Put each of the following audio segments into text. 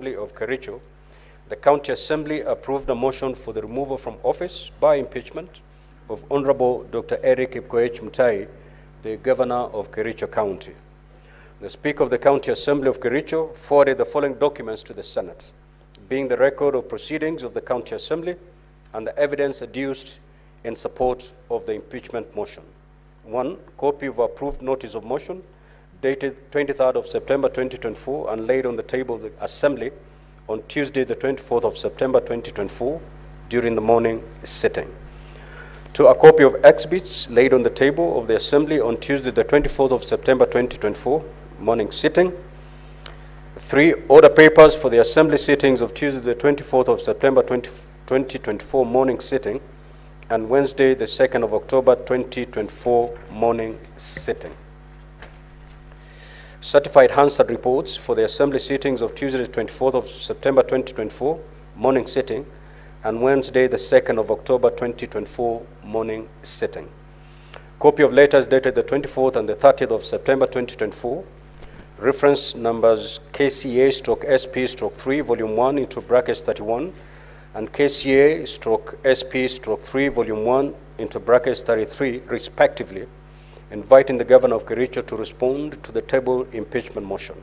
of Kericho, the County Assembly approved a motion for the removal from office by impeachment of Honorable Dr. Eric Mutai, the Governor of Kericho County. The Speaker of the County Assembly of Kericho forwarded the following documents to the Senate, being the record of proceedings of the County Assembly and the evidence adduced in support of the impeachment motion. 1. Copy of approved notice of motion dated 23rd of September 2024 and laid on the table of the Assembly on Tuesday, the 24th of September 2024 during the morning sitting. 2. A copy of exhibits laid on the table of the Assembly on Tuesday, the 24th of September 2024 morning sitting. 3. Order papers for the Assembly sittings of Tuesday, the 24th of September 2024 morning sitting and Wednesday, the 2nd of October 2024 morning sitting. Certified Hansard reports for the Assembly sittings of Tuesday, the 24th of September 2024 morning sitting and Wednesday, the 2nd of October 2024 morning sitting. Copy of letters dated the 24th and the 30th of September 2024, reference numbers KCA/SP/3 volume 1 into brackets 31 and KCA/SP/3 volume 1 into brackets 33 respectively, inviting the Governor of Kericho to respond to the table impeachment motion.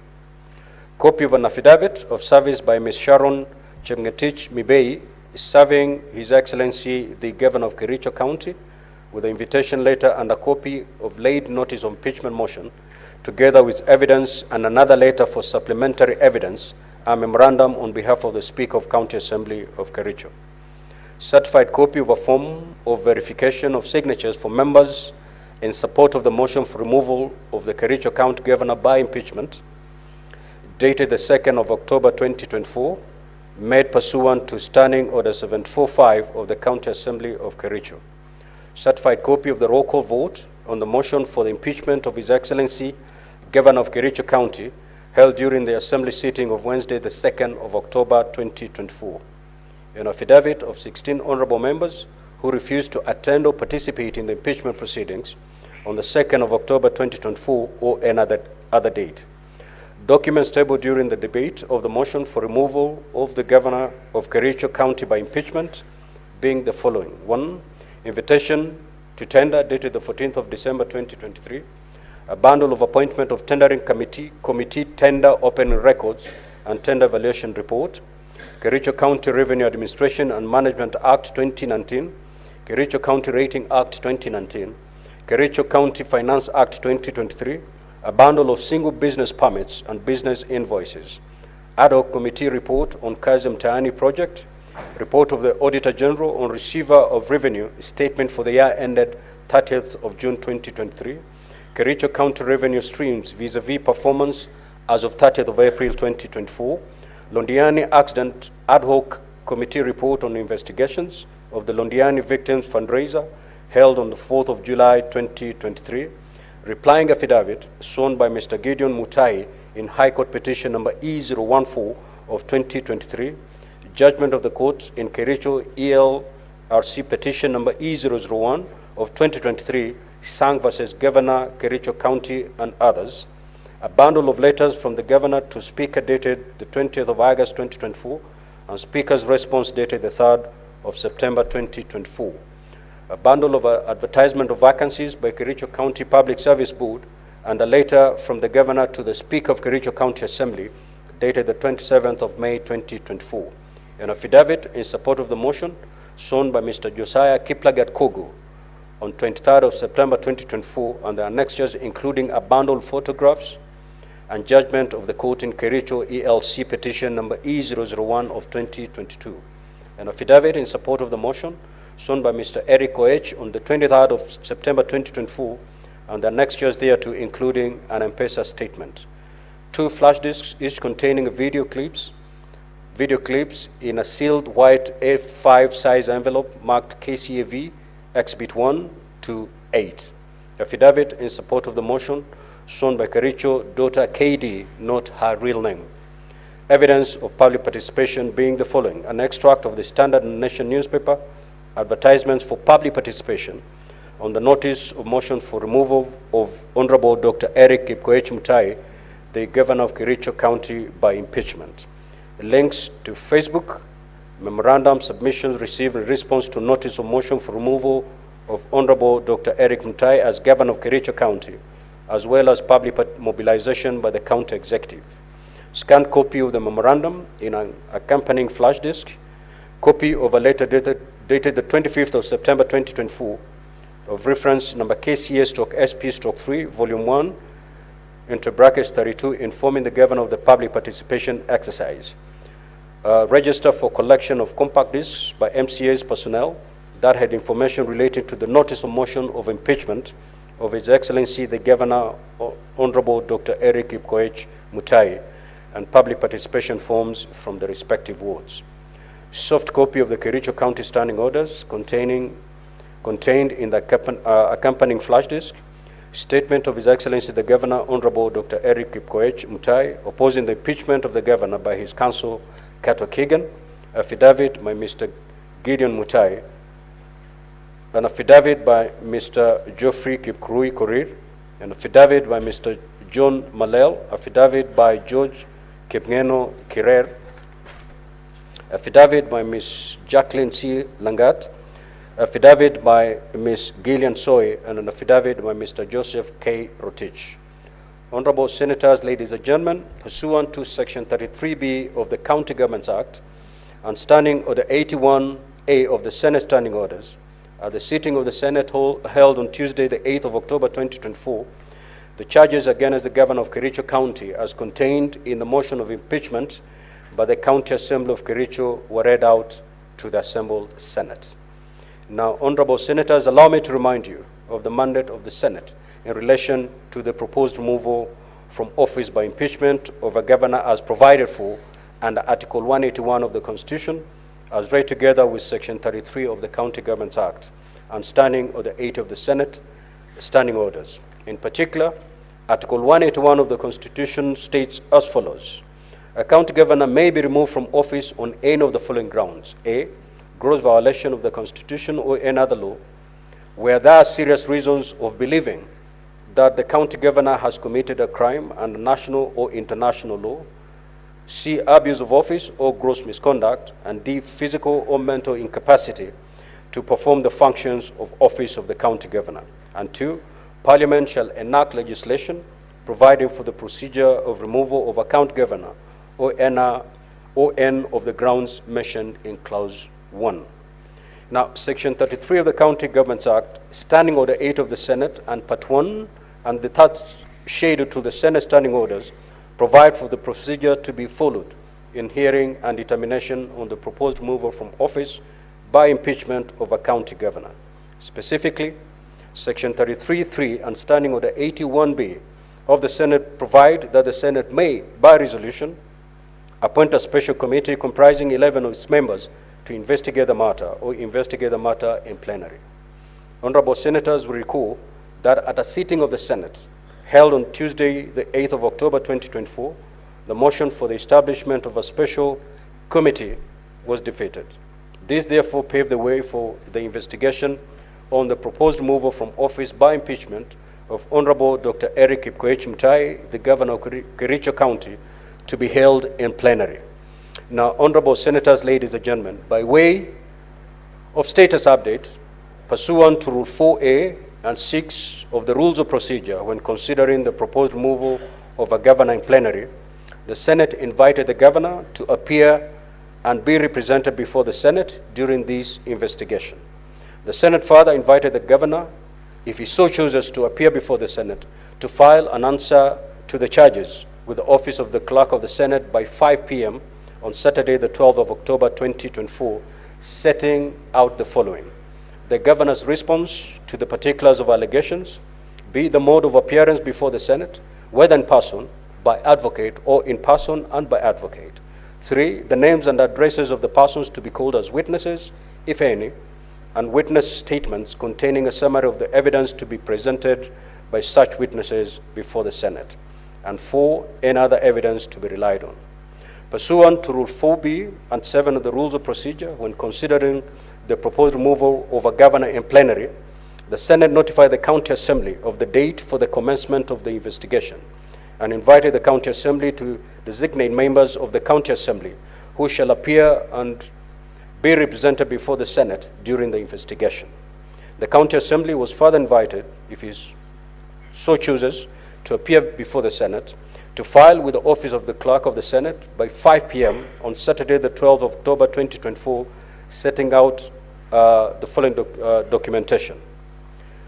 Copy of an affidavit of service by Ms. Sharon Chemgetich Mibei, serving His Excellency the Governor of Kericho County with the invitation letter and a copy of laid notice of impeachment motion, together with evidence and another letter for supplementary evidence, a memorandum on behalf of the Speaker of County Assembly of Kericho. Certified copy of a form of verification of signatures for members in support of the motion for removal of the Kericho County Governor by impeachment, dated the 2nd of October 2024, made pursuant to Standing Order 745 of the County Assembly of Kericho. Certified copy of the roll call vote on the motion for the impeachment of His Excellency, Governor of Kericho County, held during the Assembly sitting of Wednesday, the 2nd of October 2024. An affidavit of 16 honorable members who refused to attend or participate in the impeachment proceedings on the 2nd of October 2024 or another date. Documents tabled during the debate of the motion for removal of the Governor of Kericho County by impeachment being the following. 1. Invitation to tender dated the 14th of December 2023. A bundle of appointment of tendering committee tender opening records and tender evaluation report. Kericho County Revenue Administration and Management Act 2019. Kericho County Rating Act 2019. Kericho County Finance Act 2023, a bundle of single business permits and business invoices, ad hoc committee report on Kazi Mtaani project, report of the Auditor General on receiver of revenue statement for the year ended 30th of June 2023, Kericho County revenue streams vis-a-vis performance as of 30th of April 2024, Londiani accident ad hoc committee report on investigations of the Londiani victims fundraiser held on the 4th of July 2023, replying affidavit sworn by Mr. Gideon Mutai in High Court petition number E014 of 2023, judgment of the courts in Kericho ELRC petition number E001 of 2023, Sang versus Governor, Kericho County and others, a bundle of letters from the Governor to Speaker dated the 20th of August 2024 and Speaker's response dated the 3rd of September 2024. A bundle of advertisement of vacancies by Kericho County Public Service Board and a letter from the Governor to the Speaker of Kericho County Assembly dated the 27th of May 2024. An affidavit in support of the motion sworn by Mr. Josiah Kiplagat Kogo on 23rd of September 2024 and the annexures including a bundle of photographs and judgment of the court in Kericho ELC petition number E001 of 2022. An affidavit in support of the motion sworn by Mr. Eric Koech on the 23rd of September 2024 and the annexures thereto including an M-Pesa statement. 2 flash disks each containing video clips in a sealed white A5 size envelope marked KCAV Exhibit 1 to 8. Affidavit in support of the motion sworn by Kericho daughter KD, not her real name. Evidence of public participation being the following: an extract of the Standard Nation newspaper, advertisements for public participation on the notice of motion for removal of Honorable Dr. Eric Mutai, the Governor of Kericho County by impeachment. links to Facebook, memorandum submissions received in response to notice of motion for removal of Honorable Dr. Eric Mutai as Governor of Kericho County, as well as public mobilization by the county executive. Scanned copy of the memorandum in an accompanying flash disk, copy of a letter dated the 25th of September 2024 of reference number KCA/SP/3, volume 1, into brackets 32, informing the governor of the public participation exercise. Register for collection of compact discs by MCA's personnel that had information relating to the notice of motion of impeachment of His Excellency the Governor, Honorable Dr. Eric Mutai, and public participation forms from the respective wards. Soft copy of the Kericho County Standing Orders contained in the accompanying flash disk, statement of His Excellency the Governor, Honorable Dr. Eric Mutai, opposing the impeachment of the Governor by his counsel, Kato Keegan, affidavit by Mr. Gideon Mutai, an affidavit by Mr. Geoffrey Kipkurui Korir, an affidavit by Mr. John Malel, affidavit by George Kipngeno Kirer, affidavit by Ms. Jacqueline C. Langat, affidavit by Ms. Gillian Soy, and an affidavit by Mr. Joseph K. Rotich. Honorable Senators, ladies and gentlemen, pursuant to Section 33B of the County Governments Act and Standing Order 81A of the Senate Standing Orders, at the sitting of the Senate held on Tuesday, the 8th of October 2024, the charges against the Governor of Kericho County as contained in the motion of impeachment by the County Assembly of Kericho were read out to the assembled Senate. Now, Honorable Senators, allow me to remind you of the mandate of the Senate in relation to the proposed removal from office by impeachment of a governor as provided for under Article 181 of the Constitution, as read together with Section 33 of the County Governments Act and Standing Order 8 of the Senate Standing Orders. In particular, Article 181 of the Constitution states as follows: a county governor may be removed from office on any of the following grounds: A, gross violation of the Constitution or any other law, where there are serious reasons of believing that the county governor has committed a crime under national or international law; C, abuse of office or gross misconduct; and D, physical or mental incapacity to perform the functions of office of the county governor. And 2, Parliament shall enact legislation providing for the procedure of removal of a county governor or any of the grounds mentioned in Clause 1. Now, Section 33 of the County Governments Act, Standing Order 8 of the Senate, and Part 1 and the third schedule to the Senate Standing Orders provide for the procedure to be followed in hearing and determination on the proposed removal from office by impeachment of a county governor. Specifically, Section 33(3) and Standing Order 81B of the Senate provide that the Senate may, by resolution, appoint a special committee comprising 11 of its members to investigate the matter or investigate the matter in plenary. Honorable Senators will recall that at a sitting of the Senate held on Tuesday, the 8th of October 2024, the motion for the establishment of a special committee was defeated. This therefore paved the way for the investigation on the proposed removal from office by impeachment of Honorable Dr. Eric Mutai, the Governor of Kericho County, to be held in plenary. Now, Honorable Senators, ladies and gentlemen, by way of status update, pursuant to Rule 4A and 6 of the Rules of Procedure, when considering the proposed removal of a governor in plenary, the Senate invited the governor to appear and be represented before the Senate during this investigation. The Senate further invited the governor, if he so chooses to appear before the Senate, to file an answer to the charges with the office of the Clerk of the Senate by 5 p.m. on Saturday, the 12th of October 2024, setting out the following: the governor's response to the particulars of allegations, B, the mode of appearance before the Senate, whether in person, by advocate, or in person and by advocate. 3, the names and addresses of the persons to be called as witnesses, if any, and witness statements containing a summary of the evidence to be presented by such witnesses before the Senate. And 4, any other evidence to be relied on. Pursuant to Rule 4B and 7 of the Rules of Procedure, when considering the proposed removal of a governor in plenary, the Senate notified the County Assembly of the date for the commencement of the investigation and invited the County Assembly to designate members of the County Assembly who shall appear and be represented before the Senate during the investigation. The County Assembly was further invited, if he so chooses, to appear before the Senate, to file with the Office of the Clerk of the Senate by 5 p.m. on Saturday, the 12th of October 2024, setting out the following documentation.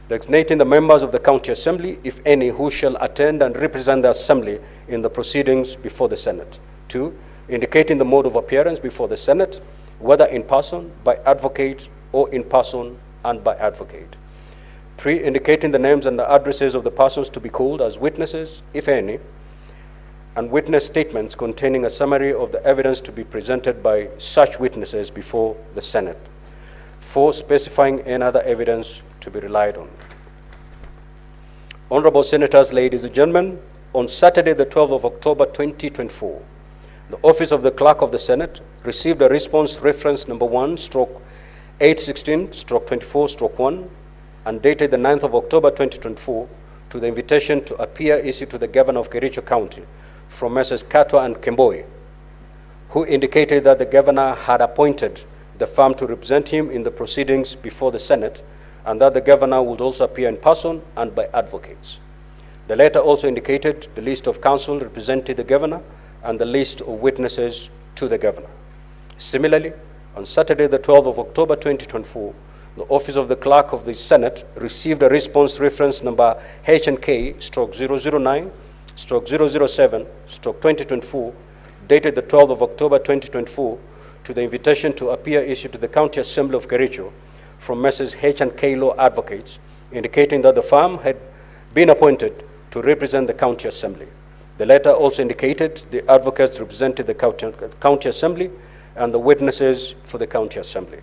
Designating the members of the County Assembly, if any, who shall attend and represent the Assembly in the proceedings before the Senate. 2, indicating the mode of appearance before the Senate, whether in person, by advocate, or in person and by advocate. 3, indicating the names and the addresses of the persons to be called as witnesses, if any, and witness statements containing a summary of the evidence to be presented by such witnesses before the Senate. 4, specifying any other evidence to be relied on. Honorable Senators, ladies and gentlemen, on Saturday, the 12th of October 2024, the Office of the Clerk of the Senate received a response reference number 1/816/24/1 and dated the 9th of October 2024 to the invitation to appear issued to the Governor of Kericho County from Messrs. Katwa and Kemboi, who indicated that the Governor had appointed the firm to represent him in the proceedings before the Senate, and that the Governor would also appear in person and by advocates. The letter also indicated the list of counsel representing the Governor and the list of witnesses to the Governor. Similarly, on Saturday, the 12th of October 2024, the Office of the Clerk of the Senate received a response reference number HNK/009/007/2024, dated the 12th of October 2024, to the invitation to appear issued to the County Assembly of Kericho from Messrs. H&K Law Advocates, indicating that the firm had been appointed to represent the County Assembly. The letter also indicated the advocates represented the County Assembly and the witnesses for the County Assembly.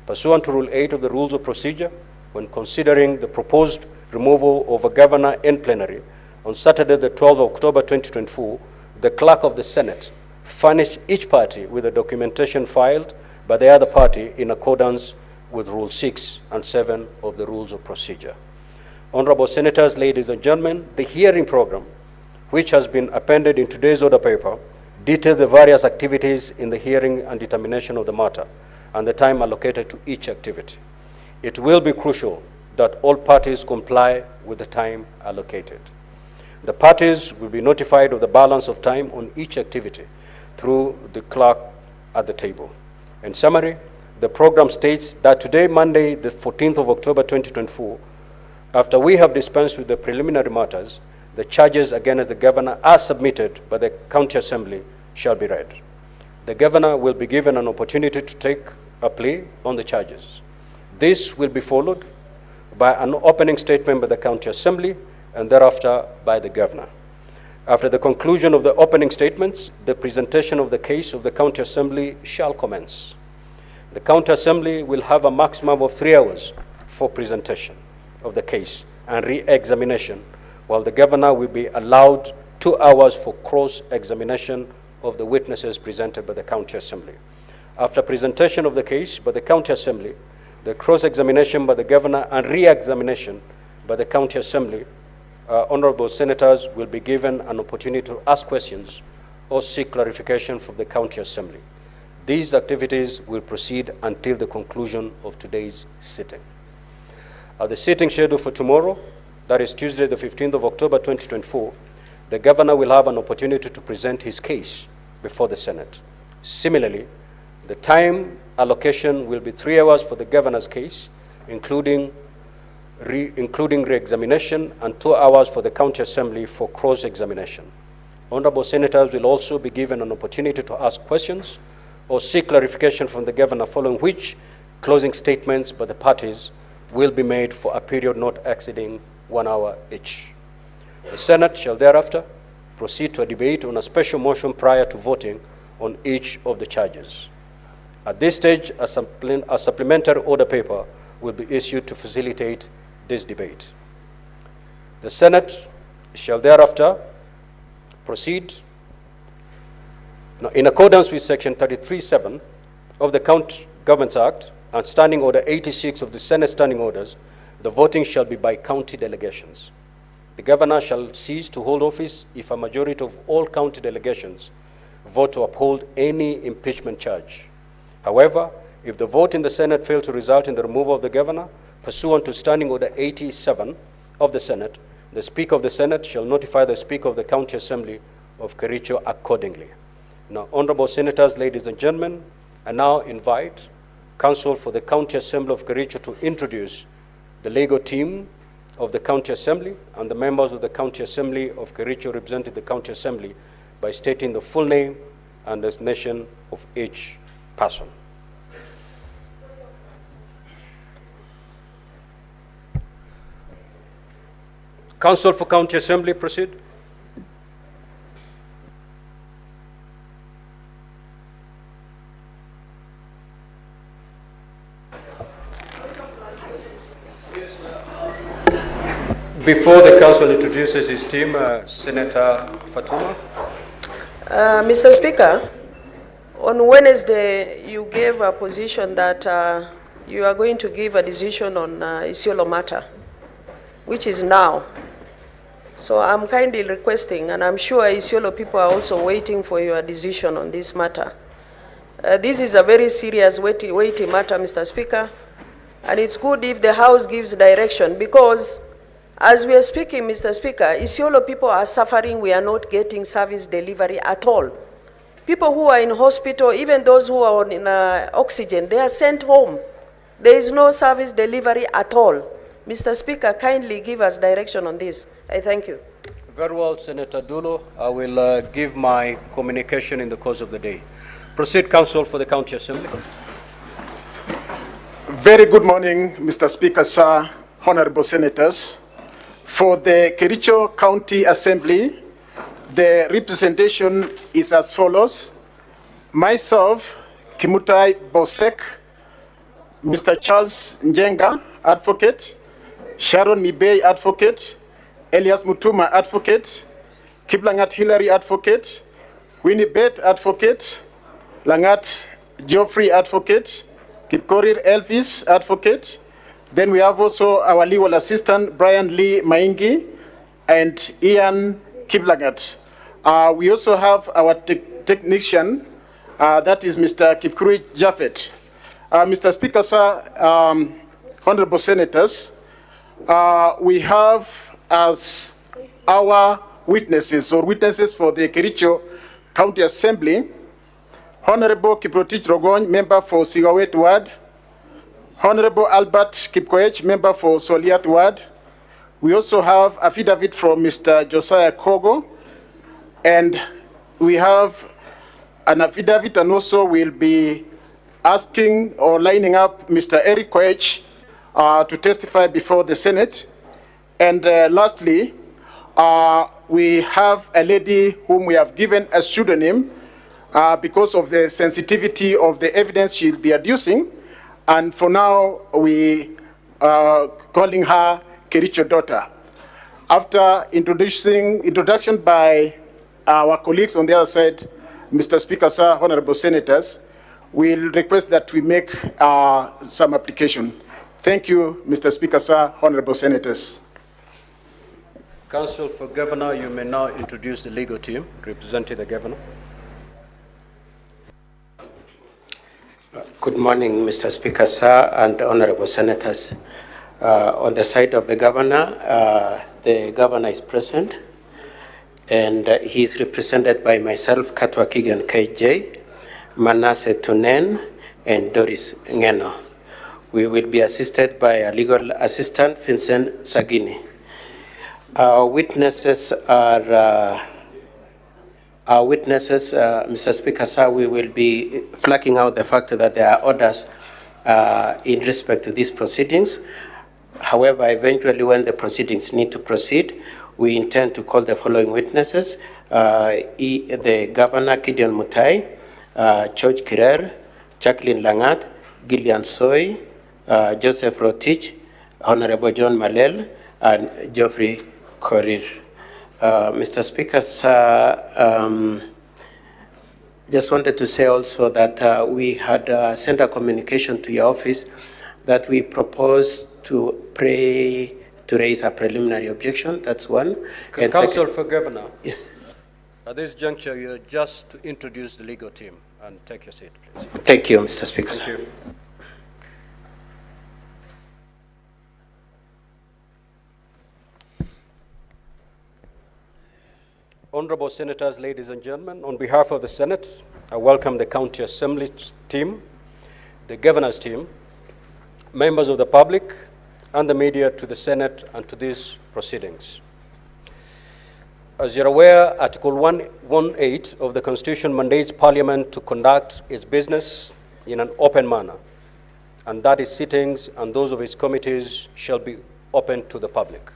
Pursuant to Rule 8 of the Rules of Procedure, when considering the proposed removal of a governor in plenary, on Saturday, the 12th of October 2024, the Clerk of the Senate furnished each party with the documentation filed by the other party in accordance with Rule 6 and 7 of the Rules of Procedure. Honorable Senators, ladies and gentlemen, the hearing program, which has been appended in today's order paper, details the various activities in the hearing and determination of the matter and the time allocated to each activity. It will be crucial that all parties comply with the time allocated. The parties will be notified of the balance of time on each activity through the clerk at the table. In summary, the program states that today, Monday, the 14th of October 2024, after we have dispensed with the preliminary matters, the charges against the Governor as submitted by the County Assembly shall be read. The Governor will be given an opportunity to take a plea on the charges. This will be followed by an opening statement by the County Assembly and thereafter by the Governor. After the conclusion of the opening statements, the presentation of the case of the County Assembly shall commence. The County Assembly will have a maximum of 3 hours for presentation of the case and re-examination, while the Governor will be allowed 2 hours for cross-examination of the witnesses presented by the County Assembly. After presentation of the case by the County Assembly, the cross-examination by the Governor and re-examination by the County Assembly, honorable senators will be given an opportunity to ask questions or seek clarification from the County Assembly. These activities will proceed until the conclusion of today's sitting. At the sitting scheduled for tomorrow, that is Tuesday, the 15th of October 2024, the Governor will have an opportunity to present his case before the Senate. Similarly, the time allocation will be 3 hours for the Governor's case, including re-examination, and 2 hours for the County Assembly for cross-examination. Honorable Senators will also be given an opportunity to ask questions or seek clarification from the Governor, following which closing statements by the parties will be made for a period not exceeding 1 hour each. The Senate shall thereafter proceed to a debate on a special motion prior to voting on each of the charges. At this stage, a supplementary order paper will be issued to facilitate this debate. The Senate shall thereafter proceed now, in accordance with Section 33(7) of the County Governments Act and Standing Order 86 of the Senate Standing Orders, the voting shall be by county delegations. The Governor shall cease to hold office if a majority of all county delegations vote to uphold any impeachment charge. However, if the vote in the Senate failed to result in the removal of the governor, pursuant to Standing Order 87 of the Senate, the Speaker of the Senate shall notify the Speaker of the County Assembly of Kericho accordingly. Now, honorable senators, ladies and gentlemen, I now invite counsel for the County Assembly of Kericho to introduce the legal team of the County Assembly and the members of the County Assembly of Kericho representing the County Assembly by stating the full name and designation of each person. Counsel for County Assembly, proceed. Before the council introduces his team, Senator Fatuma. Mr. Speaker, on Wednesday, you gave a position that you are going to give a decision on Isiolo matter, which is now. So I'm kindly requesting, and I'm sure Isiolo people are also waiting for your decision on this matter. This is a very serious, weighty matter, Mr. Speaker, and it's good if the House gives direction, because as we are speaking, Mr. Speaker, Isiolo people are suffering. We are not getting service delivery at all. People who are in hospital, even those who are on oxygen, they are sent home. There is no service delivery at all. Mr. Speaker, kindly give us direction on this. I thank you. Very well, Senator Dulo. I will give my communication in the course of the day. Proceed, counsel for the County Assembly. Very good morning, Mr. Speaker, sir, honorable senators. For the Kericho County Assembly, the representation is as follows. Myself, Mutai Bosek, Mr. Charles Njenga, advocate, Sharon Mibei, advocate, Elias Mutuma, advocate, Kiplangat Hillary, advocate, Winnie Beth, advocate, Langat Geoffrey, advocate, Kipkorir Elvis, advocate. Then we have also our legal assistant, Brian Lee Maingi, and Ian Kiplangat. We also have our technician, that is Mr. Kipkuri Jaffet. Mr. Speaker, sir, honorable senators, we have as our witnesses for the Kericho County Assembly, Honorable Kiprotich Rogony, member for Sigawet Ward, Honorable Albert Kipkoech, member for Soliat Ward. We also have affidavit from Mr. Josiah Kogo, and we have an affidavit, and also we'll be asking or lining up Mr. Eric Koech to testify before the Senate. And lastly, we have a lady whom we have given a pseudonym because of the sensitivity of the evidence she'll be adducing. And for now, we are calling her Kericho daughter. After introduction by our colleagues on the other side, Mr. Speaker, sir, honorable senators, we'll request that we make some application. Thank you, Mr. Speaker, sir, honorable senators. Counsel for Governor, you may now introduce the legal team representing the Governor. Good morning, Mr. Speaker, sir, and honorable senators. On the side of the governor is present, and he is represented by myself, Katwa Kigan KJ, Manasseh Tunen, and Doris Ngeno. We will be assisted by a legal assistant, Vincent Sagini. Our witnesses, Mr. Speaker, sir, we will be flagging out the fact that there are orders in respect to these proceedings. However, eventually when the proceedings need to proceed, we intend to call the following witnesses: the Governor, Gideon Mutai, George Kirer, Jacqueline Langat, Gillian Soy, Joseph Rotich, Honorable John Malel, and Geoffrey Korir. Mr. Speaker, sir, just wanted to say also that we had sent a communication to your office that we propose to raise a preliminary objection. That's one. Counsel for Governor. Yes. At this juncture, you're just to introduce the legal team and take your seat, please. Thank you, Mr. Speaker. Thank you. Honorable Senators, ladies and gentlemen, on behalf of the Senate, I welcome the County Assembly team, the Governor's team, members of the public, and the media to the Senate and to these proceedings. As you're aware, Article 118 of the Constitution mandates Parliament to conduct its business in an open manner, and that its sittings and those of its committees shall be open to the public.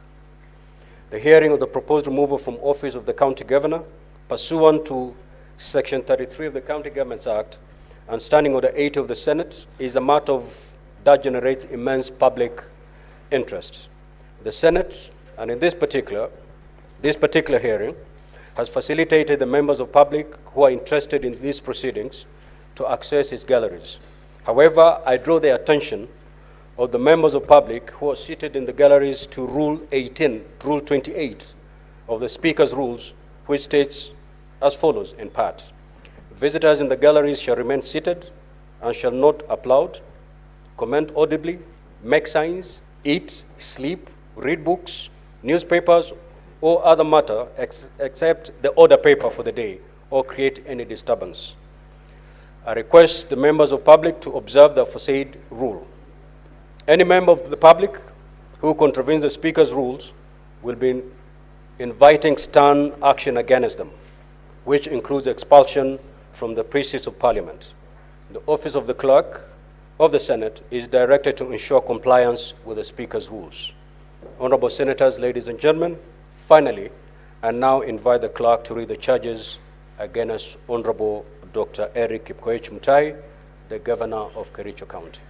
The hearing of the proposed removal from office of the County Governor, pursuant to Section 33 of the County Governments Act and Standing Order 8 of the Senate, is a matter that generates immense public interest. The Senate, and in this particular hearing, has facilitated the members of public who are interested in these proceedings to access its galleries. However, I draw the attention of the members of public who are seated in the galleries to Rule 28 of the Speaker's rules, which states as follows in part: visitors in the galleries shall remain seated and shall not applaud, comment audibly, make signs, eat, sleep, read books, newspapers, or other matter except the order paper for the day, or create any disturbance. I request the members of public to observe the aforesaid rule. Any member of the public who contravenes the Speaker's rules will be inviting stern action against them, which includes expulsion from the precincts of Parliament. The office of the Clerk of the Senate is directed to ensure compliance with the Speaker's rules. Honorable Senators, ladies and gentlemen, finally, I now invite the Clerk to read the charges against Honorable Dr. Eric Kipkoech Mutai, the Governor of Kericho County.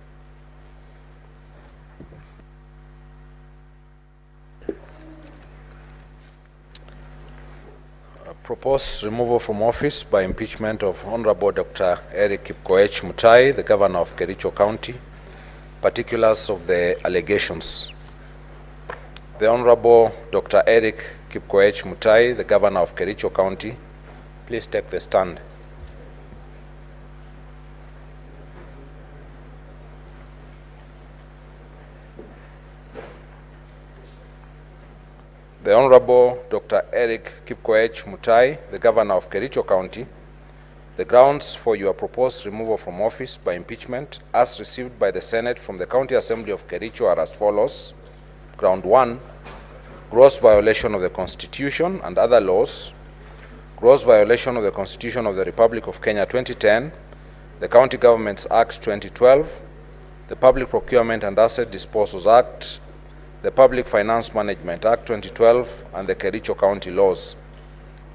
Proposed removal from office by impeachment of Honorable Dr. Eric Kipkoech Mutai, the Governor of Kericho County. Particulars of the allegations. The Honorable Dr. Eric Kipkoech Mutai, the Governor of Kericho County, please take the stand. The Honorable Dr. Eric Kipkoech Mutai, the Governor of Kericho County, the grounds for your proposed removal from office by impeachment, as received by the Senate from the County Assembly of Kericho, are as follows. Ground 1, gross violation of the Constitution and other laws, gross violation of the Constitution of the Republic of Kenya 2010, the County Governments Act 2012, the Public Procurement and Asset Disposals Act, the Public Finance Management Act 2012, and the Kericho County laws.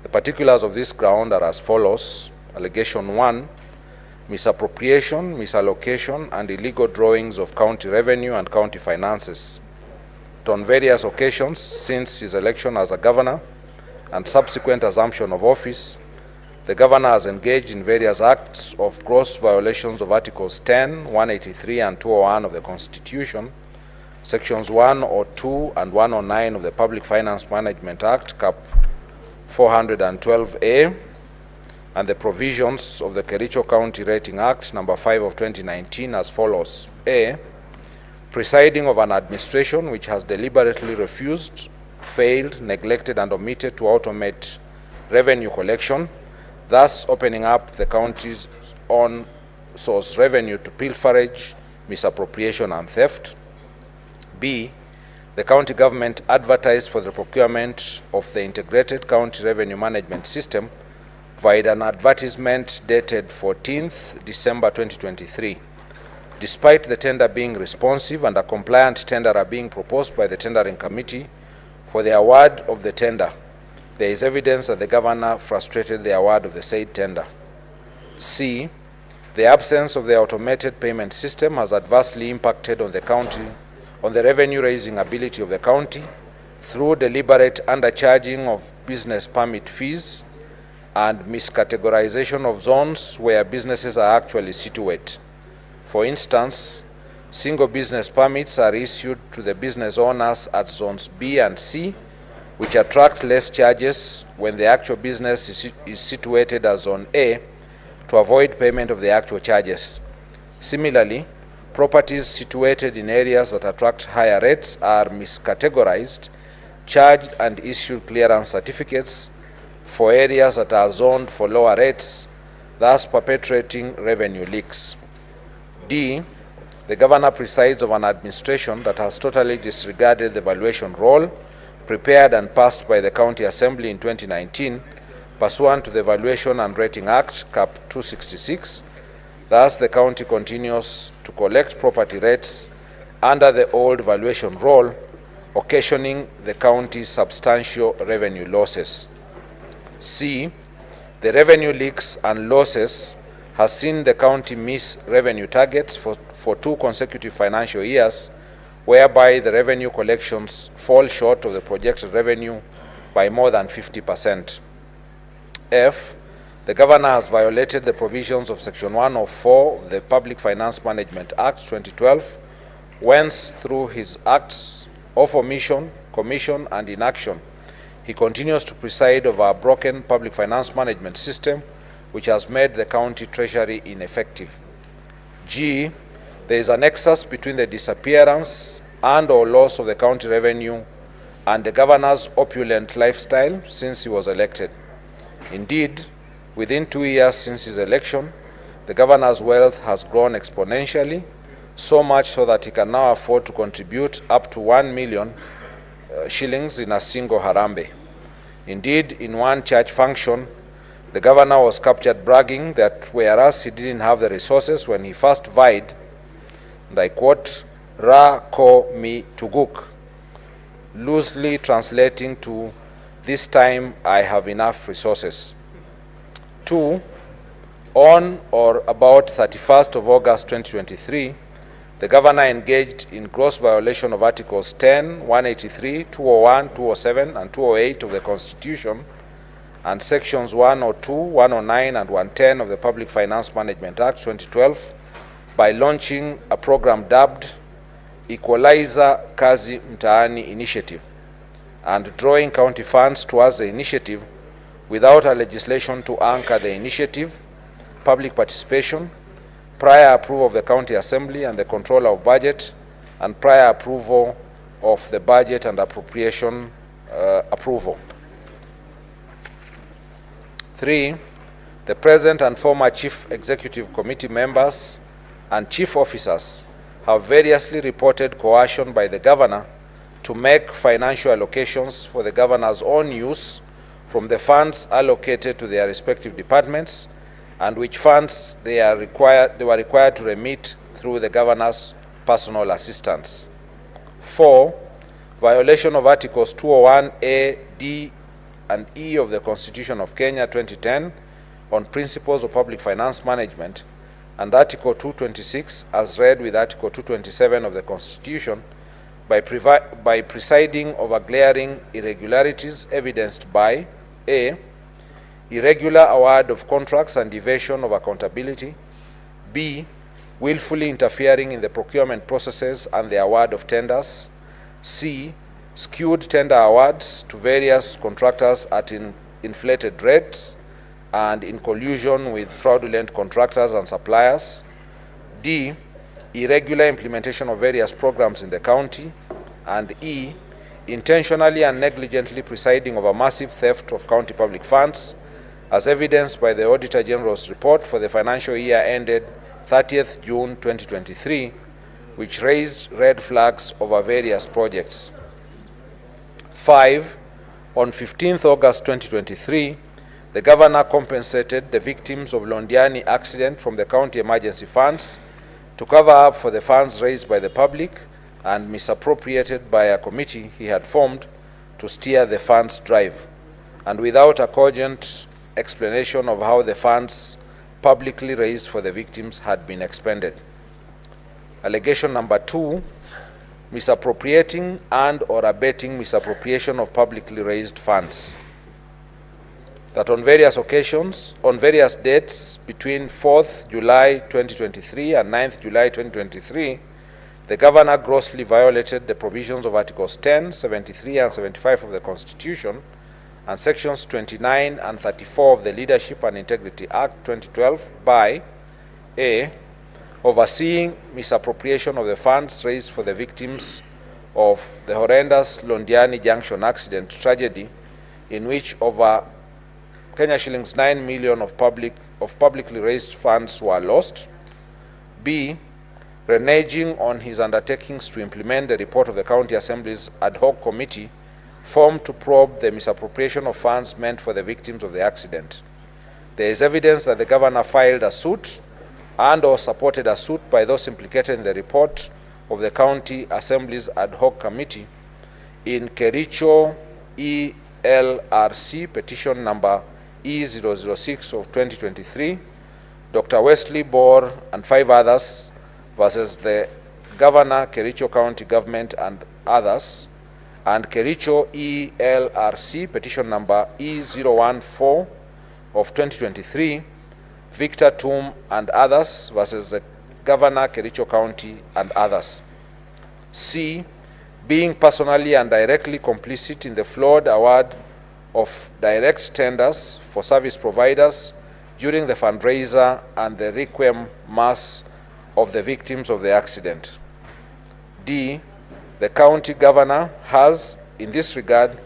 The particulars of this ground are as follows. Allegation 1, misappropriation, misallocation, and illegal drawings of county revenue and county finances. On various occasions since his election as a governor and subsequent assumption of office, the governor has engaged in various acts of gross violations of Articles 10, 183, and 201 of the Constitution, Sections 102 and 109 of the Public Finance Management Act, Cap 412A, and the provisions of the Kericho County Rating Act, number 5 of 2019, as follows. A, presiding of an administration which has deliberately refused, failed, neglected, and omitted to automate revenue collection, thus opening up the county's own source revenue to pilferage, misappropriation, and theft. B, the county government advertised for the procurement of the Integrated County Revenue Management System via an advertisement dated 14th December 2023. Despite the tender being responsive and a compliant tenderer being proposed by the tendering committee for the award of the tender, there is evidence that the governor frustrated the award of the said tender. C, the absence of the automated payment system has adversely impacted on the revenue-raising ability of the county through deliberate undercharging of business permit fees and miscategorization of zones where businesses are actually situated. For instance, single business permits are issued to the business owners at zones B and C, which attract less charges when the actual business is situated as Zone A to avoid payment of the actual charges. Similarly, properties situated in areas that attract higher rates are miscategorized, charged and issued clearance certificates for areas that are zoned for lower rates, thus perpetuating revenue leaks. D, the governor presides over an administration that has totally disregarded the valuation roll prepared and passed by the County Assembly in 2019 pursuant to the Valuation and Rating Act, Cap 266. Thus, the county continues to collect property rates under the old valuation roll, occasioning the county substantial revenue losses. C, the revenue leaks and losses has seen the county miss revenue targets for 2 consecutive financial years, whereby the revenue collections fall short of the projected revenue by more than 50%. F, the governor has violated the provisions of Section 104 of the Public Finance Management Act 2012, whence through his acts of omission, commission, and inaction, he continues to preside over a broken public finance management system which has made the county treasury ineffective. G, there is a nexus between the disappearance and or loss of the county revenue and the governor's opulent lifestyle since he was elected. Indeed, within 2 years since his election, the governor's wealth has grown exponentially, so much so that he can now afford to contribute up to 1 million shillings in a single harambe. Indeed, in one church function, the governor was captured bragging that whereas he didn't have the resources when he first vied, and I quote, Ra ko mi tuguk, loosely translating to, this time I have enough resources. 2, on or about 31st of August 2023, the governor engaged in gross violation of Articles 10, 183, 201, 207, and 208 of the Constitution and Sections 102, 109, and 110 of the Public Finance Management Act 2012 by launching a program dubbed Equalizer Kazi Mtaani Initiative and drawing county funds towards the initiative without a legislation to anchor the initiative, public participation, prior approval of the County Assembly and the Controller of Budget, and prior approval of the budget and appropriation approval. 3, the present and former Chief Executive Committee members and chief officers have variously reported coercion by the governor to make financial allocations for the governor's own use from the funds allocated to their respective departments, and which funds they were required to remit through the governor's personal assistants. 4, violation of Articles 201A, D, and E of the Constitution of Kenya 2010 on principles of public finance management, and Article 226 as read with Article 227 of the Constitution by presiding over glaring irregularities evidenced by A, irregular award of contracts and evasion of accountability, B, willfully interfering in the procurement processes and the award of tenders, C, skewed tender awards to various contractors at inflated rates and in collusion with fraudulent contractors and suppliers, D, irregular implementation of various programs in the county, and E, intentionally and negligently presiding over massive theft of county public funds, as evidenced by the Auditor General's report for the financial year ended 30th June 2023, which raised red flags over various projects. 5, on 15th August 2023, the governor compensated the victims of Londiani accident from the county emergency funds to cover up for the funds raised by the public and misappropriated by a committee he had formed to steer the funds drive, and without a cogent explanation of how the funds publicly raised for the victims had been expended. Allegation number 2, misappropriating and or abetting misappropriation of publicly raised funds. That on various occasions, on various dates between 4th July 2023 and 9th July 2023, the governor grossly violated the provisions of Articles 10, 73, and 75 of the Constitution and Sections 29 and 34 of the Leadership and Integrity Act 2012 by A. Overseeing misappropriation of the funds raised for the victims of the horrendous Londiani Junction accident tragedy, in which over Kenya shillings 9 million of publicly raised funds were lost. B. Reneging on his undertakings to implement the report of the County Assembly's ad hoc committee formed to probe the misappropriation of funds meant for the victims of the accident. There is evidence that the governor filed a suit and or supported a suit by those implicated in the report of the County Assembly's ad hoc committee in Kericho ELRC petition number E006 of 2023, Dr. Wesley Bor and 5 others versus the Governor, Kericho County Government and others, and Kericho ELRC petition number E014 of 2023, Victor Tum and others versus the Governor, Kericho County and others. C. Being personally and directly complicit in the flawed award of direct tenders for service providers during the fundraiser and the requiem mass of the victims of the accident. D. The county governor has, in this regard,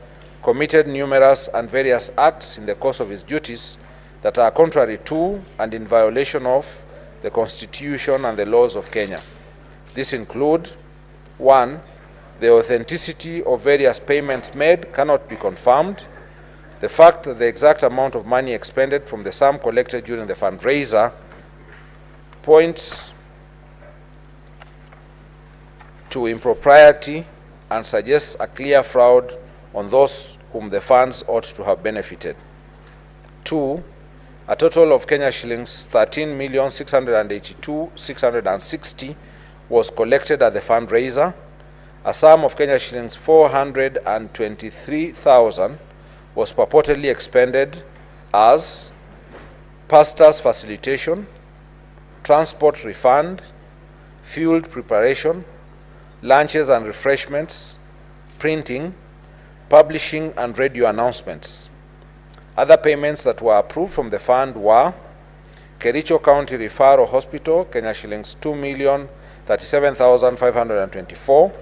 committed numerous and various acts in the course of his duties that are contrary to and in violation of the Constitution and the laws of Kenya. These include: 1. The authenticity of various payments made cannot be confirmed. The fact that the exact amount of money expended from the sum collected during the fundraiser points to impropriety and suggests a clear fraud on those whom the funds ought to have benefited. 2. A total of Kenya shillings 13,682,660 was collected at the fundraiser. A sum of Kenya shillings 423,000 was purportedly expended as pastor's facilitation, transport refund, fuel preparation, lunches and refreshments, printing, publishing and radio announcements. Other payments that were approved from the fund were Kericho County Referral Hospital, Kenya shillings 2,037,524,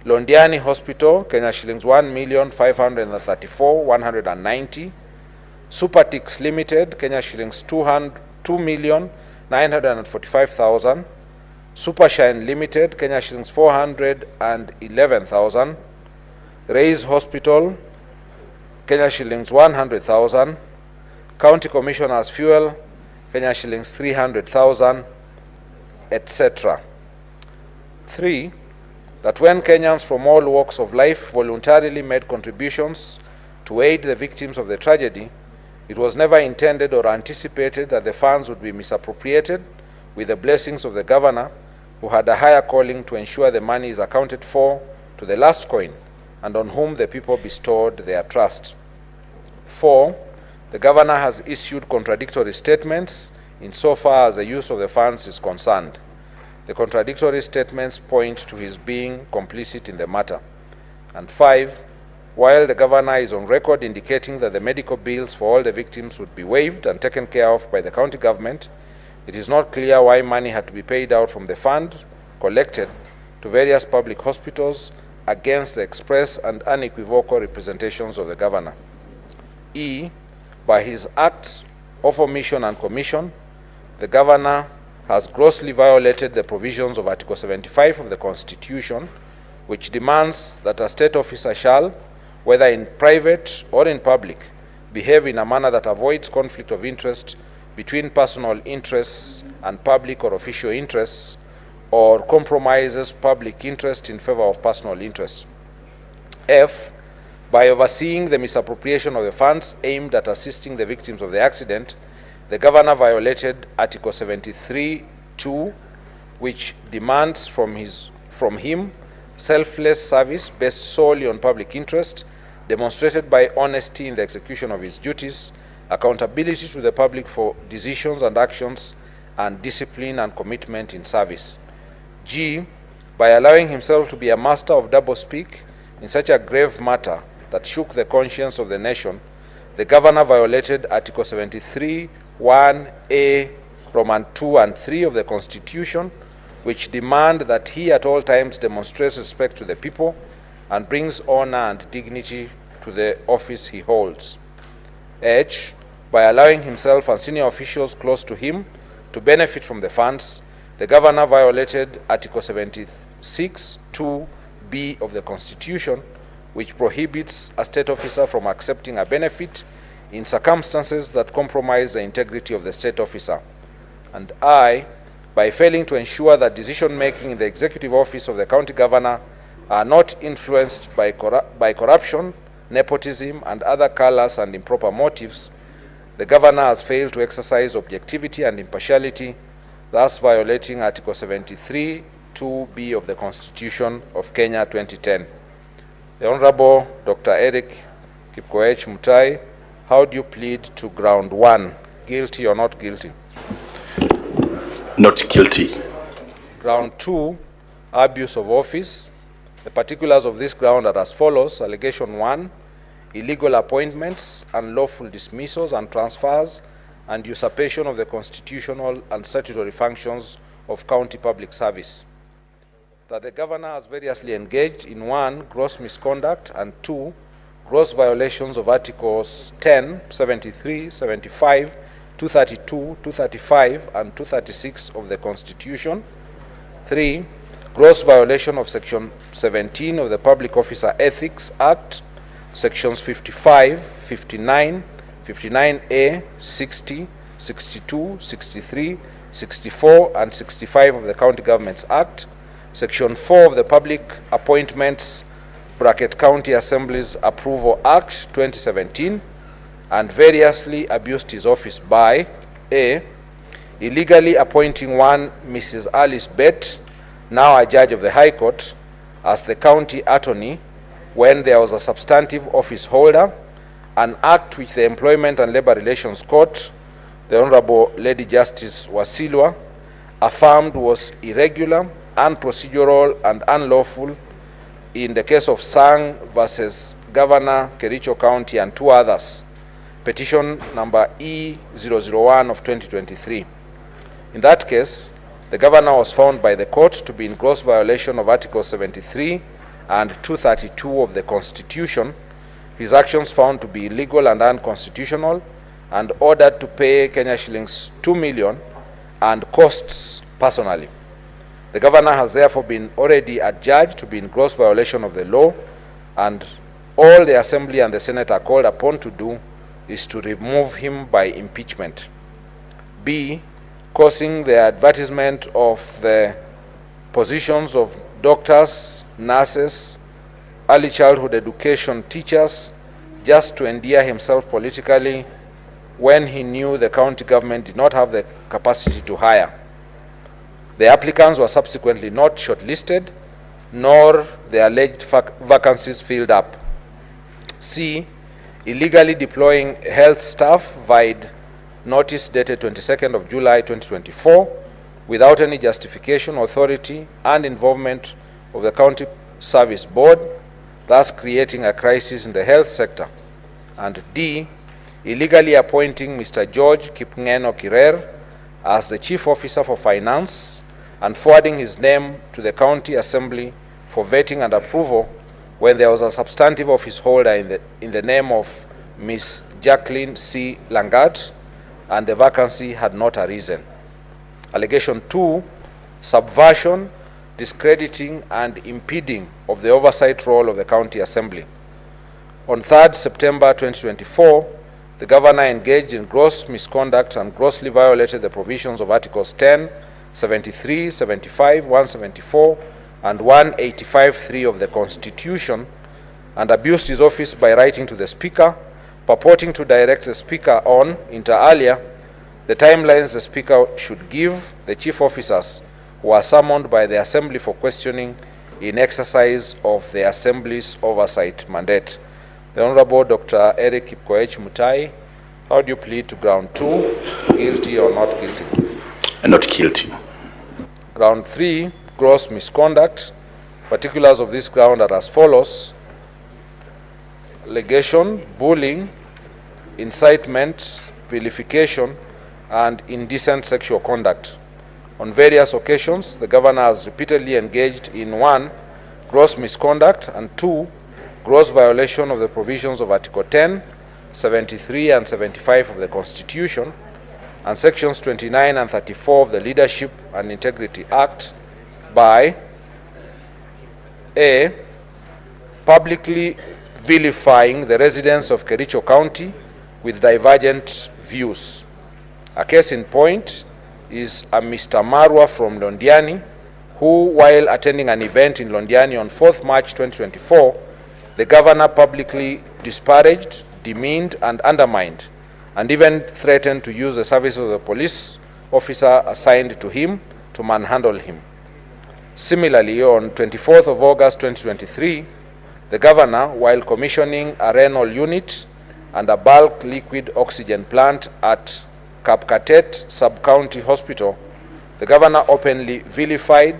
Londiani Hospital, Kenya shillings 1,534,190, Supertix Limited, Kenya shillings 2,945,000, Supershine Limited, Kenya shillings 411,000, Raise Hospital, Kenya shillings 100,000, County Commissioner's Fuel, Kenya shillings 300,000, etc. 3. That when Kenyans from all walks of life voluntarily made contributions to aid the victims of the tragedy, it was never intended or anticipated that the funds would be misappropriated with the blessings of the governor, who had a higher calling to ensure the money is accounted for to the last coin and on whom the people bestowed their trust. 4. The governor has issued contradictory statements insofar as the use of the funds is concerned. The contradictory statements point to his being complicit in the matter. And 5. While the governor is on record indicating that the medical bills for all the victims would be waived and taken care of by the county government, it is not clear why money had to be paid out from the fund collected to various public hospitals against the express and unequivocal representations of the governor. E. By his acts of omission and commission, the governor has grossly violated the provisions of Article 75 of the Constitution, which demands that a state officer shall, whether in private or in public, behave in a manner that avoids conflict of interest between personal interests and public or official interests, or compromises public interest in favor of personal interests. F. By overseeing the misappropriation of the funds aimed at assisting the victims of the accident, the governor violated Article 73(2), which demands from him selfless service based solely on public interest, demonstrated by honesty in the execution of his duties, accountability to the public for decisions and actions, and discipline and commitment in service. G. by allowing himself to be a master of doublespeak in such a grave matter that shook the conscience of the nation, the governor violated Article 73, 1A, Roman 2 and 3 of the Constitution, which demand that he at all times demonstrates respect to the people and brings honor and dignity to the office he holds. H, by allowing himself and senior officials close to him to benefit from the funds, the governor violated Article 76, 2B of the Constitution, which prohibits a state officer from accepting a benefit in circumstances that compromise the integrity of the state officer. And I, by failing to ensure that decision-making in the executive office of the county governor are not influenced by corruption, nepotism, and other callous and improper motives, the governor has failed to exercise objectivity and impartiality, thus violating Article 73, 2B of the Constitution of Kenya 2010. The Honorable Dr. Eric Kipkoech Mutai, how do you plead to ground 1, guilty or not guilty? Not guilty. Ground 2, abuse of office. The particulars of this ground are as follows. Allegation 1, illegal appointments, unlawful dismissals and transfers, and usurpation of the constitutional and statutory functions of county public service. That the governor has variously engaged in 1, gross misconduct, and 2, gross violations of Articles 10, 73, 75, 232, 235, and 236 of the Constitution. 3, gross violation of Section 17 of the Public Officer Ethics Act, Sections 55, 59, 59A, 60, 62, 63, 64, and 65 of the County Governments Act, Section 4 of the Public Appointments County Assemblies Approval Act 2017, and variously abused his office by A, illegally appointing 1 Mrs. Alice Bett, now a judge of the High Court, as the county attorney when there was a substantive office holder, an act which the Employment and Labor Relations Court, the Honorable Lady Justice Wasilwa, affirmed was irregular, unprocedural, and unlawful in the case of Sang versus Governor Kericho County and 2 others, petition number E001 of 2023. In that case, the governor was found by the court to be in gross violation of Article 73 and 232 of the Constitution, his actions found to be illegal and unconstitutional, and ordered to pay Kenya shillings 2 million and costs personally. The governor has therefore been already adjudged to be in gross violation of the law, and all the Assembly and the Senate are called upon to do is to remove him by impeachment. B, causing the advertisement of the positions of doctors, nurses, early childhood education teachers, just to endear himself politically when he knew the county government did not have the capacity to hire. The applicants were subsequently not shortlisted, nor the alleged vacancies filled up. C, illegally deploying health staff via notice dated 22nd of July 2024 without any justification, authority, and involvement of the County Service Board, thus creating a crisis in the health sector. And D, illegally appointing Mr. George Kipngeno Kirer as the Chief Officer for Finance and forwarding his name to the County Assembly for vetting and approval when there was a substantive office holder in the name of Ms. Jacqueline C. Langat, and the vacancy had not arisen. Allegation 2, subversion, discrediting, and impeding of the oversight role of the County Assembly. On 3rd September 2024, the governor engaged in gross misconduct and grossly violated the provisions of Articles 10, 73, 75, 174, and 185(3) of the Constitution, and abused his office by writing to the Speaker, purporting to direct the Speaker on, inter alia, the timelines the Speaker should give the chief officers who are summoned by the Assembly for questioning in exercise of the Assembly's oversight mandate. The Honorable Dr. Eric Kipkoech Mutai, how do you plead to ground 2, guilty or not guilty? Not guilty. Ground 3, gross misconduct. Particulars of this ground are as follows: allegation, bullying, incitement, vilification, and indecent sexual conduct. On various occasions, the governor has repeatedly engaged in 1, gross misconduct, and 2, gross violation of the provisions of Article 10, 73, and 75 of the Constitution, and Sections 29 and 34 of the Leadership and Integrity Act by A, publicly vilifying the residents of Kericho County with divergent views. A case in point is a Mr. Marwa from Londiani, who, while attending an event in Londiani on 4th March 2024, the governor publicly disparaged, demeaned, and undermined, and even threatened to use the services of the police officer assigned to him to manhandle him. Similarly, on 24th of August 2023, the governor, while commissioning a renal unit and a bulk liquid oxygen plant at Kapkatet Sub-County Hospital, the governor openly vilified,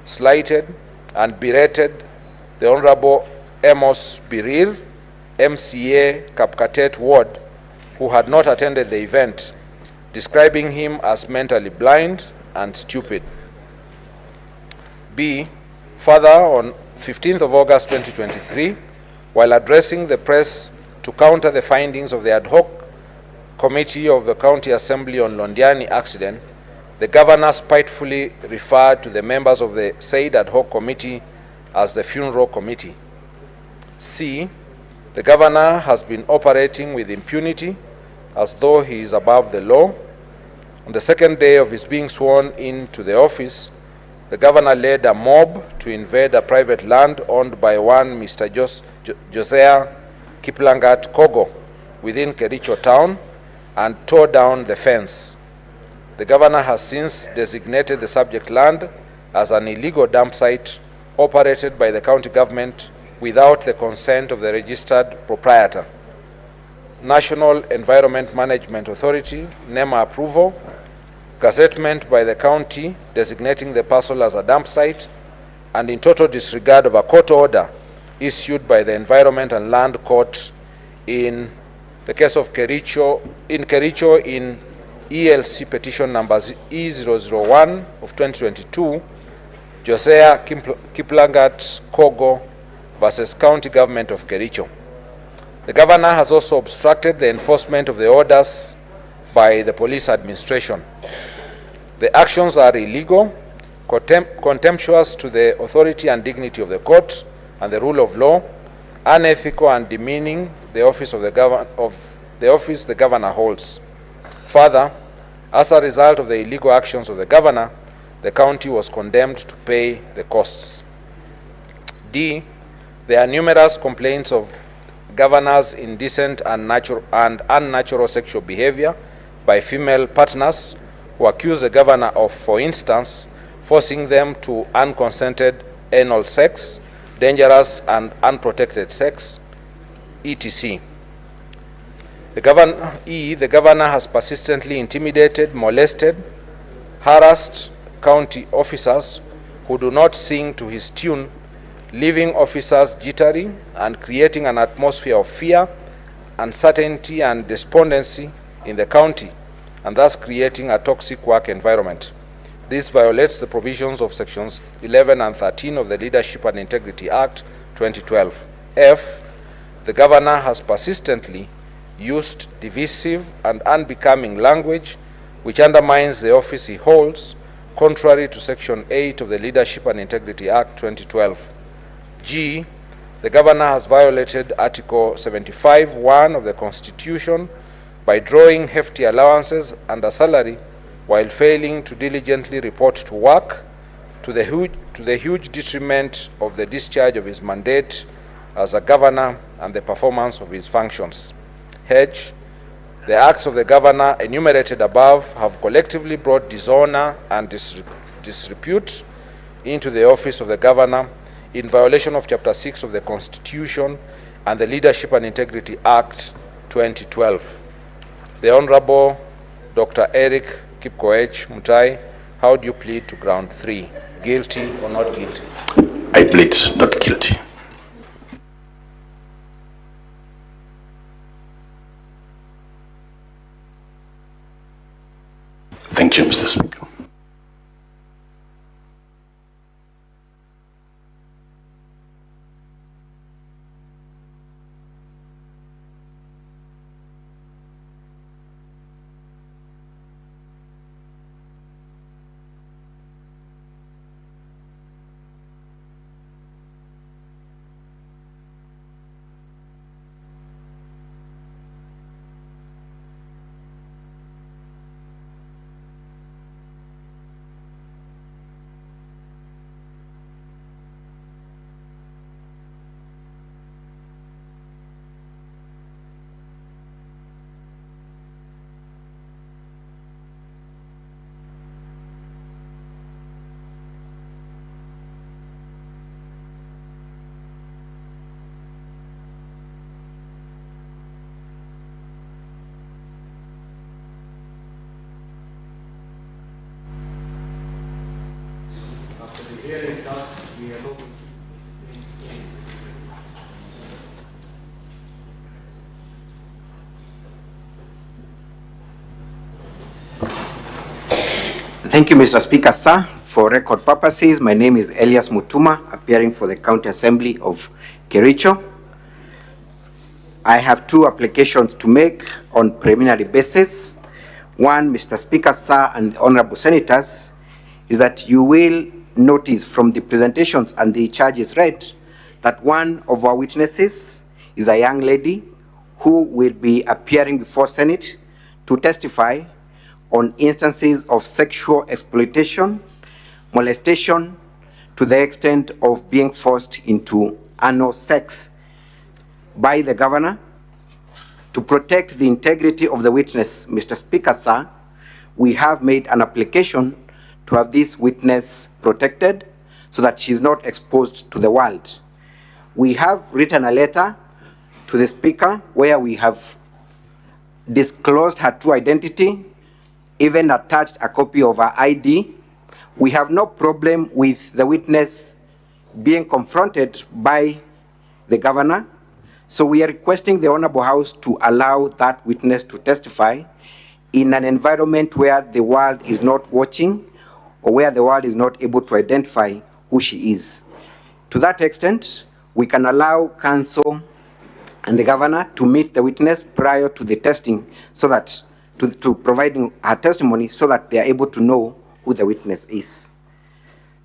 slighted, and berated the Honorable Amos Birir, MCA Kapkatet Ward, who had not attended the event, describing him as mentally blind and stupid. B. Further, on 15th of August 2023, while addressing the press to counter the findings of the ad hoc committee of the County Assembly on Londiani accident, the governor spitefully referred to the members of the said ad hoc committee as the funeral committee. C. The governor has been operating with impunity as though he is above the law. On the second day of his being sworn into the office, the governor led a mob to invade a private land owned by one Mr. Josiah Kiplangat Kogo within Kericho town and tore down the fence. The governor has since designated the subject land as an illegal dump site operated by the county government without the consent of the registered proprietor. National Environment Management Authority, NEMA approval, gazettement by the county designating the parcel as a dump site, and in total disregard of a court order issued by the Environment and Land Court in the case of Kericho in ELC petition number E001 of 2022, Josiah Kiplangat Kogo versus County Government of Kericho. The governor has also obstructed the enforcement of the orders by the police administration. The actions are illegal, contemptuous to the authority and dignity of the court and the rule of law, unethical and demeaning the office of the governor holds. Further, as a result of the illegal actions of the governor, the county was condemned to pay the costs. D. There are numerous complaints of governors' indecent and unnatural sexual behavior by female partners who accuse the governor of, for instance, forcing them to unconsented anal sex, dangerous and unprotected sex, etc. The governor has persistently intimidated, molested, harassed county officers who do not sing to his tune, leaving officers jittery and creating an atmosphere of fear, uncertainty, and despondency in the county, and thus creating a toxic work environment. This violates the provisions of Sections 11 and 13 of the Leadership and Integrity Act 2012. F. The governor has persistently used divisive and unbecoming language which undermines the office he holds, contrary to Section 8 of the Leadership and Integrity Act 2012. G. The governor has violated Article 75(1) of the Constitution by drawing hefty allowances and a salary while failing to diligently report to work, to the huge detriment of the discharge of his mandate as a governor and the performance of his functions. H. The acts of the governor enumerated above have collectively brought dishonor and disrepute into the office of the governor in violation of Chapter 6 of the Constitution and the Leadership and Integrity Act 2012. The Honorable Dr. Eric Kipkoech Mutai How do you plead to ground 3? Guilty or not guilty? I plead not guilty. Thank you, Mr. Speaker. Thank you, Mr. Speaker, sir. For record purposes, my name is Elias Mutuma, appearing for the County Assembly of Kericho. I have two applications to make on preliminary basis. One, Mr. Speaker, sir, and honorable senators, is that you will notice from the presentations and the charges read that one of our witnesses is a young lady who will be appearing before Senate to testify on instances of sexual exploitation, molestation, to the extent of being forced into anal sex by the governor. To protect the integrity of the witness, Mr. Speaker, sir, we have made an application to have this witness protected so that she is not exposed to the world. We have written a letter to the Speaker where we have disclosed her true identity, even attached a copy of her ID. We have no problem with the witness being confronted by the governor. So we are requesting the Honorable House to allow that witness to testify in an environment where the world is not watching or where the world is not able to identify who she is. To that extent, we can allow counsel and the governor to meet the witness prior to the testing so that to providing her testimony so that they are able to know who the witness is.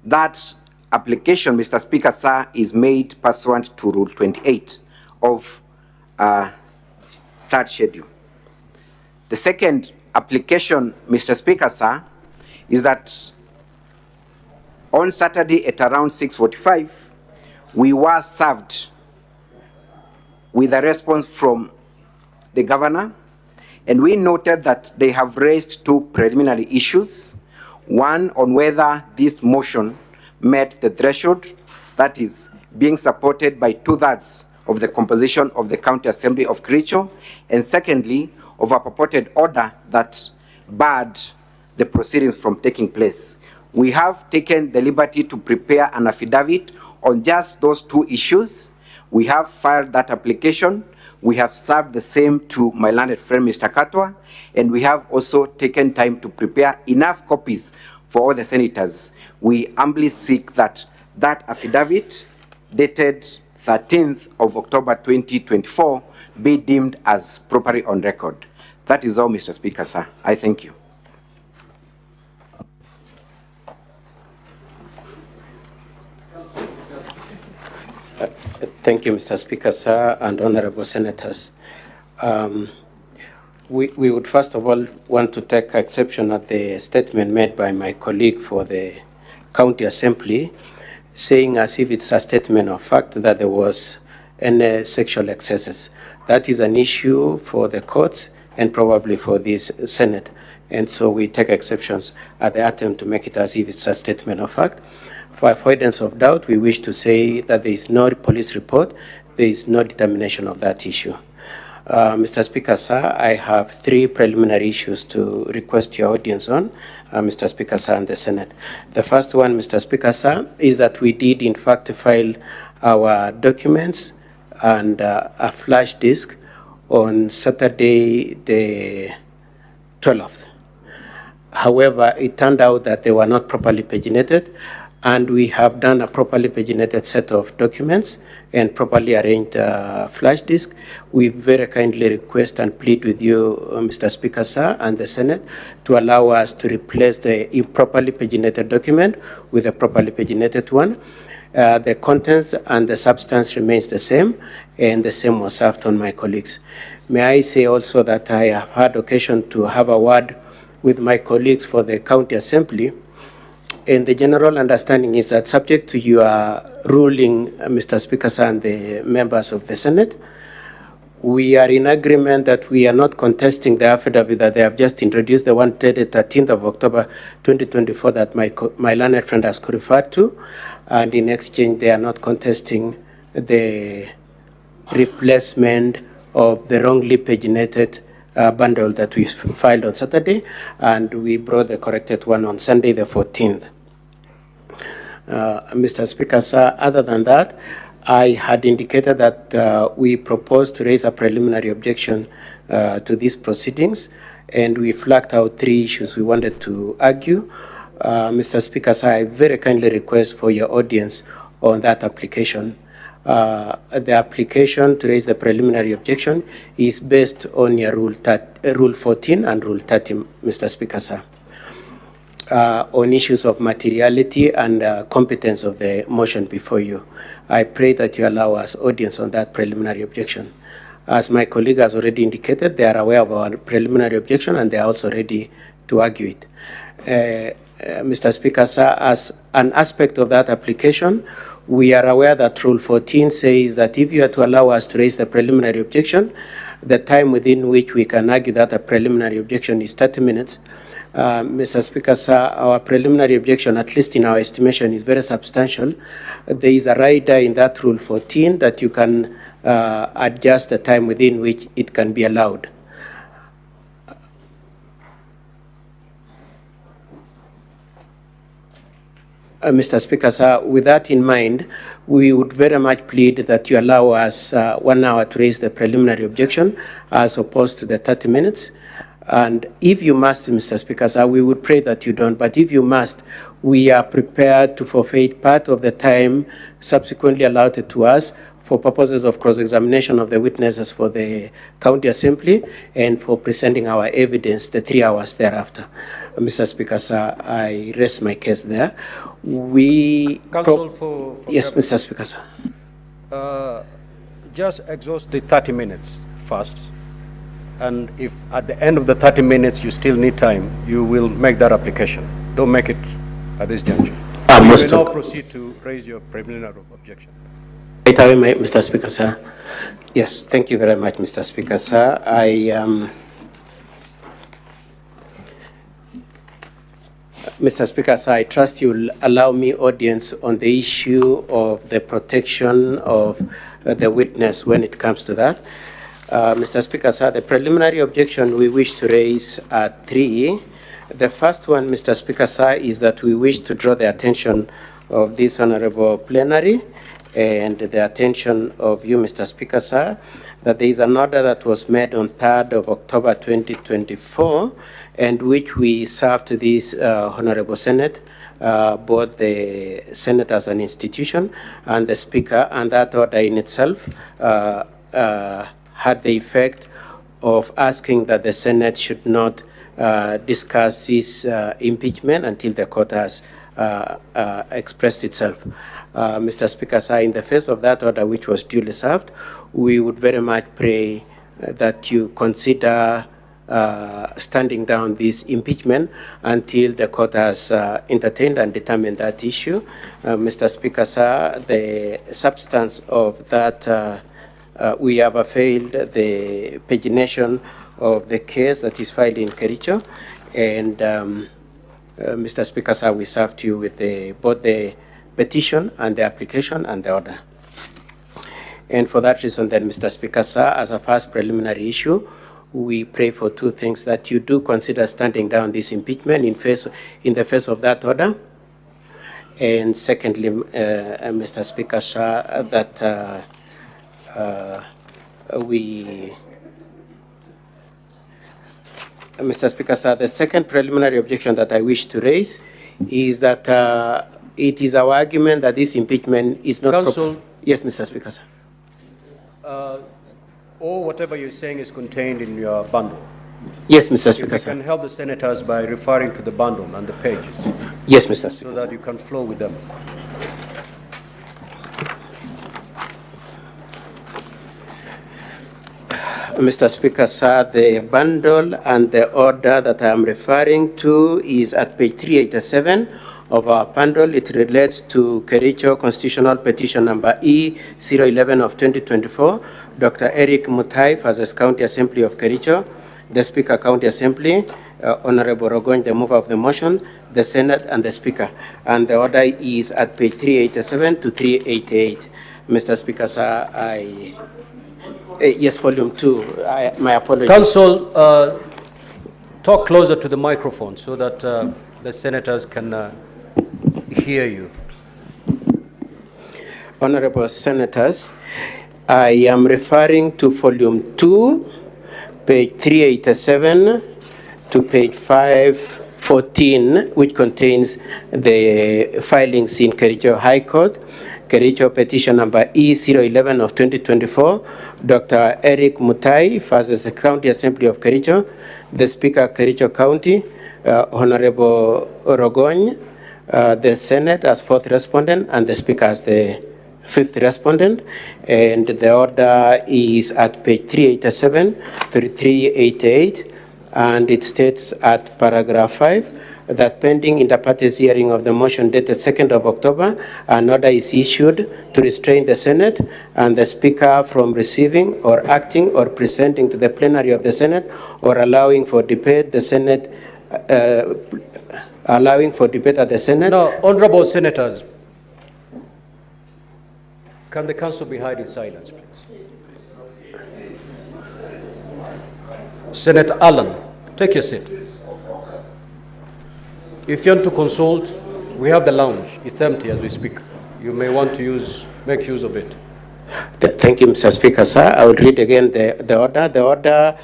That application, Mr. Speaker, sir, is made pursuant to Rule 28 of third schedule. The second application, Mr. Speaker, sir, is that on Saturday at around 6:45, we were served with a response from the governor, and we noted that they have raised two preliminary issues. One on whether this motion met the threshold, that is, being supported by 2/3 of the composition of the County Assembly of Kericho, and secondly, of a purported order that barred the proceedings from taking place. We have taken the liberty to prepare an affidavit on just those two issues. We have filed that application. We have served the same to my learned friend, Mr. Katwa, and we have also taken time to prepare enough copies for all the senators. We humbly seek that that affidavit, dated 13th of October 2024, be deemed as properly on record. That is all, Mr. Speaker, sir. I thank you. Thank you, Mr. Speaker, sir, and honorable senators. We would first of all want to take exception at the statement made by my colleague for the County Assembly, saying as if it's a statement of fact that there was any sexual excesses. That is an issue for the courts and probably for this Senate. And so we take exceptions at the attempt to make it as if it's a statement of fact. For avoidance of doubt, we wish to say that there is no police report, there is no determination of that issue. Mr. Speaker, sir, I have 3 preliminary issues to request your audience on, Mr. Speaker, sir, and the Senate. The first one, Mr. Speaker, sir, is that we did in fact file our documents and a flash disk on Saturday, the 12th. However, it turned out that they were not properly paginated, and we have done a properly paginated set of documents and properly arranged flash disk. We very kindly request and plead with you, Mr. Speaker, sir, and the Senate to allow us to replace the improperly paginated document with a properly paginated one. The contents and the substance remains the same, and the same was served on my colleagues. May I say also that I have had occasion to have a word with my colleagues for the County Assembly, and the general understanding is that subject to your ruling, Mr. Speaker, sir, and the members of the Senate, we are in agreement that we are not contesting the affidavit that they have just introduced, the one dated 13th of October 2024 that my learned friend has referred to, and in exchange they are not contesting the replacement of the wrongly paginated bundle that we filed on Saturday, and we brought the corrected one on Sunday the 14th. Mr. Speaker, sir, other than that, I had indicated that we proposed to raise a preliminary objection to these proceedings, and we flagged out 3 issues we wanted to argue. Mr. Speaker, sir, I very kindly request for your audience on that application. The application to raise the preliminary objection is based on your Rule 14 and Rule 30, Mr. Speaker, sir, on issues of materiality and competence of the motion before you. I pray that you allow us audience on that preliminary objection. As my colleague has already indicated, they are aware of our preliminary objection and they are also ready to argue it. Mr. Speaker, sir, as an aspect of that application, we are aware that Rule 14 says that if you are to allow us to raise the preliminary objection, the time within which we can argue that a preliminary objection is 30 minutes. Mr. Speaker, sir, our preliminary objection, at least in our estimation, is very substantial. There is a rider in that Rule 14 that you can adjust the time within which it can be allowed. Mr. Speaker, sir, with that in mind, we would very much plead that you allow us 1 hour to raise the preliminary objection as opposed to the 30 minutes. And if you must, Mr. Speaker, sir, we would pray that you don't, but if you must, we are prepared to forfeit part of the time subsequently allotted to us for purposes of cross-examination of the witnesses for the County Assembly and for presenting our evidence the 3 hours thereafter. Mr. Speaker, sir, I rest my case there. Counsel for yes, Mr. Speaker, sir. Just exhaust the 30 minutes first. And if at the end of the 30 minutes you still need time, you will make that application. Don't make it at this juncture. You will now proceed to raise your preliminary objection. Right away, Mr. Speaker, sir. Yes, thank you very much, Mr. Speaker, sir. Mr. Speaker, sir, I trust you will allow me audience on the issue of the protection of the witness when it comes to that. Mr. Speaker, sir, the preliminary objection we wish to raise are 3. The first one, Mr. Speaker, sir, is that we wish to draw the attention of this honorable plenary and the attention of you, Mr. Speaker, sir, that there is an order that was made on 3rd of October 2024, and which we served to this honorable Senate, both the Senate as an institution and the Speaker, and that order in itself had the effect of asking that the Senate should not discuss this impeachment until the court has expressed itself. Mr. Speaker, sir, in the face of that order which was duly served, we would very much pray that you consider standing down this impeachment until the court has entertained and determined that issue. Mr. Speaker, sir, the substance of that, we have availed the pagination of the case that is filed in Kericho, and Mr. Speaker, sir, we served you with both the petition and the application and the order. And for that reason, then, Mr. Speaker, sir, as a first preliminary issue, we pray for two things: that you do consider standing down this impeachment in the face of that order. And secondly, Mr. Speaker, sir, that Mr. Speaker, sir, the second preliminary objection that I wish to raise is that it is our argument that this impeachment is not... Counsel. Yes, Mr. Speaker, sir. Or whatever you're saying is contained in your bundle. Yes, Mr. Speaker, If you can help the senators by referring to the bundle and the pages. Yes, Mr. Speaker. So that you can flow with them. Mr. Speaker, sir, the bundle and the order that I am referring to is at page 387 of our bundle. It relates to Kericho Constitutional Petition number E011 of 2024. Dr. Eric Mutai, Fathers County Assembly of Kericho, the Speaker County Assembly, Honorable Rogoñ, the mover of the motion, the Senate, and the Speaker. And the order is at page 387 to 388. Mr. Speaker, sir, yes, volume 2. My apologies. Counsel, talk closer to the microphone so that the senators can hear you. Honorable Senators, I am referring to volume 2, page 387 to page 514, which contains the filings in Kericho High Court. Kericho petition number E011 of 2024, Dr. Eric Mutai, Fathers County Assembly of Kericho, the Speaker Kericho County, Honorable Rogoñ, the Senate as fourth respondent, and the Speaker as the fifth respondent. And the order is at page 387 to 388, and it states at paragraph 5, that pending inter partes hearing of the motion dated 2nd of October, an order is issued to restrain the Senate and the Speaker from receiving or acting or presenting to the plenary of the Senate or allowing for debate the Senate, allowing for debate at the Senate. Now, honorable senators, can the counsel be heard in silence, please? Senator Allen, take your seat. If you want to consult, we have the lounge. It's empty as we speak. You may want to make use of it. Thank you, Mr. Speaker, sir. I will read again the order. The order,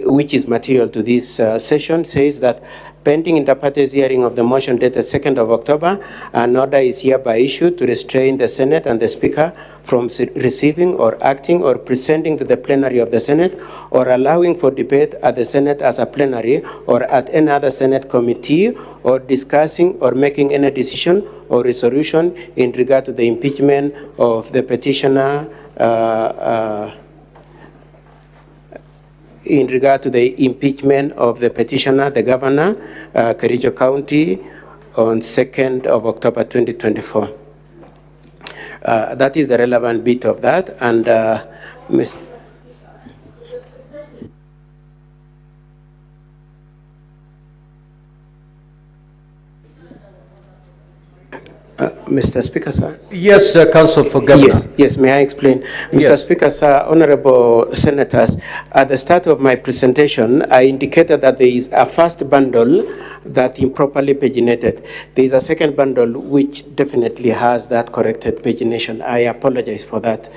which is material to this session, says that pending inter partes hearing of the motion dated 2nd of October, an order is hereby issued to restrain the Senate and the Speaker from receiving or acting or presenting to the plenary of the Senate or allowing for debate at the Senate as a plenary or at any other Senate committee or discussing or making any decision or resolution in regard to the impeachment of the petitioner in regard to the impeachment of the petitioner, the governor, Kericho County, on 2nd of October 2024. That is the relevant bit of that. And Mr. Speaker, sir. Yes, Counsel for Governor. Yes, may I explain? Mr. Yes. Speaker, sir, honorable senators, at the start of my presentation, I indicated that there is a first bundle that improperly paginated. There is a second bundle which definitely has that corrected pagination. I apologize for that.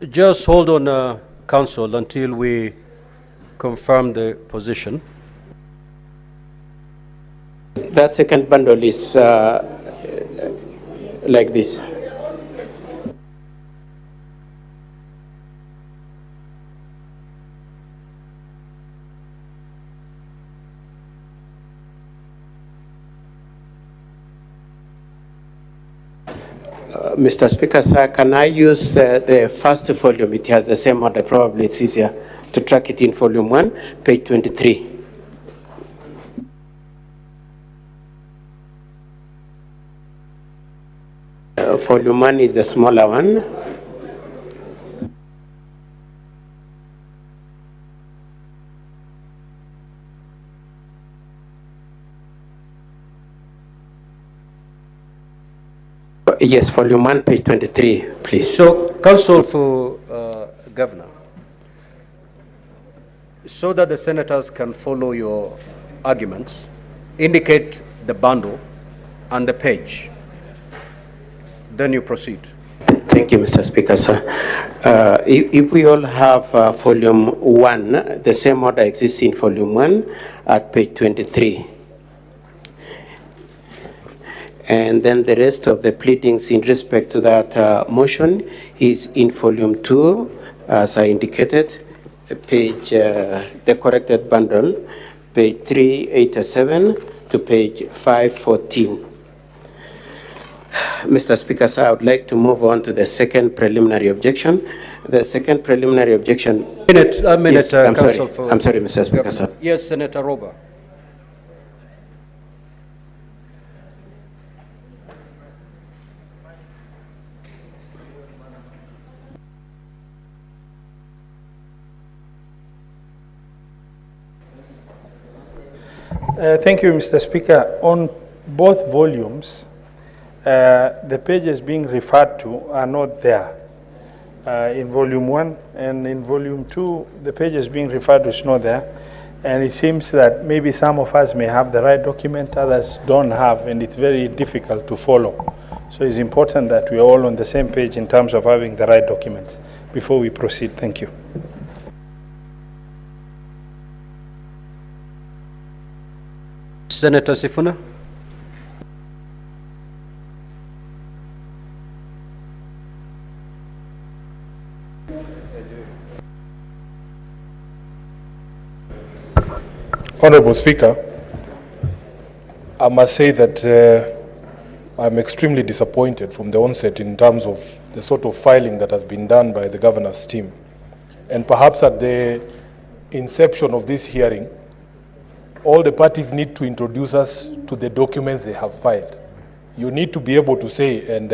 Just hold on, Counsel, until we confirm the position. That second bundle is like this. Mr. Speaker, sir, can I use the first volume? It has the same order. Probably it's easier to track it in volume 1, page 23. Volume 1 is the smaller one. Yes, volume 1, page 23, please. So, Counsel for Governor, so that the senators can follow your arguments, indicate the bundle and the page. Then you proceed. Thank you, Mr. Speaker, sir. If we all have volume 1, the same order exists in volume 1 at page 23. And then the rest of the pleadings in respect to that motion is in volume 2, as I indicated, page, the corrected bundle, page 387 to page 514. Mr. Speaker, sir, I would like to move on to the second preliminary objection. The second preliminary objection. A minute, yes, I'm Counsel sorry, Mr. Speaker, sir. Yes, Senator Roba. Thank you, Mr. Speaker. On both volumes, the pages being referred to are not there. In volume 1 and in volume 2, the pages being referred to is not there. And it seems that maybe some of us may have the right document, others don't have, and it's very difficult to follow. So it's important that we are all on the same page in terms of having the right documents before we proceed. Thank you. Senator Sifuna. Honorable Speaker, I must say that I'm extremely disappointed from the onset in terms of the sort of filing that has been done by the governor's team. And perhaps at the inception of this hearing, all the parties need to introduce us to the documents they have filed. You need to be able to say, and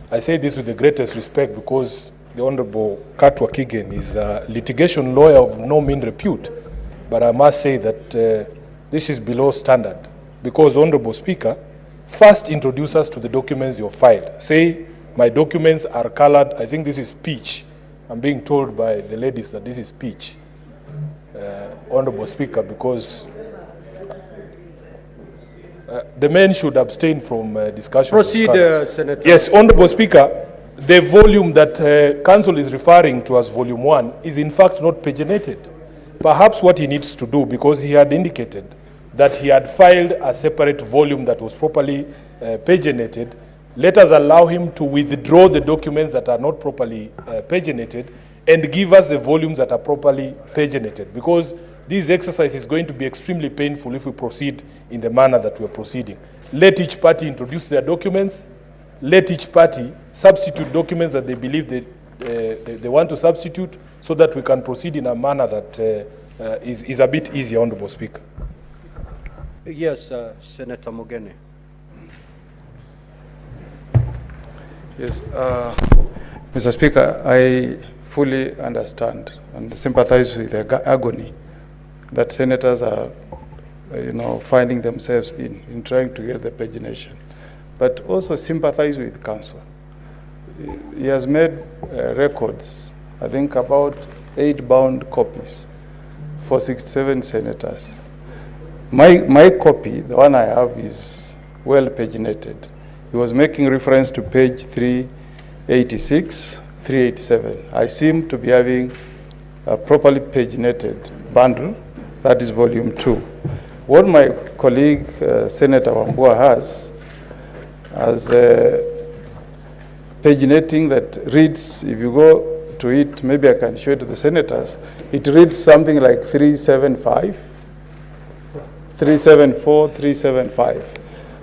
I say this with the greatest respect because the Honorable Katwa Kigen is a litigation lawyer of no mean repute. But I must say that this is below standard because, Honorable Speaker, first introduce us to the documents you filed. Say, my documents are colored, I think this is peach. I'm being told by the ladies that this is peach, Honorable Speaker, because the men should abstain from discussion. Proceed, Senator. Yes, Honorable Speaker, the volume that Council is referring to as volume 1 is in fact not paginated. Perhaps what he needs to do, because he had indicated that he had filed a separate volume that was properly paginated, let us allow him to withdraw the documents that are not properly paginated and give us the volumes that are properly paginated, because this exercise is going to be extremely painful if we proceed in the manner that we are proceeding. Let each party introduce their documents. Let each party substitute documents that they believe they want to substitute, so that we can proceed in a manner that is a bit easier, Honorable Speaker. Yes, Senator Mogeni. Yes, Mr. Speaker, I fully understand and sympathize with the agony that senators are, finding themselves in trying to get the pagination, but also sympathize with counsel. He has made records, I think about 8 bound copies for 67 senators. My copy, the one I have, is well paginated. He was making reference to page 386, 387. I seem to be having a properly paginated bundle, that is volume 2. What my colleague, Senator Wambua has, as paginating that reads, if you go to it, maybe I can show it to the senators, it reads something like 375, 374, 375.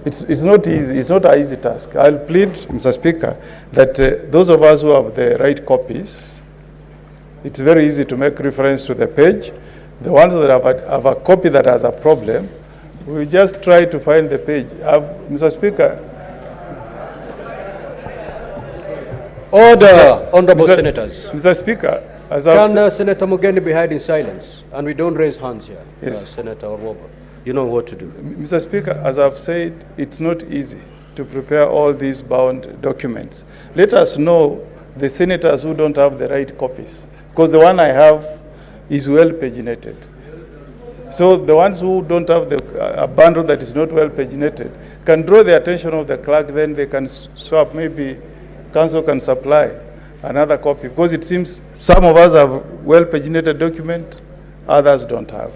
It's not easy, it's not an easy task. I'll plead, Mr. Speaker, that those of us who have the right copies, it's very easy to make reference to the page. The ones that have a copy that has a problem, we just try to find the page. Mr. Speaker. Order, Honorable Senators. Mr. Speaker, as I've said, Senator Mogeni be held in silence, and we don't raise hands here. Yes. Senator Orwobo, you know what to do. Mr. Speaker, as I've said, it's not easy. to prepare all these bound documents. Let us know the senators who don't have the right copies, because the one I have is well paginated. So the ones who don't have a bundle that is not well paginated can draw the attention of the clerk, then they can swap. Maybe council can supply another copy, because it seems some of us have well paginated document, others don't have.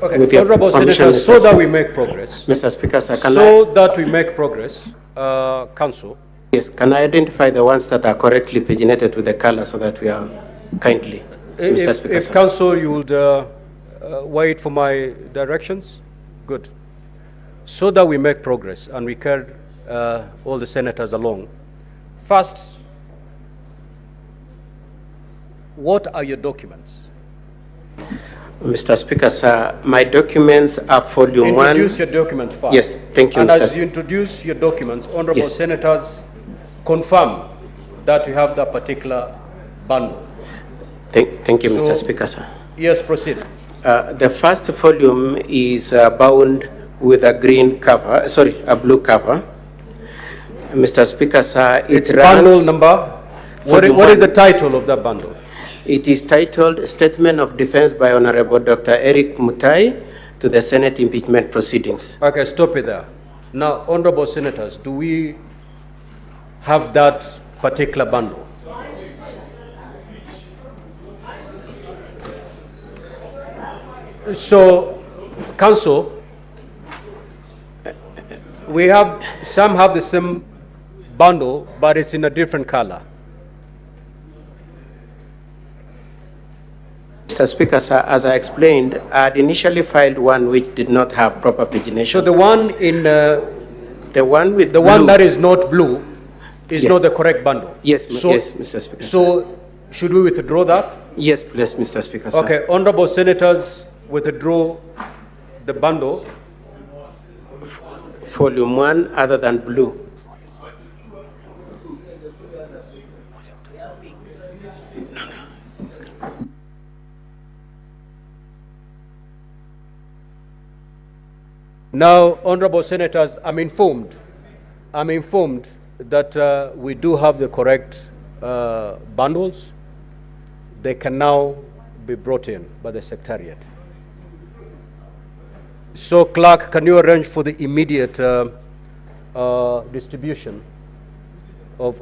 Okay, Honorable Senator, so that we make progress. Mr. Speaker, sir, that we make progress, Council. Yes, can I identify the ones that are correctly paginated with the color so that we are kindly, Mr. Speaker, if Council, you would wait for my directions? Good. So that we make progress and we carry all the senators along. First, what are your documents? Mr. Speaker, sir, my documents are volume 1. Introduce your documents first. Yes, thank you, and Mr. as you introduce your documents, honorable Yes. senators, confirm that you have that particular bundle. Thank you, Mr. Speaker, sir. Yes, proceed. The first volume is bound with a green cover, sorry, a blue cover. Mr. Speaker, sir, It's bundle number. What is the title of that bundle? It is titled Statement of Defense by Honorable Dr. Eric Mutai to the Senate impeachment proceedings. Okay, stop it there. Now, honorable senators, do we have that particular bundle? So, Council, some have the same bundle, but it's in a different color. Mr. Speaker, sir, as I explained, I had initially filed one which did not have proper pagination. So the one in the one with the blue, one that is not blue is Yes. not the correct bundle. Yes, so, yes, Mr. Speaker. So should we withdraw that? Yes, please, Mr. Speaker, sir. Okay, honorable senators, withdraw the bundle. Volume 1 other than blue. Now, honorable senators, I'm informed that we do have the correct bundles. They can now be brought in by the Secretariat. So, clerk, can you arrange for the immediate distribution of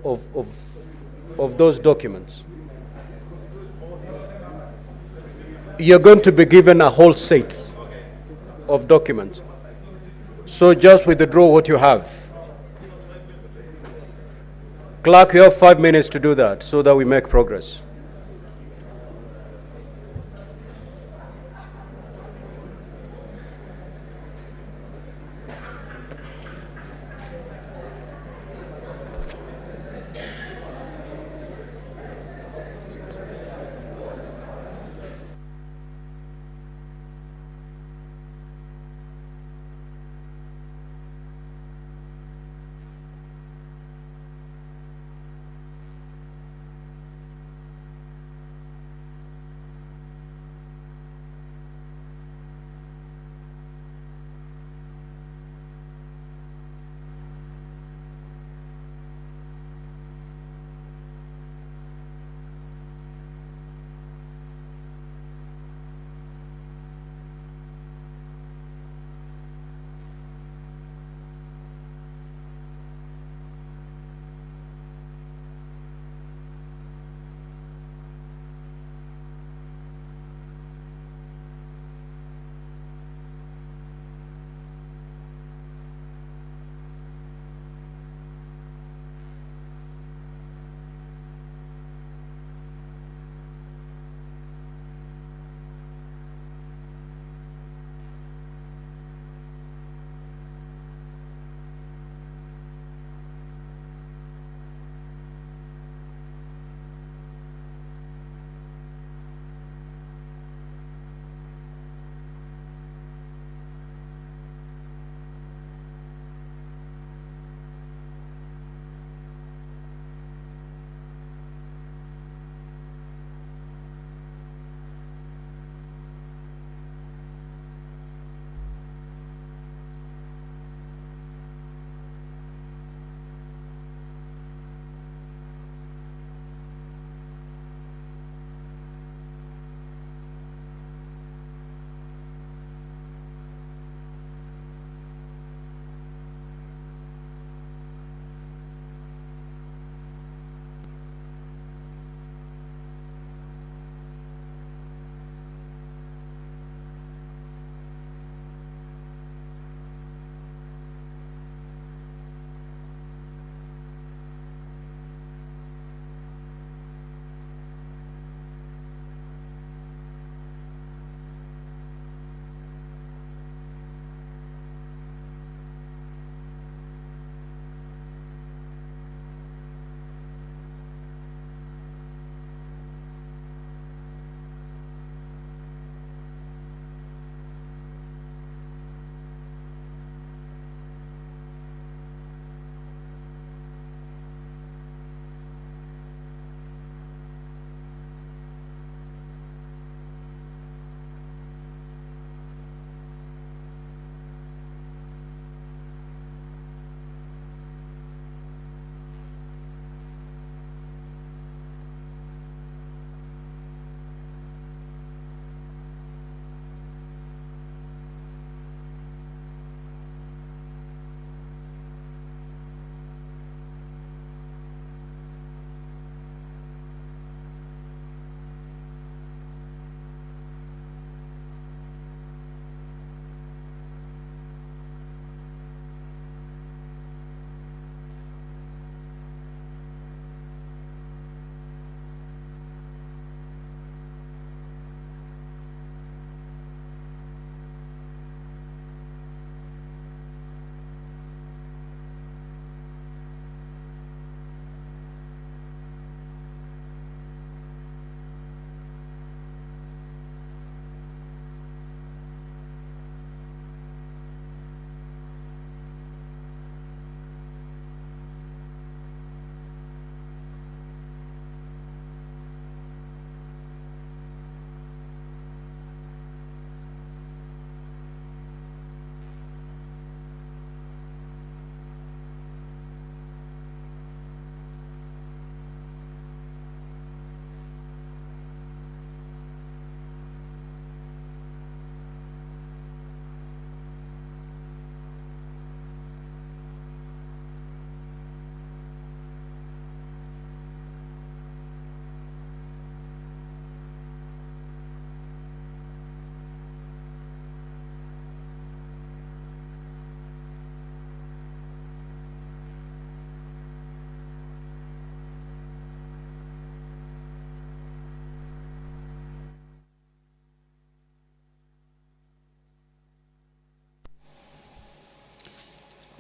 those documents? You're going to be given a whole set of documents. So just withdraw what you have. Clerk, you have 5 minutes to do that so that we make progress.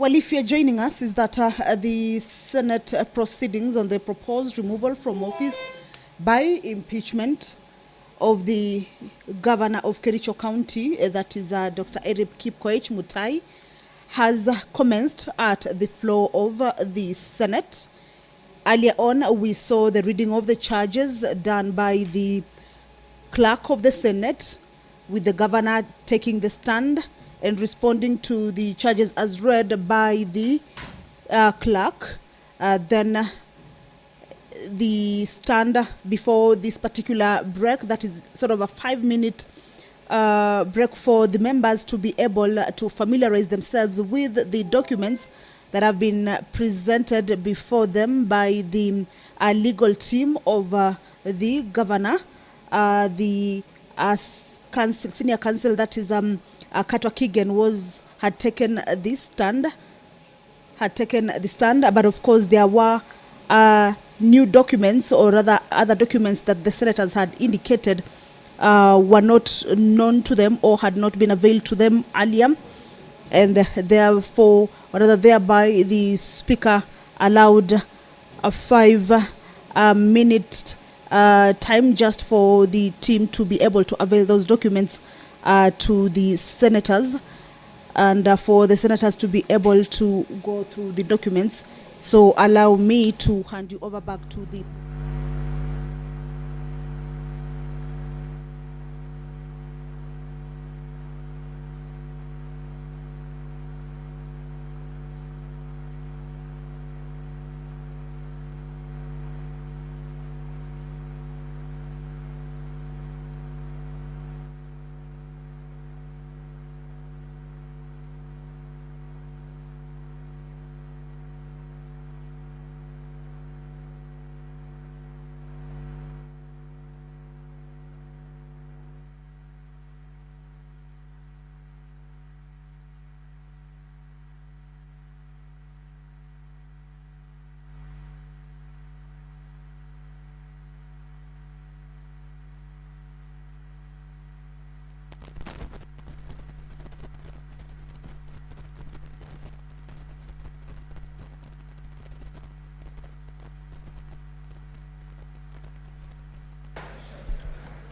Well, if you're joining us, is that the Senate proceedings on the proposed removal from office by impeachment of the governor of Kericho County, that is Dr. Eric Kipkoech Mutai, has commenced at the floor of the Senate. Earlier on, we saw the reading of the charges done by the clerk of the Senate, with the governor taking the stand and responding to the charges as read by the clerk. Then the stand before this particular break, that is sort of a 5-minute break for the members to be able to familiarize themselves with the documents that have been presented before them by the legal team of the governor. The senior counsel, that is Katwa Kigen, had taken this stand. But of course there were new documents, or rather other documents that the senators had indicated were not known to them or had not been availed to them earlier, and therefore, or rather thereby, the speaker allowed a 5-minute time just for the team to be able to avail those documents to the senators, and for the senators to be able to go through the documents. So allow me to hand you over back to the...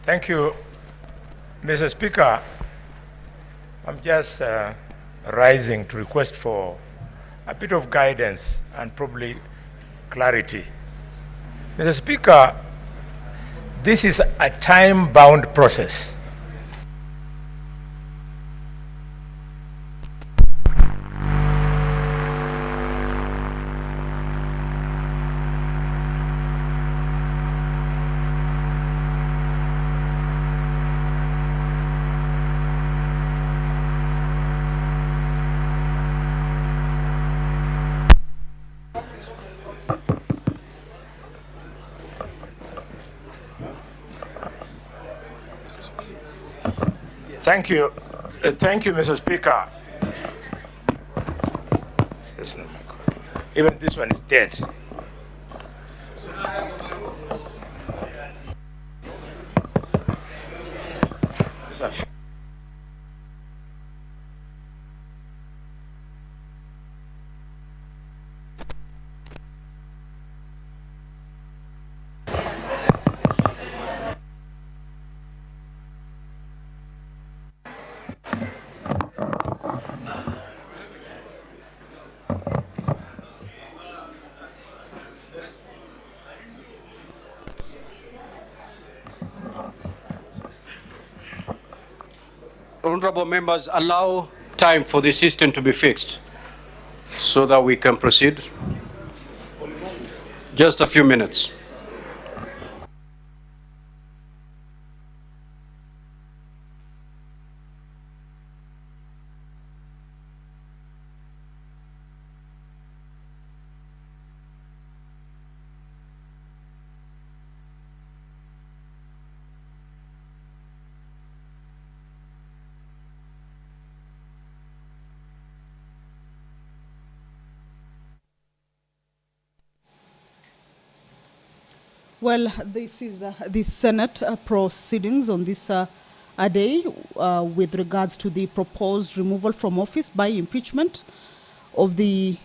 Thank you, Mr. Speaker. I'm just rising to request for a bit of guidance and probably clarity. Mr. Speaker, this is a time-bound process. Thank you. Thank you, Mr. Speaker. Even this one is dead. Honorable members, allow time for the system to be fixed so that we can proceed. Just a few minutes. Well, this is the Senate proceedings on this day with regards to the proposed removal from office by impeachment of the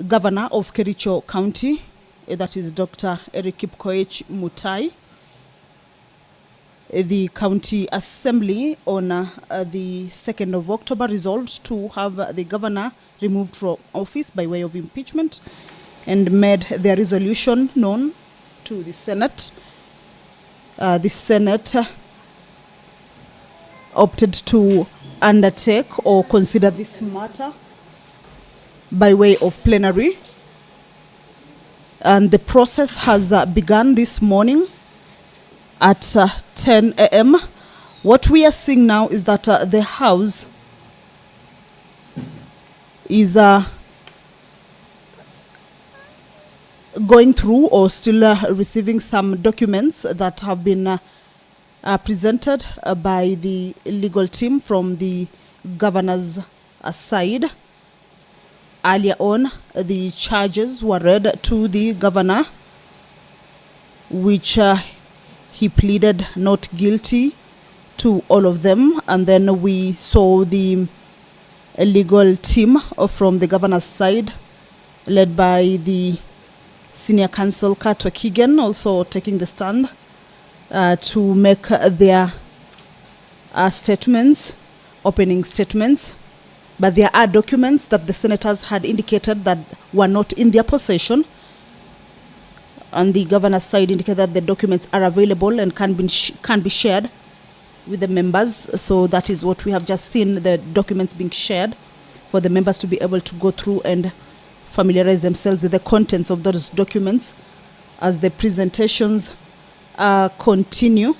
governor of Kericho County, that is Dr. Eric Mutai. The county assembly on the 2nd of October resolved to have the governor removed from office by way of impeachment and made their resolution known to the Senate. The Senate opted to undertake or consider this matter by way of plenary. And the process has begun this morning at 10 a.m. What we are seeing now is that the House is going through or still receiving some documents that have been presented by the legal team from the governor's side. Earlier on, the charges were read to the governor, which he pleaded not guilty to all of them. And then we saw the legal team from the governor's side, led by the senior counsel Katwa Kigen, also taking the stand to make their statements, opening statements. But there are documents that the senators had indicated that were not in their possession. And the governor's side indicated that the documents are available and can be shared with the members. So that is what we have just seen, the documents being shared for the members to be able to go through and familiarize themselves with the contents of those documents as the presentations continue.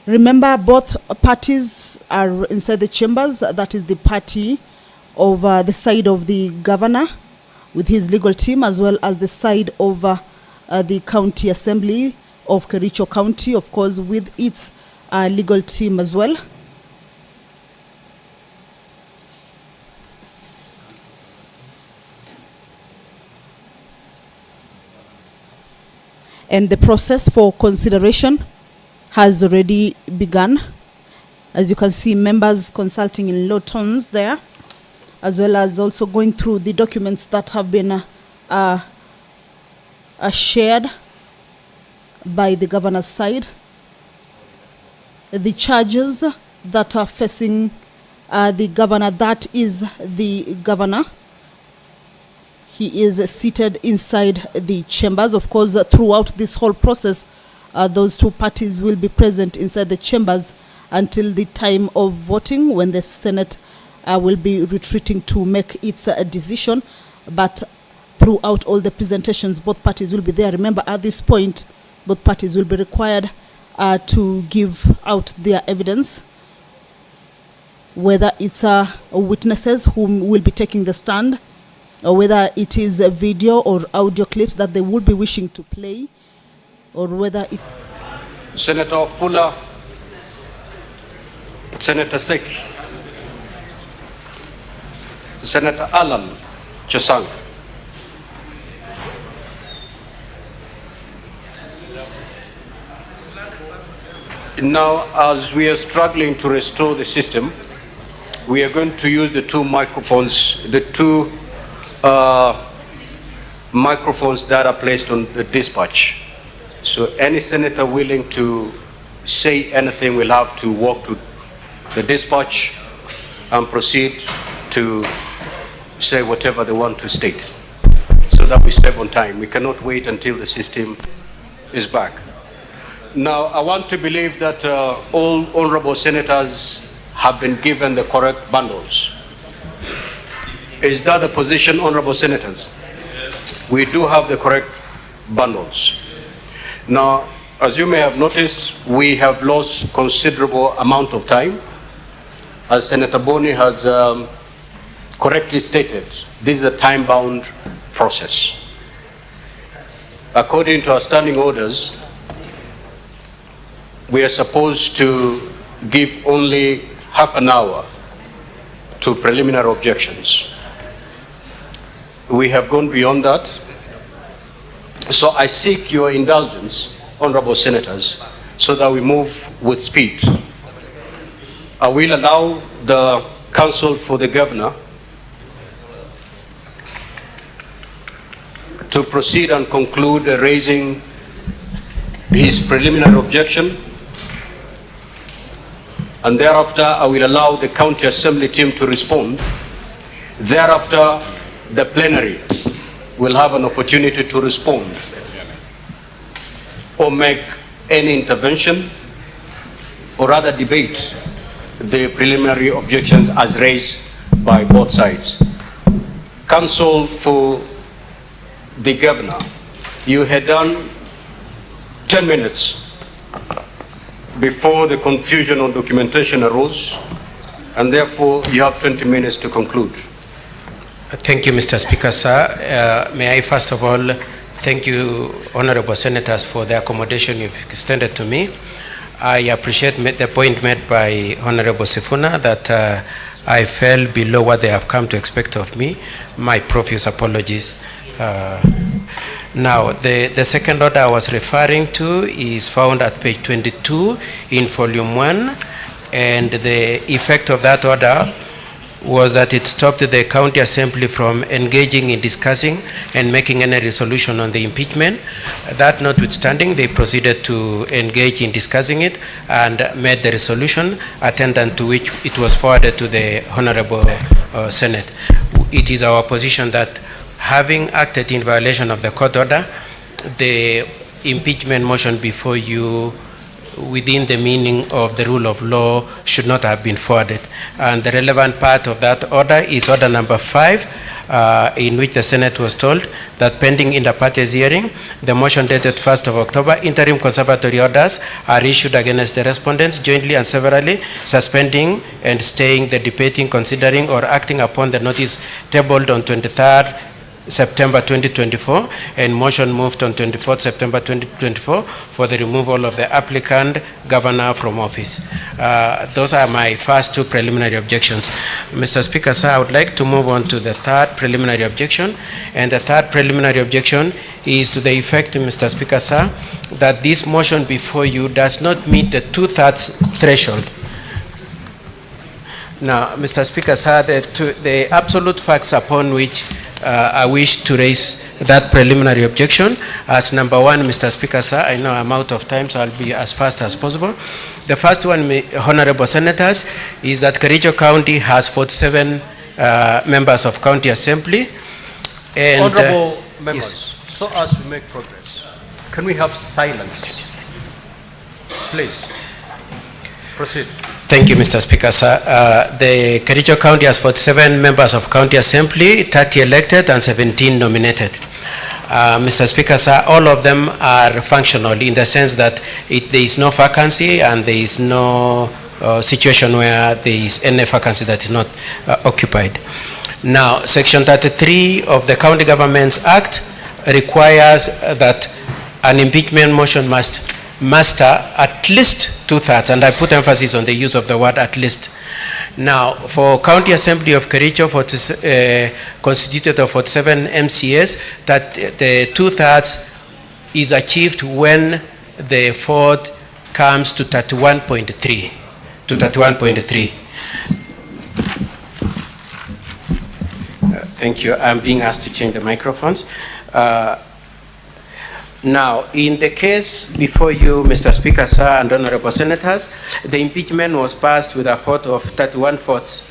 Remember, both parties are inside the chambers. That is the party of the side of the governor with his legal team, as well as the side of the county assembly of Kericho County, of course, with its legal team as well. And the process for consideration has already begun. As you can see, members consulting in low tones there, as well as also going through the documents that have been shared by the governor's side. The charges that are facing the governor, that is the governor. He is seated inside the chambers. Of course, throughout this whole process, those two parties will be present inside the chambers until the time of voting, when the Senate will be retreating to make its decision. But throughout all the presentations, both parties will be there. Remember, at this point, both parties will be required to give out their evidence, whether it's witnesses whom will be taking the stand, or whether it is a video or audio clips that they will be wishing to play, or whether it's... Senator Fuller, Senator Sek, Senator Alan Chesang. Now, as we are struggling to restore the system, we are going to use the two microphones, microphones that are placed on the dispatch. So any senator willing to say anything will have to walk to the dispatch and proceed to say whatever they want to state, so that we save on time. We cannot wait until the system is back. Now, I want to believe that all honorable senators have been given the correct bundles. Is that the position, honorable senators? Yes. We do have the correct bundles. Now, as you may have noticed, we have lost considerable amount of time. As Senator Boni has correctly stated, this is a time-bound process. According to our standing orders, we are supposed to give only half an hour to preliminary objections. We have gone beyond that. So I seek your indulgence, honorable senators, so that we move with speed. I will allow the counsel for the governor to proceed and conclude raising his preliminary objection. And thereafter, I will allow the county assembly team to respond. Thereafter, the plenary will have an opportunity to respond or make any intervention or rather debate the preliminary objections as raised by both sides. Counsel for the governor, you had done 10 minutes before the confusion on documentation arose, and therefore you have 20 minutes to conclude. Thank you, Mr. Speaker, sir. May I first of all thank you, honorable senators, for the accommodation you've extended to me. I appreciate the point made by Honorable Sifuna that I fell below what they have come to expect of me. My profuse apologies. Now, the second order I was referring to is found at page 22 in volume 1, and the effect of that order was that it stopped the county assembly from engaging in discussing and making any resolution on the impeachment. That notwithstanding, they proceeded to engage in discussing it and made the resolution, attendant to which it was forwarded to the Honorable Senate. It is our position that having acted in violation of the court order, the impeachment motion before you within the meaning of the rule of law should not have been forwarded. And the relevant part of that order is order number 5, in which the Senate was told that pending inter partes hearing, the motion dated 1st of October, interim conservatory orders are issued against the respondents jointly and severally, suspending and staying the debating, considering or acting upon the notice tabled on 23rd September 2024, and motion moved on 24th September 2024 for the removal of the applicant governor from office. Those are my first two preliminary objections. Mr. Speaker, sir, I would like to move on to the third preliminary objection, and the third preliminary objection is to the effect, Mr. Speaker, sir, that this motion before you does not meet the 2/3 threshold. Now, Mr. Speaker, sir, the absolute facts upon which I wish to raise that preliminary objection as number 1, Mr. Speaker, sir, I know I'm out of time, so I'll be as fast as possible. The first one, honorable senators, is that Kericho County has 47 members of county assembly. And, honorable members, yes. So as we make progress, can we have silence? Please, proceed. Thank you, Mr. Speaker, sir. The Kericho County has 47 members of county assembly, 30 elected and 17 nominated. Mr. Speaker, sir, all of them are functional in the sense that there is no vacancy and there is no situation where there is any vacancy that is not occupied. Now, Section 33 of the County Governments Act requires that an impeachment motion must master at least 2/3, and I put emphasis on the use of the word at least. Now, for County Assembly of Kericho, constituted of 47 MCAs, that the 2/3 is achieved when the vote comes to 31.3. Thank you. I'm being asked to change the microphones. Now, in the case before you, Mr. Speaker, sir, and honorable senators, the impeachment was passed with a vote of 31 votes.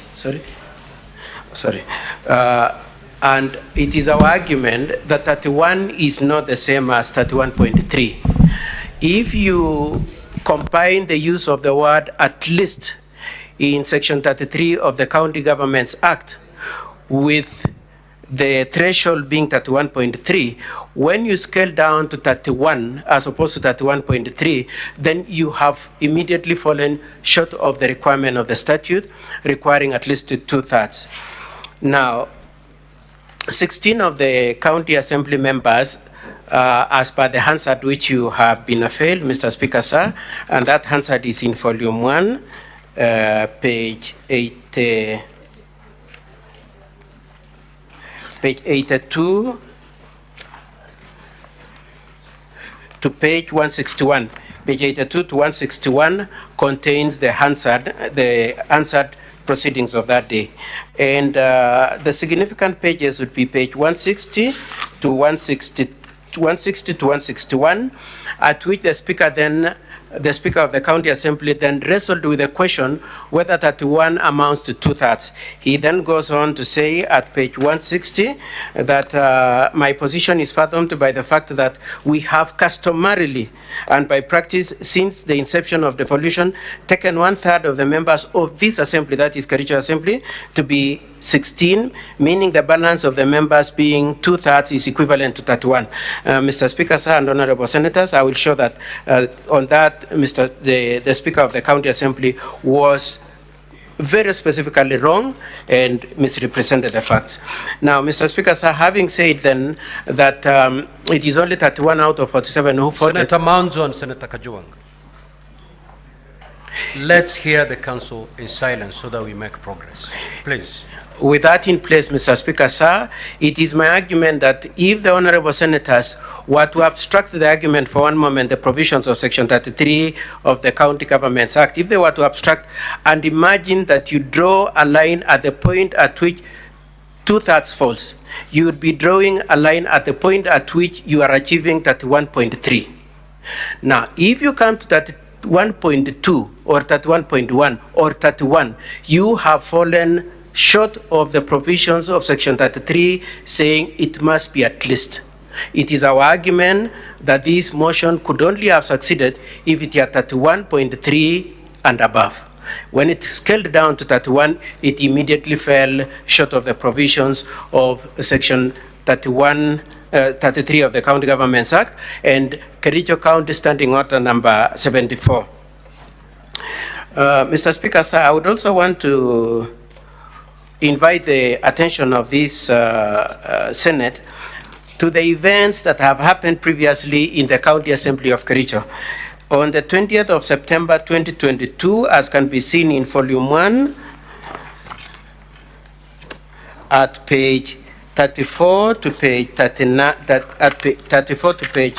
And it is our argument that 31 is not the same as 31.3. If you combine the use of the word at least in Section 33 of the County Governments Act with the threshold being 31.3, when you scale down to 31 as opposed to 31.3, then you have immediately fallen short of the requirement of the statute requiring at least 2/3. Now, 16 of the county assembly members, as per the Hansard which you have been availed, Mr. Speaker, sir, and that Hansard is in volume 1, page 82 to page 161. Page 82 to 161 contains the answered proceedings of that day. And the significant pages would be page 160 to 161, at which the Speaker of the County Assembly then wrestled with the question whether 31 amounts to 2/3. He then goes on to say at page 160 that my position is fathomed by the fact that we have customarily and by practice since the inception of devolution taken 1/3 of the members of this assembly, that is Kericho Assembly, to be 16, meaning the balance of the members being 2/3 is equivalent to 31. Mr. Speaker, sir, and honorable senators, I will show that on that, the Speaker of the County Assembly was very specifically wrong and misrepresented the facts. Now, Mr. Speaker, sir, having said then that it is only 31 out of 47 who voted. Senator Manzo and Senator Kajuang, let's hear the council in silence so that we make progress. Please. With that in place, Mr. Speaker, sir, it is my argument that if the honorable senators were to abstract the argument for one moment, the provisions of Section 33 of the County Governments Act, if they were to abstract and imagine that you draw a line at the point at which 2/3 falls, you would be drawing a line at the point at which you are achieving 31.3. Now, if you come to 31.2 or 31.1 or 31, you have fallen short of the provisions of Section 33 saying it must be at least. It is our argument that this motion could only have succeeded if it had 31.3 and above. When it scaled down to 31, it immediately fell short of the provisions of Section 33 of the County Governments Act and Kericho County Standing Order number 74. Mr. Speaker, sir, I would also want to invite the attention of this Senate to the events that have happened previously in the County Assembly of Kericho. On the 20th of September 2022, as can be seen in volume 1, at page 34 to page 39, at 34 to page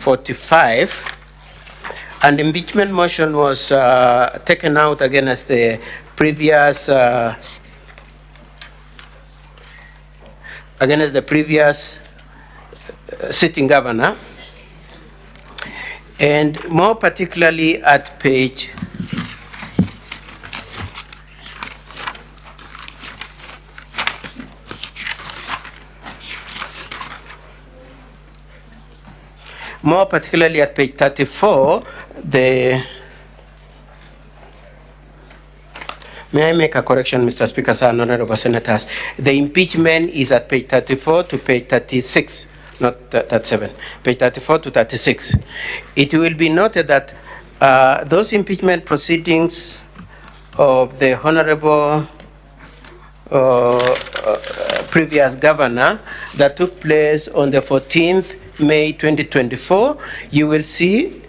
45, an impeachment motion was taken out against the previous sitting governor, and more particularly at page 34, may I make a correction, Mr. Speaker, sir, and honorable senators? The impeachment is at page 34 to page 36, not 37, page 34 to 36. It will be noted that those impeachment proceedings of the honorable previous governor that took place on the 14th May 2024, you will see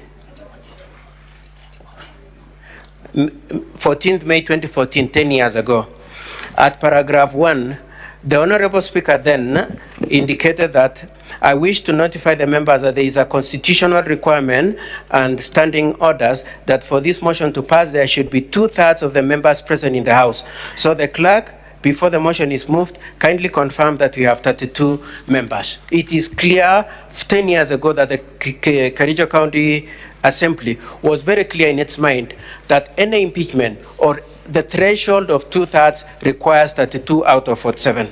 14th May 2014, 10 years ago. At paragraph 1, the Honorable Speaker then indicated that I wish to notify the members that there is a constitutional requirement and standing orders that for this motion to pass, there should be 2/3 of the members present in the House. So the clerk, before the motion is moved, kindly confirm that we have 32 members. It is clear 10 years ago that the Kericho County Assembly was very clear in its mind that any impeachment or the threshold of 2/3 requires 32 out of 47.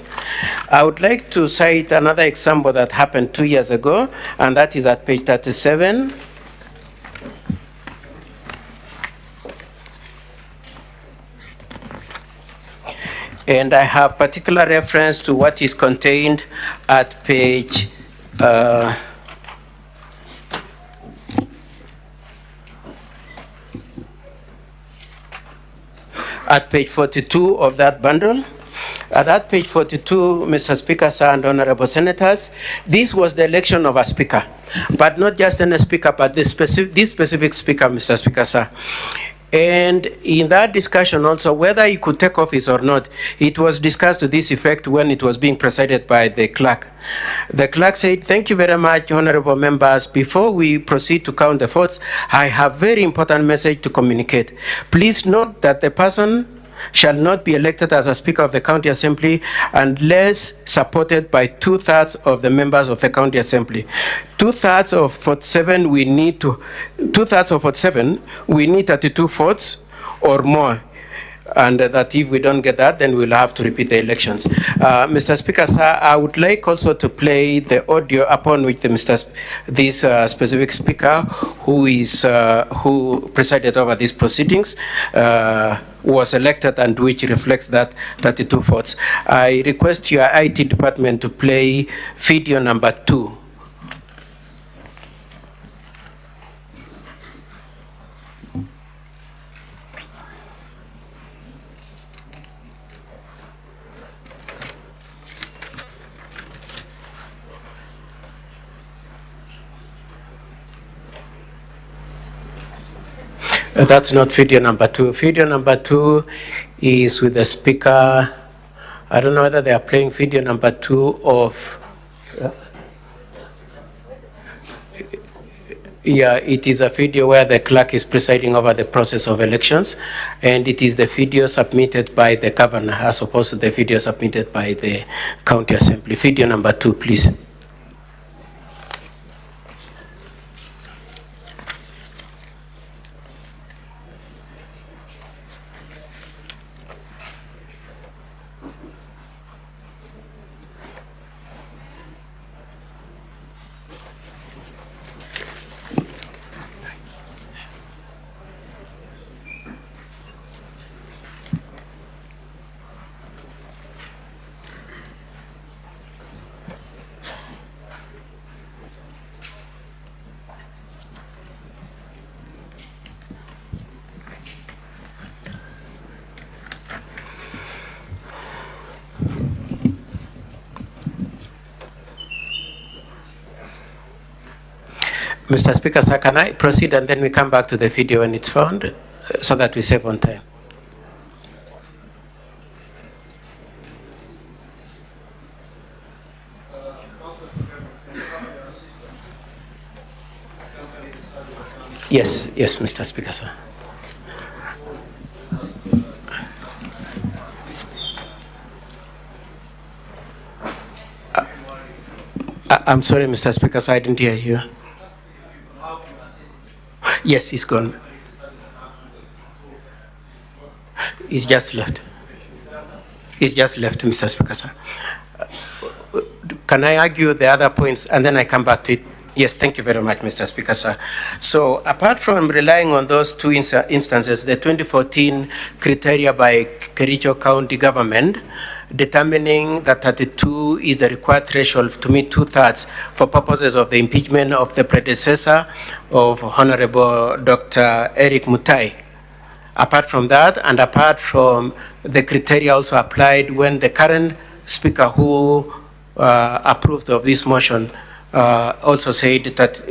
I would like to cite another example that happened 2 years ago, and that is at page 37. And I have particular reference to what is contained at page at page 42 of that bundle. At that page 42, Mr. Speaker, sir, and honorable senators, this was the election of a speaker, but not just any speaker, but this specific speaker, Mr. Speaker, sir. And in that discussion also, whether he could take office or not, it was discussed to this effect when it was being presided by the clerk. The clerk said, "Thank you very much, honorable members. Before we proceed to count the votes, I have very important message to communicate. Please note that the person shall not be elected as a Speaker of the County Assembly unless supported by 2/3 of the members of the County Assembly. 2/3 of 47, we need 32 votes or more. And that if we don't get that, then we'll have to repeat the elections." Mr. Speaker, sir, I would like also to play the audio upon which this specific speaker who presided over these proceedings was elected, and which reflects that 32 votes. I request your IT department to play video number 2. That's not video number 2. Video number 2 is with the speaker. I don't know whether they are playing video number 2 of. Yeah, it is a video where the clerk is presiding over the process of elections, and it is the video submitted by the governor as opposed to the video submitted by the county assembly. Video number 2, please. Mr. Speaker, sir, can I proceed and then we come back to the video when it's found so that we save on time? Yes, Mr. Speaker, sir. I'm sorry, Mr. Speaker, sir, I didn't hear you. Yes, he's gone. He's just left. He's just left, Mr. Speaker, sir. Can I argue the other points and then I come back to it? Yes, thank you very much, Mr. Speaker, sir. So apart from relying on those two instances, the 2014 criteria by Kericho County government determining that 32 is the required threshold to meet 2/3 for purposes of the impeachment of the predecessor of Honorable Dr. Eric Mutai. Apart from that, and apart from the criteria also applied when the current speaker who approved of this motion also said that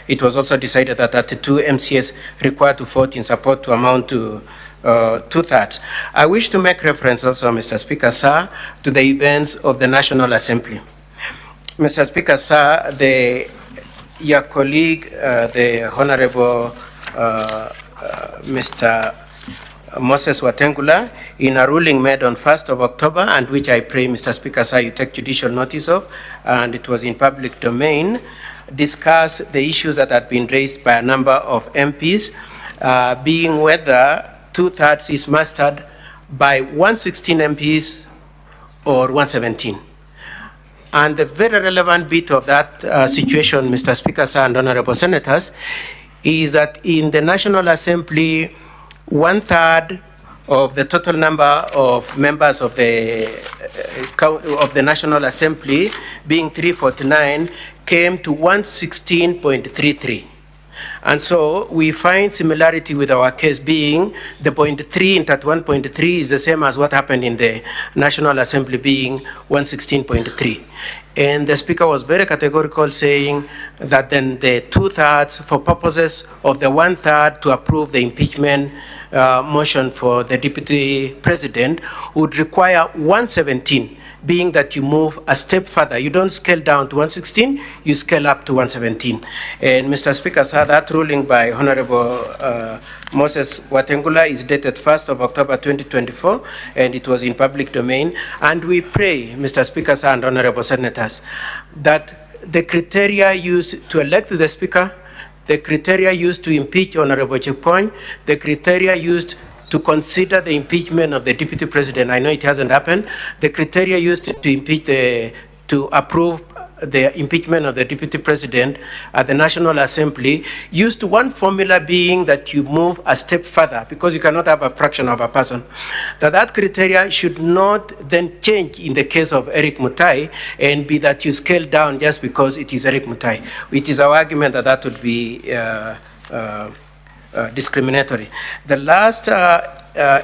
it was also decided that 32 MCS required to vote in support to amount to 2/3. I wish to make reference also, Mr. Speaker, sir, to the events of the National Assembly. Mr. Speaker, sir, your colleague, the Honorable Mr. Moses Watengula, in a ruling made on 1st of October, and which I pray, Mr. Speaker, sir, you take judicial notice of, and it was in public domain, discussed the issues that had been raised by a number of MPs, being whether 2/3 is mastered by 116 MPs or 117. And the very relevant bit of that situation, Mr. Speaker, sir, and honorable senators, is that in the National Assembly, 1/3 of the total number of members of the National Assembly, being 349, came to 116.33. And so we find similarity with our case being the point 3 in 31.3 is the same as what happened in the National Assembly being 116.3. And the Speaker was very categorical saying that then the 2/3 for purposes of the 1/3 to approve the impeachment motion for the Deputy President would require 117, being that you move a step further. You don't scale down to 116, you scale up to 117. And Mr. Speaker, sir, that ruling by Honorable Moses Watengula is dated 1st of October 2024, and it was in public domain. And we pray, Mr. Speaker, sir, and Honorable Senators, that the criteria used to elect the Speaker, the criteria used to impeach Honorable Chepkoiny, the criteria used to consider the impeachment of the Deputy President, I know it hasn't happened, the criteria used to impeach to approve the impeachment of the Deputy President at the National Assembly used one formula being that you move a step further because you cannot have a fraction of a person. That criteria should not then change in the case of Eric Mutai and be that you scale down just because it is Eric Mutai. It is our argument that that would be discriminatory. The last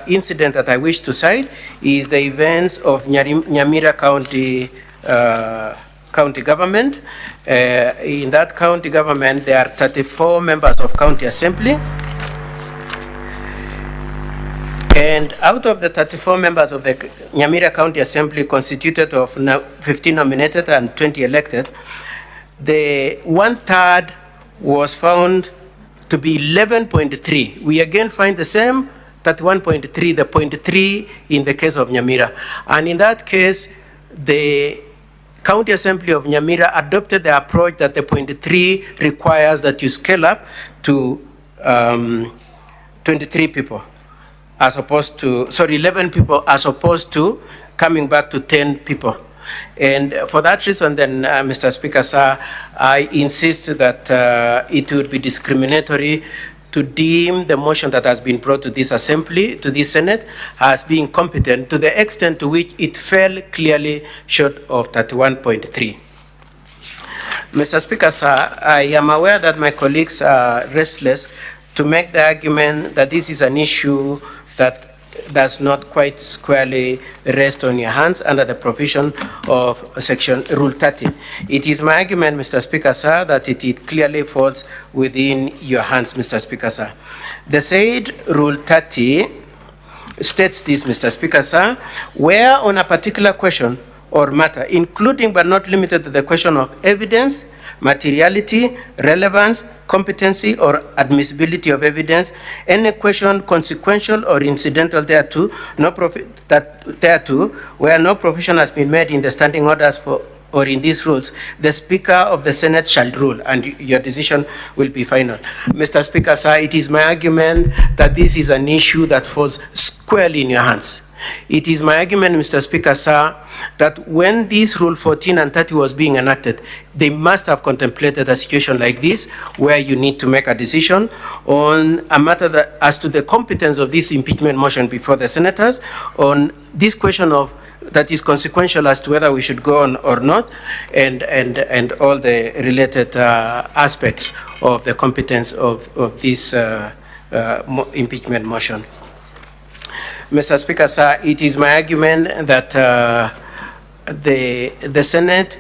incident that I wish to cite is the events of Nyamira County government. In that county government, there are 34 members of county assembly. And out of the 34 members of the Nyamira County Assembly constituted of 15 nominated and 20 elected, the 1/3 was found to be 11.3. We again find the same 31.3, the 0.3 in the case of Nyamira. And in that case, the County Assembly of Nyamira adopted the approach that the 0.3 requires that you scale up to 23 people, as opposed to, 11 people, as opposed to coming back to 10 people. And for that reason, then, Mr. Speaker, sir, I insist that it would be discriminatory to deem the motion that has been brought to this Assembly, to this Senate, as being competent to the extent to which it fell clearly short of 31.3. Mr. Speaker, sir, I am aware that my colleagues are restless to make the argument that this is an issue that does not quite squarely rest on your hands under the provision of Section Rule 30. It is my argument, Mr. Speaker, sir, that it clearly falls within your hands, Mr. Speaker, sir. The said Rule 30 states this, Mr. Speaker, sir, where on a particular question or matter, including but not limited to the question of evidence, materiality, relevance, competency, or admissibility of evidence, any question consequential or incidental thereto, where no provision has been made in the standing orders for or in these rules, the Speaker of the Senate shall rule, and your decision will be final. Mr. Speaker, sir, it is my argument that this is an issue that falls squarely in your hands. It is my argument, Mr. Speaker, sir, that when this Rule 14 and 30 was being enacted, they must have contemplated a situation like this, where you need to make a decision on a matter that, as to the competence of this impeachment motion before the senators, on this question of that is consequential as to whether we should go on or not, and all the related aspects of the competence of this impeachment motion. Mr. Speaker, sir, it is my argument that the Senate,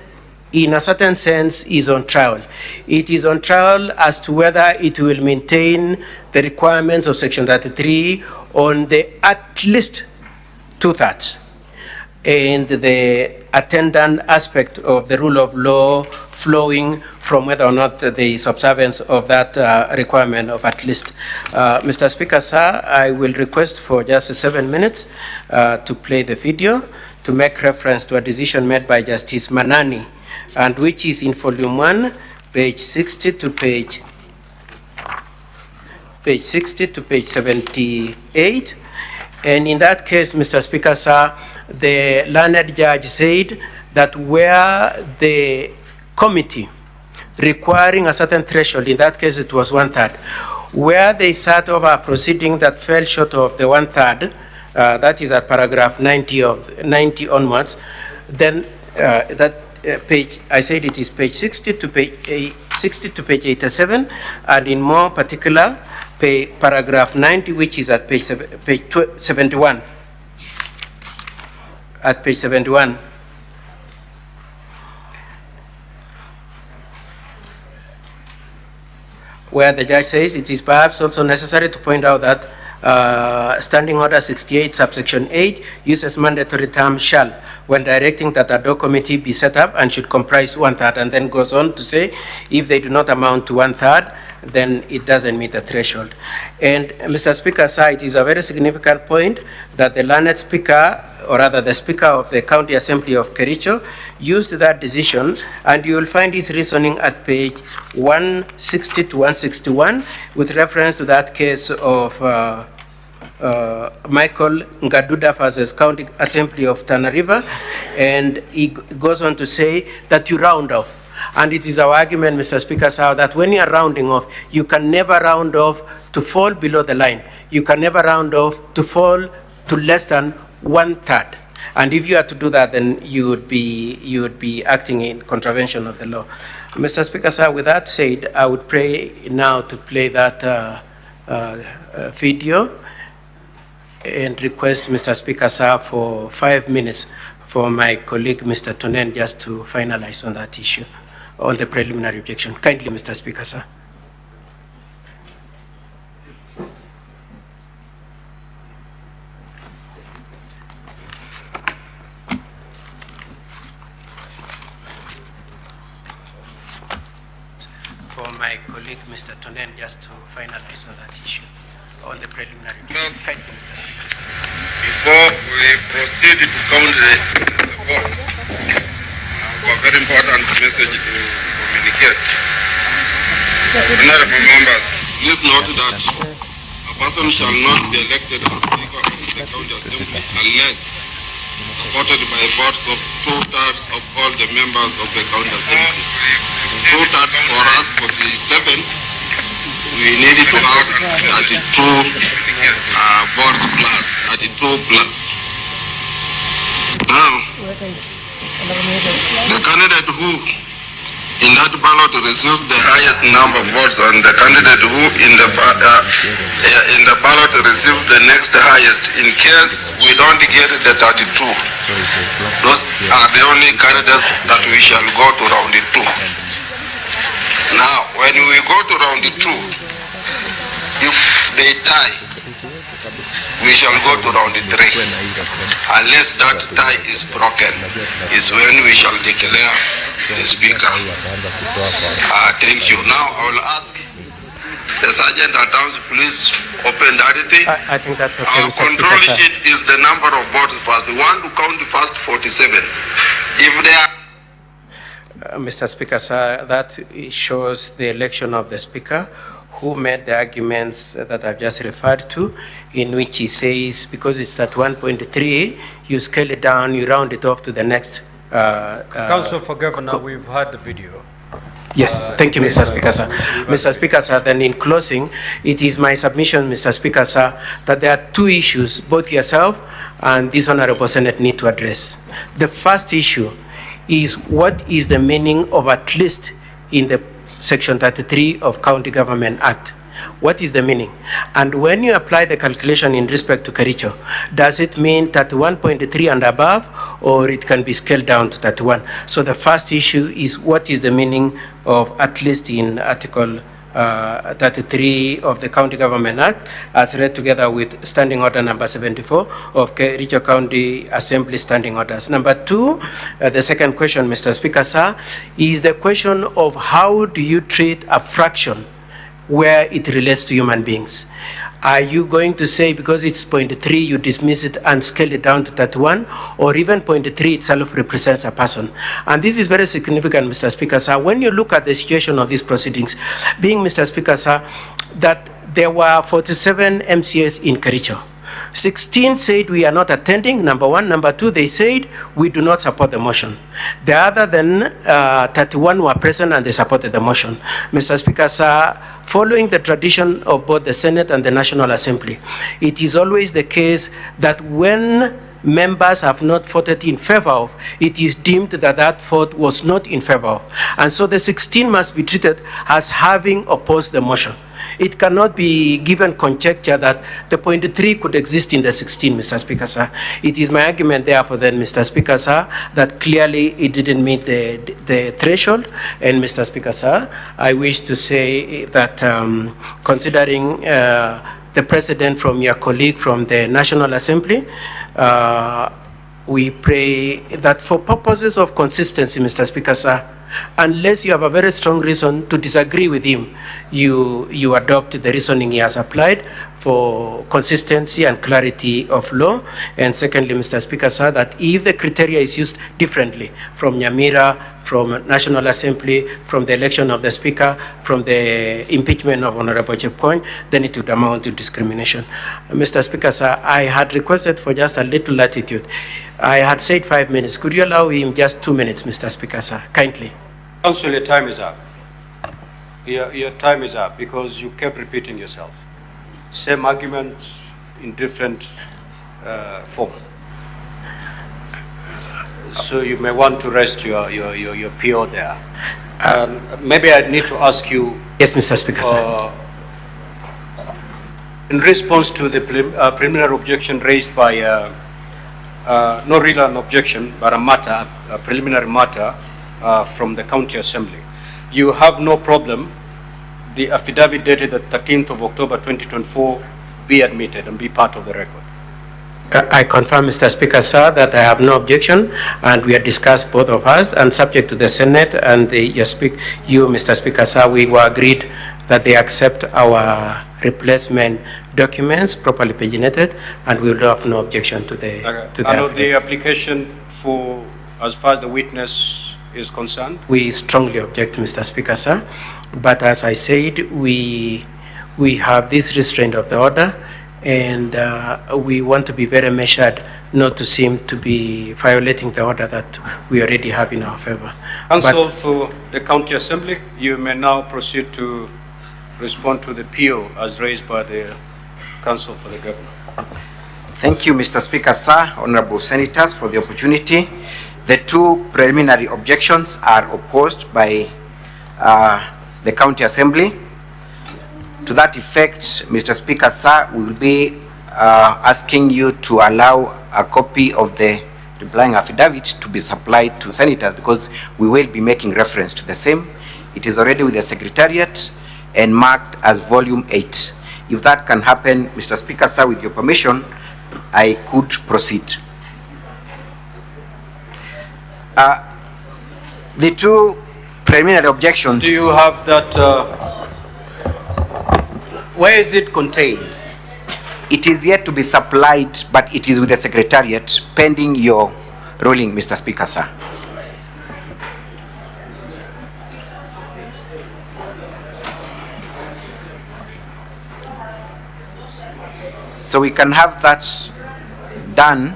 in a certain sense, is on trial. It is on trial as to whether it will maintain the requirements of Section 33 on the at least 2/3, and the attendant aspect of the rule of law flowing from whether or not there is observance of that requirement of at least. Mr. Speaker, sir, I will request for just 7 minutes to play the video to make reference to a decision made by Justice Manani, and which is in volume 1, page 60 to page 78. And in that case, Mr. Speaker, sir, the learned judge said that where the committee requiring a certain threshold, in that case it was 1/3, where they sat over a proceeding that fell short of the 1/3, that is at paragraph 90 onwards, then that page, I said it is page 60 to page 87, and in more particular, paragraph 90, which is at page 71. At page 71. Where the judge says it is perhaps also necessary to point out that Standing Order 68, subsection 8, uses mandatory term shall when directing that a ad hoc committee be set up and should comprise 1/3, and then goes on to say if they do not amount to 1/3, then it doesn't meet the threshold. And Mr. Speaker, sir, it is a very significant point that the learned speaker, or rather the Speaker of the County Assembly of Kericho, used that decision, and you will find his reasoning at page 160 to 161 with reference to that case of Michael Ngaduda versus County Assembly of Tana River, and he goes on to say that you round off. And it is our argument, Mr. Speaker, sir, that when you are rounding off, you can never round off to fall below the line. You can never round off to fall to less than 1/3. And if you are to do that, then you would be acting in contravention of the law. Mr. Speaker, sir, with that said, I would pray now to play that video and request, Mr. Speaker, sir, for 5 minutes for my colleague, Mr. Tonen, just to finalize on that issue, on the preliminary objection. Kindly, Mr. Speaker, sir. For my colleague, Mr. Tonen, just to finalize on that issue, on the preliminary objection. Kindly, Mr. Speaker, sir. Before we proceed to count the votes, I have a very important message to communicate. Honorable members, please note that a person shall not be elected as Speaker of the County Assembly unless supported by votes of 2/3 of all the members of the County Assembly. 2/3 for us, 47. We need to have 32 votes plus, 32 plus. Now, the candidate who in that ballot receives the highest number of votes and the candidate who in the ballot receives the next highest, in case we don't get the 32, those are the only candidates that we shall go to round 2. Now, when we go to round 2, if they tie, we shall go to round 3. Unless that tie is broken, is when we shall declare the Speaker. Thank you. Now I will ask the Sergeant at Arms, please open that thing. I think that's okay, Our Mr. control Speaker, sheet is the number of votes first. We want to count first 47. If they are Mr. Speaker, sir, that shows the election of the Speaker, who made the arguments that I've just referred to, in which he says, because it's at 1.3, you scale it down, you round it off to the next. Council for Governor, we've heard the video. Yes, thank you, Mr. Speaker, sir. Mr. Speaker, sir, then in closing, it is my submission, Mr. Speaker, sir, that there are 2 issues, both yourself and this Honorable Senate need to address. The first issue is what is the meaning of at least in the Section 33 of County Government Act. What is the meaning? And when you apply the calculation in respect to Kericho, does it mean 31.3 and above, or it can be scaled down to 31? So the first issue is what is the meaning of at least in Article 33 of the County Government Act, as read together with Standing Order number 74 of Kericho County Assembly Standing Orders. Number 2, the second question, Mr. Speaker, sir, is the question of how do you treat a fraction where it relates to human beings? Are you going to say because it's 0.3 you dismiss it and scale it down to 31, or even 0.3 itself represents a person? And this is very significant, Mr. Speaker, sir, when you look at the situation of these proceedings, being, Mr. Speaker, sir, that there were 47 MCAs in Kericho. 16 said we are not attending, number 1. Number 2, they said we do not support the motion. The other than 31 were present and they supported the motion. Mr. Speaker, sir, following the tradition of both the Senate and the National Assembly, it is always the case that when members have not voted in favor of, it is deemed that that vote was not in favor of. And so the 16 must be treated as having opposed the motion. It cannot be given conjecture that the point 3 could exist in the 16, Mr. Speaker, sir. It is my argument, therefore, then, Mr. Speaker, sir, that clearly it didn't meet the threshold. And, Mr. Speaker, sir, I wish to say that considering the precedent from your colleague from the National Assembly, we pray that for purposes of consistency, Mr. Speaker, sir, unless you have a very strong reason to disagree with him, you adopt the reasoning he has applied for consistency and clarity of law. And secondly, Mr. Speaker, sir, that if the criteria is used differently from Nyamira, from National Assembly, from the election of the Speaker, from the impeachment of Honorable Chepkony, then it would amount to discrimination. Mr. Speaker, sir, I had requested for just a little latitude. I had said 5 minutes. Could you allow him just 2 minutes, Mr. Speaker, sir, kindly? Council, your time is up. Your time is up because you kept repeating yourself. Same arguments in different form. So you may want to rest your PO there. Maybe I need to ask you. Yes, Mr. Speaker, sir. In response to the preliminary objection raised by, not really an objection, but a preliminary matter from the County Assembly, you have no problem the affidavit dated the 13th of October 2024 be admitted and be part of the record? I confirm, Mr. Speaker, sir, that I have no objection, and we have discussed both of us, and subject to the Senate and you, Mr. Speaker, sir, we were agreed that they accept our replacement documents properly paginated, and we will have no objection to the the application for, as far as the witness is concerned? We strongly object, Mr. Speaker, sir. But as I said, we have this restraint of the order, and we want to be very measured, not to seem to be violating the order that we already have in our favor. Council for the County Assembly, you may now proceed to respond to the PO as raised by the Council for the Governor. Thank you, Mr. Speaker, sir, honorable senators, for the opportunity. The two preliminary objections are opposed by the County Assembly. To that effect, Mr. Speaker, sir, we will be asking you to allow a copy of the replying affidavit to be supplied to senators, because we will be making reference to the same. It is already with the Secretariat and marked as volume 8. If that can happen, Mr. Speaker, sir, with your permission, I could proceed. The two preliminary objections. Do you have that? Where is it contained? It is yet to be supplied, but it is with the Secretariat pending your ruling, Mr. Speaker, sir. So we can have that done.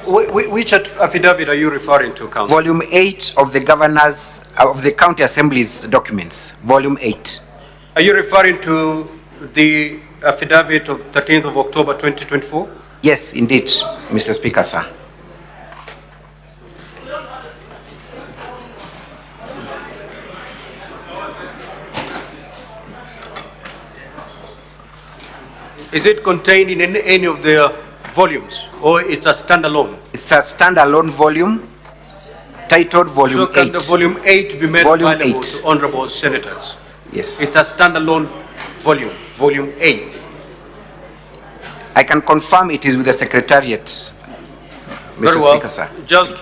Which affidavit are you referring to, Council? Volume 8 of the Governor's, of the County Assembly's documents, Volume 8. Are you referring to the affidavit of 13th of October 2024? Yes, indeed, Mr. Speaker, sir. Is it contained in any of the volumes, or it's a standalone? It's a standalone volume titled Volume 8. So can the Volume 8 be made Volume available 8. to honorable senators? Yes. It's a standalone volume, Volume 8. I can confirm it is with the Secretariat, Mr. Speaker, sir. Just,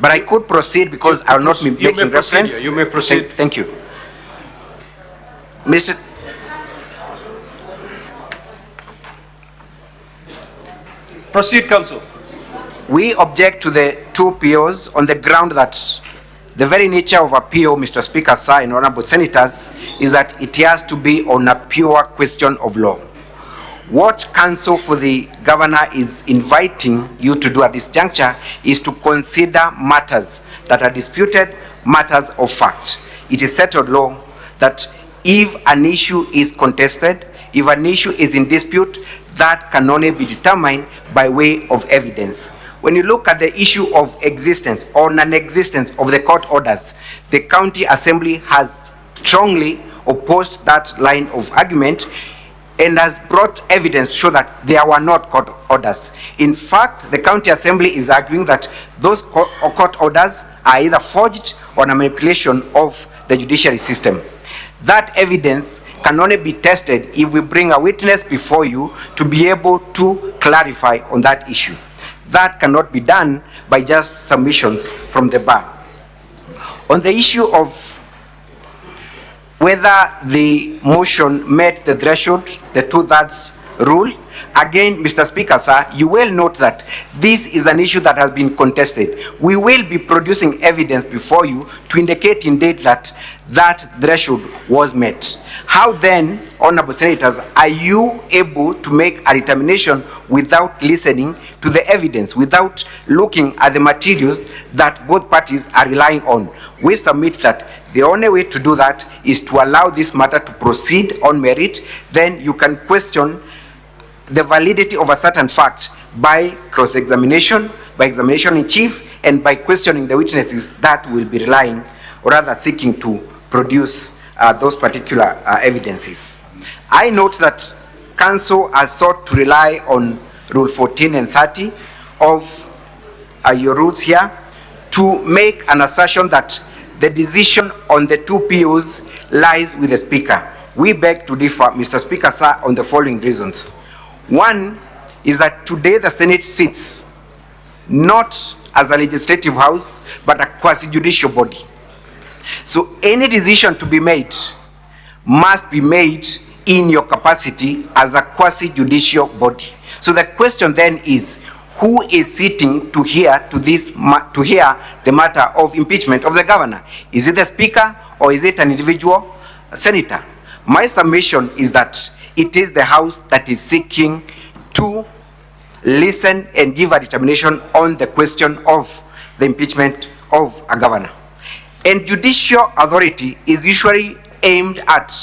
but I could proceed because I will not be making reference. You may proceed. Thank you. Mr. Proceed, Council. We object to the two POs on the ground that the very nature of a PO, Mr. Speaker, sir, and honorable senators, is that it has to be on a pure question of law. What counsel for the governor is inviting you to do at this juncture is to consider matters that are disputed, matters of fact. It is settled law that if an issue is contested, if an issue is in dispute, that can only be determined by way of evidence. When you look at the issue of existence or non-existence of the court orders, the county assembly has strongly opposed that line of argument and has brought evidence to show that there were not court orders. In fact, the county assembly is arguing that those court orders are either forged or a manipulation of the judiciary system. That evidence can only be tested if we bring a witness before you to be able to clarify on that issue. That cannot be done by just submissions from the bar. On the issue of whether the motion met the threshold, the 2/3 rule, again, Mr. Speaker, sir, you will note that this is an issue that has been contested. We will be producing evidence before you to indicate indeed that that threshold was met. How then, honorable senators, are you able to make a determination without listening to the evidence, without looking at the materials that both parties are relying on? We submit that the only way to do that is to allow this matter to proceed on merit. Then you can question the validity of a certain fact by cross-examination, by examination in chief, and by questioning the witnesses that will be relying, or rather seeking to produce those particular evidences. I note that council has sought to rely on Rule 14 and 30 of your rules here to make an assertion that the decision on the two POs lies with the Speaker. We beg to differ, Mr. Speaker, sir, on the following reasons. One is that today the Senate sits not as a legislative house, but a quasi-judicial body. So any decision to be made must be made in your capacity as a quasi-judicial body. So the question then is, who is sitting to hear the matter of impeachment of the governor? Is it the Speaker or is it an individual senator? My submission is that it is the House that is seeking to listen and give a determination on the question of the impeachment of a governor. And judicial authority is usually aimed at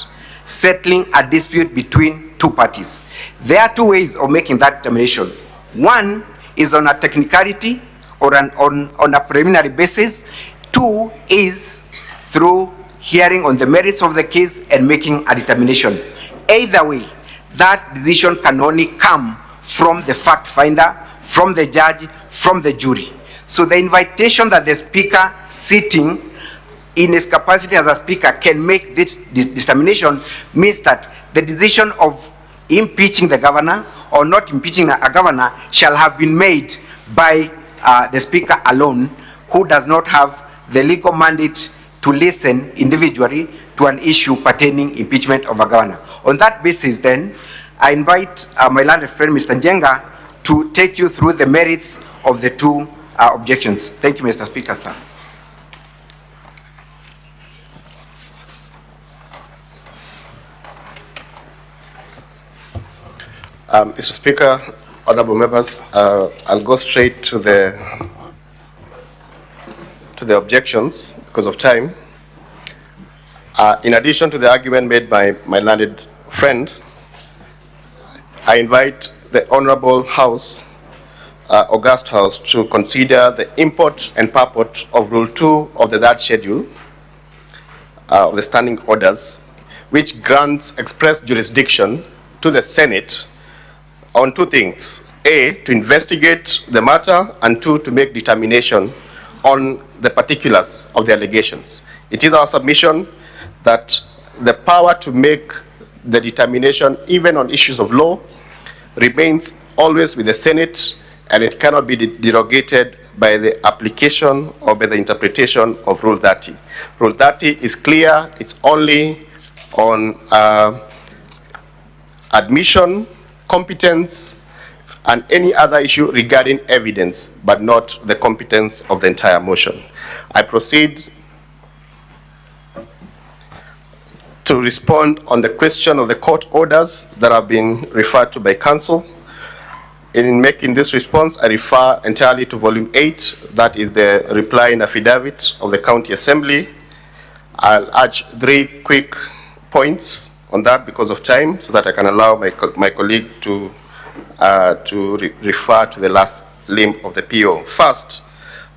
settling a dispute between two parties. There are two ways of making that determination. One is on a technicality or on a preliminary basis. Two is through hearing on the merits of the case and making a determination. Either way, that decision can only come from the fact finder, from the judge, from the jury. So the invitation that the Speaker sitting in his capacity as a Speaker can make this determination means that the decision of impeaching the governor or not impeaching a governor shall have been made by the Speaker alone, who does not have the legal mandate to listen individually to an issue pertaining impeachment of a governor. On that basis then, I invite my learned friend Mr. Njenga to take you through the merits of the two objections. Thank you, Mr. Speaker, sir. Mr. Speaker, honorable members, I'll go straight to the objections because of time. In addition to the argument made by my learned friend, I invite the Honorable House, August House, to consider the import and purport of Rule 2 of the third schedule of the standing orders, which grants express jurisdiction to the Senate on two things: A, to investigate the matter, and two, to make determination on the particulars of the allegations. It is our submission that the power to make the determination, even on issues of law, remains always with the Senate, and it cannot be derogated by the application or by the interpretation of Rule 30. Rule 30 is clear. It's only on admission, competence, and any other issue regarding evidence, but not the competence of the entire motion. I proceed to respond on the question of the court orders that have been referred to by counsel. In making this response, I refer entirely to volume 8, that is the reply in affidavit of the County Assembly. I'll urge 3 quick points on that because of time, so that I can allow my colleague to refer to the last limb of the PO. First,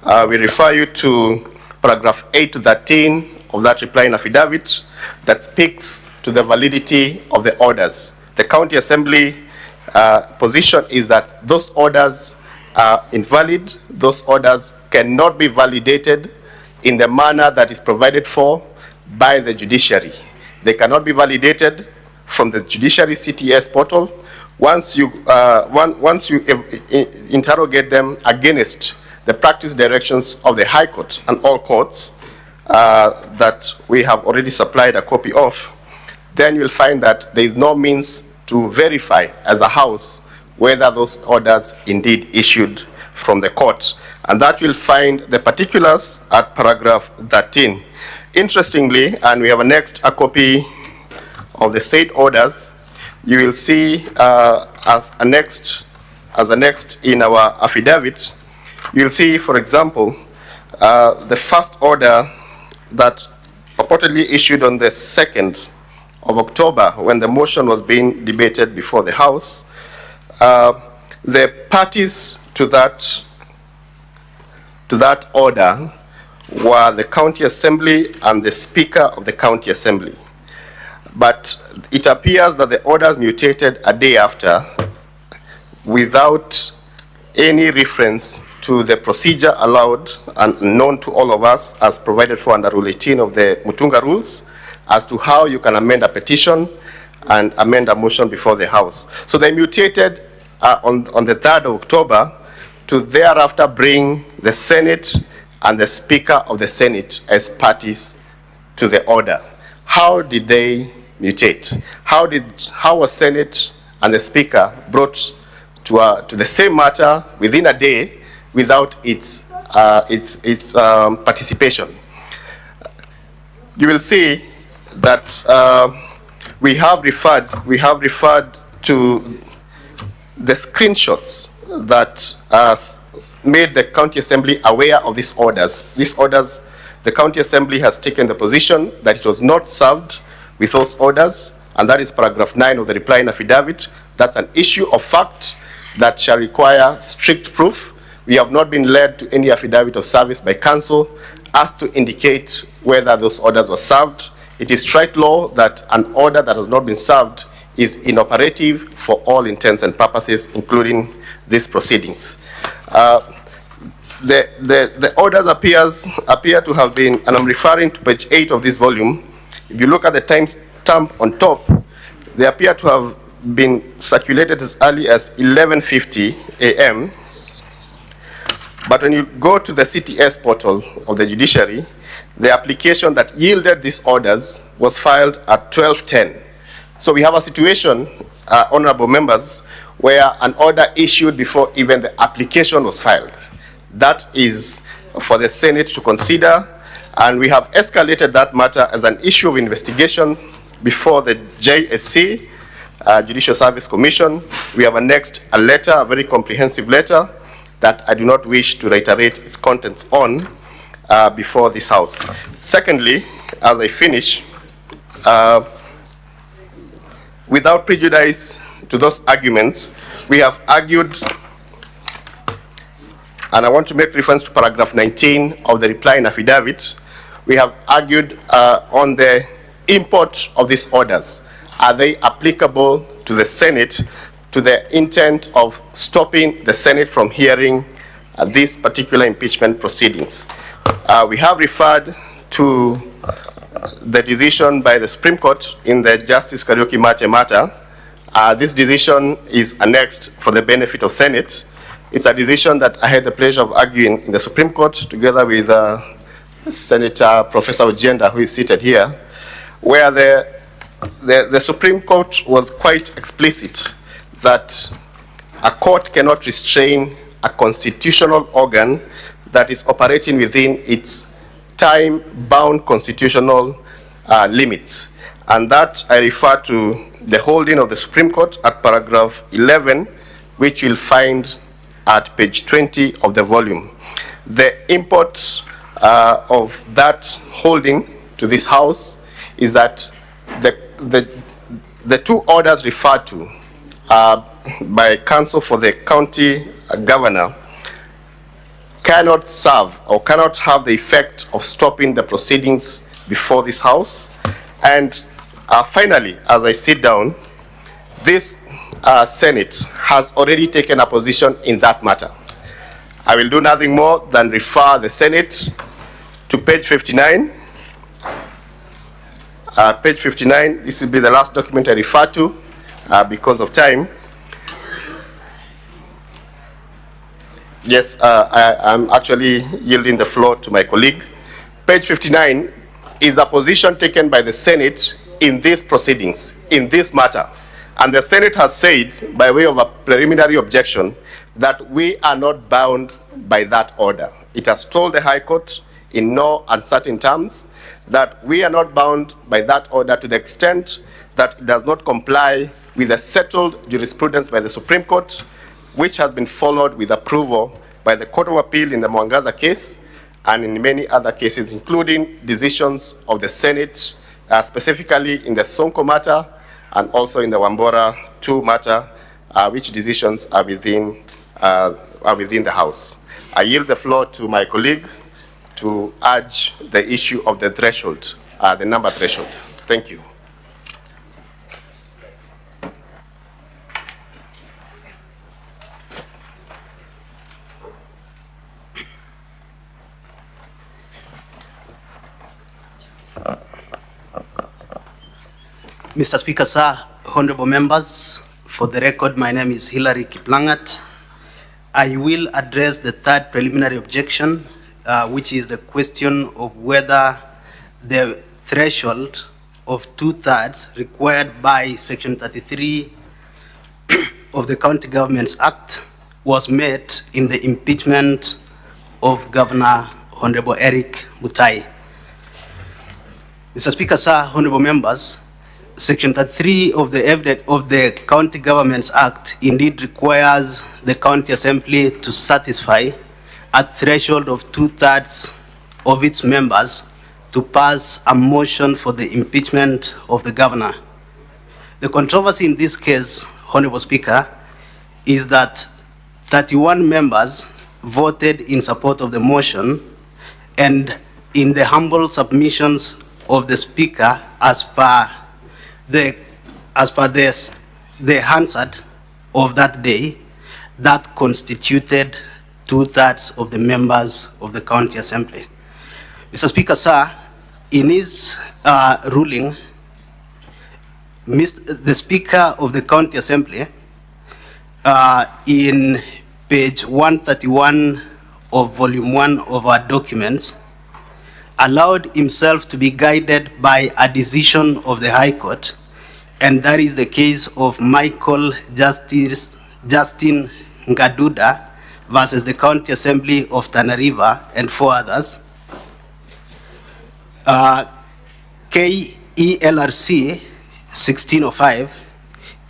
we refer you to paragraph 8 to 13 of that reply in affidavit that speaks to the validity of the orders. The County Assembly position is that those orders are invalid. Those orders cannot be validated in the manner that is provided for by the judiciary. They cannot be validated from the judiciary CTS portal. Once you interrogate them against the practice directions of the High Court and all courts that we have already supplied a copy of, then you'll find that there is no means to verify as a house whether those orders indeed issued from the court. And that you'll find the particulars at paragraph 13. Interestingly, and we have next a copy of the said orders, you will see as a next in our affidavit, you'll see, for example, the first order that purportedly issued on the 2nd of October when the motion was being debated before the House. The parties to that order were the County Assembly and the Speaker of the County Assembly. But it appears that the orders mutated a day after without any reference to the procedure allowed and known to all of us as provided for under Rule 18 of the Mutunga Rules as to how you can amend a petition and amend a motion before the House. So they mutated on the 3rd of October to thereafter bring the Senate and the Speaker of the Senate as parties to the order. How did they mutate? How was Senate and the Speaker brought to the same matter within a day without its participation? You will see that we have referred to the screenshots that made the County Assembly aware of these orders. These orders, the County Assembly has taken the position that it was not served with those orders, and that is paragraph 9 of the reply in affidavit. That's an issue of fact that shall require strict proof. We have not been led to any affidavit of service by counsel as to indicate whether those orders were served. It is straight law that an order that has not been served is inoperative for all intents and purposes, including these proceedings. The orders appear to have been, and I'm referring to page 8 of this volume. If you look at the time stamp on top, they appear to have been circulated as early as 11:50 a.m. But when you go to the CTS portal of the judiciary, the application that yielded these orders was filed at 12:10. So we have a situation, honorable members, where an order issued before even the application was filed. That is for the Senate to consider, and we have escalated that matter as an issue of investigation before the JSC, Judicial Service Commission. We have annexed a letter, a very comprehensive letter, that I do not wish to reiterate its contents on before this House. Secondly, as I finish, without prejudice to those arguments, we have argued, and I want to make reference to paragraph 19 of the reply in affidavit. We have argued on the import of these orders. Are they applicable to the Senate to the intent of stopping the Senate from hearing these particular impeachment proceedings? We have referred to the decision by the Supreme Court in the Justice Kericho matter. This decision is annexed for the benefit of Senate. It's a decision that I had the pleasure of arguing in the Supreme Court together with Senator Professor Ojenda, who is seated here, where the Supreme Court was quite explicit that a court cannot restrain a constitutional organ that is operating within its time-bound constitutional limits. and that I refer to the holding of the Supreme Court at paragraph 11, which you'll find at page 20 of the volume. The import of that holding to this House is that the two orders referred to by counsel for the county governor cannot serve or cannot have the effect of stopping the proceedings before this House. And finally, as I sit down, this Senate has already taken a position in that matter. I will do nothing more than refer the Senate to page 59. Page 59, this will be the last document I refer to because of time. Yes, I'm actually yielding the floor to my colleague. Page 59 is a position taken by the Senate in these proceedings, in this matter. And the Senate has said, by way of a preliminary objection, that we are not bound by that order. It has told the High Court in no uncertain terms that we are not bound by that order to the extent that it does not comply with the settled jurisprudence by the Supreme Court, which has been followed with approval by the Court of Appeal in the Mwangaza case and in many other cases, including decisions of the Senate, specifically in the Sonko matter and also in the Wambora 2 matter, which decisions are within the House. I yield the floor to my colleague to urge the issue of the threshold, the number threshold. Thank you. Mr. Speaker, sir, honorable members, for the record, my name is Hilary Kiplangat. I will address the third preliminary objection, which is the question of whether the threshold of 2/3 required by Section 33 of the County Governments Act was met in the impeachment of Governor Honorable Eric Mutai. Mr. Speaker, sir, honorable members, Section 33 of the County Governments Act indeed requires the County Assembly to satisfy a threshold of 2/3 of its members to pass a motion for the impeachment of the governor. The controversy in this case, Honorable Speaker, is that 31 members voted in support of the motion, and in the humble submissions of the Speaker as per the Hansard of that day, that constituted 2/3 of the members of the County Assembly. Mr. Speaker, sir, in his ruling, the Speaker of the County Assembly, in page 131 of volume 1 of our documents, allowed himself to be guided by a decision of the High Court, and that is the case of Michael Justin Ngaduda versus the County Assembly of Tana River and 4 others. KELRC 1605,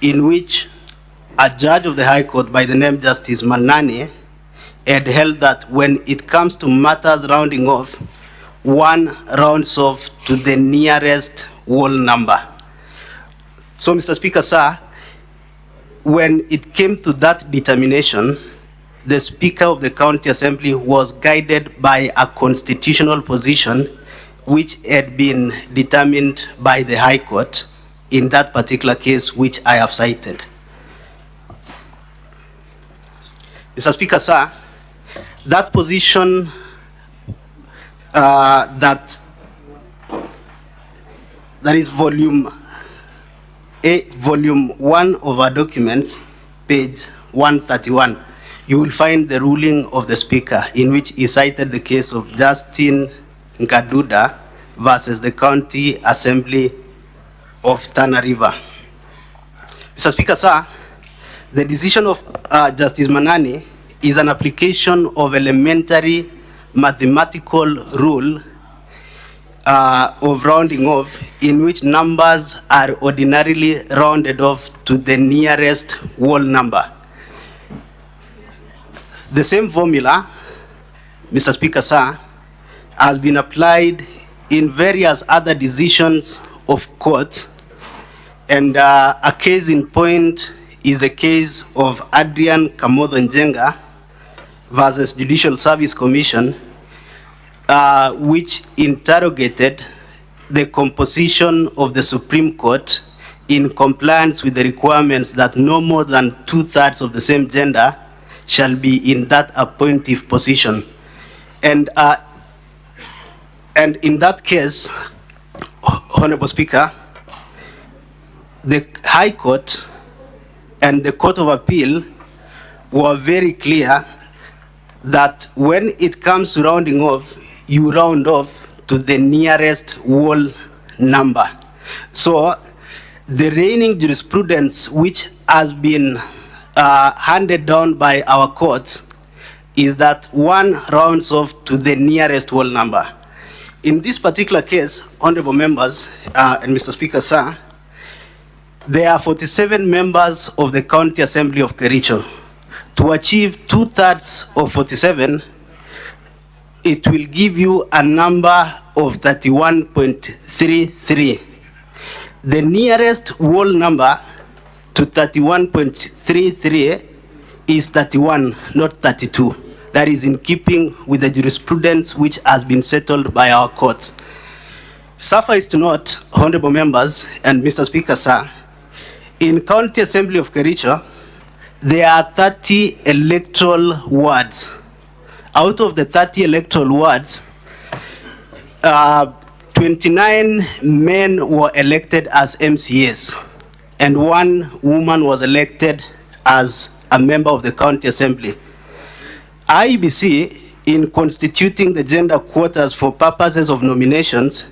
in which a judge of the High Court by the name Justice Manani had held that when it comes to matters rounding off, one rounds off to the nearest whole number. So, Mr. Speaker, sir, when it came to that determination, the Speaker of the County Assembly was guided by a constitutional position which had been determined by the High Court in that particular case which I have cited. Mr. Speaker, sir, that position that is volume 1 of our documents, page 131, you will find the ruling of the Speaker in which he cited the case of Justin Ngaduda versus the County Assembly of Tana River. Mr. Speaker, sir, the decision of Justice Manani is an application of elementary mathematical rule of rounding off, in which numbers are ordinarily rounded off to the nearest whole number. The same formula, Mr. Speaker, sir, has been applied in various other decisions of courts, and a case in point is the case of Adrian Kamodho Njenga versus Judicial Service Commission, which interrogated the composition of the Supreme Court in compliance with the requirements that no more than 2/3 of the same gender shall be in that appointive position. And in that case, Honorable Speaker, the High Court and the Court of Appeal were very clear that when it comes to rounding off, you round off to the nearest whole number. So the reigning jurisprudence which has been handed down by our courts is that one rounds off to the nearest whole number. In this particular case, honorable members and Mr. Speaker, sir, there are 47 members of the County Assembly of Kericho. To achieve 2/3 of 47, it will give you a number of 31.33. The nearest whole number to 31.33 is 31, not 32. That is in keeping with the jurisprudence which has been settled by our courts. Suffice to note, honorable members and Mr. Speaker, sir, in County Assembly of Kericho, there are 30 electoral wards. Out of the 30 electoral wards, 29 men were elected as MCAs, and 1 woman was elected as a member of the County Assembly. IEBC, in constituting the gender quotas for purposes of nominations,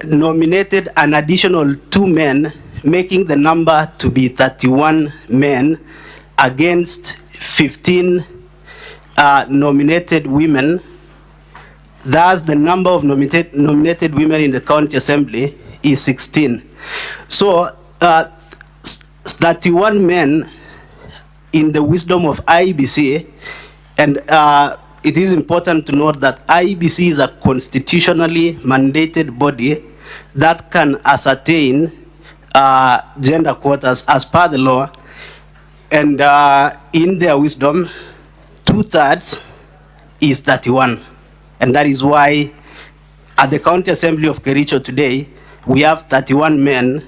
nominated an additional 2 men, making the number to be 31 men against 15 nominated women. Thus, the number of nominated women in the County Assembly is 16. So, 31 men in the wisdom of IEBC, and it is important to note that IEBC is a constitutionally mandated body that can ascertain gender quotas as per the law, and in their wisdom, 2/3 is 31. And that is why at the County Assembly of Kericho today, we have 31 men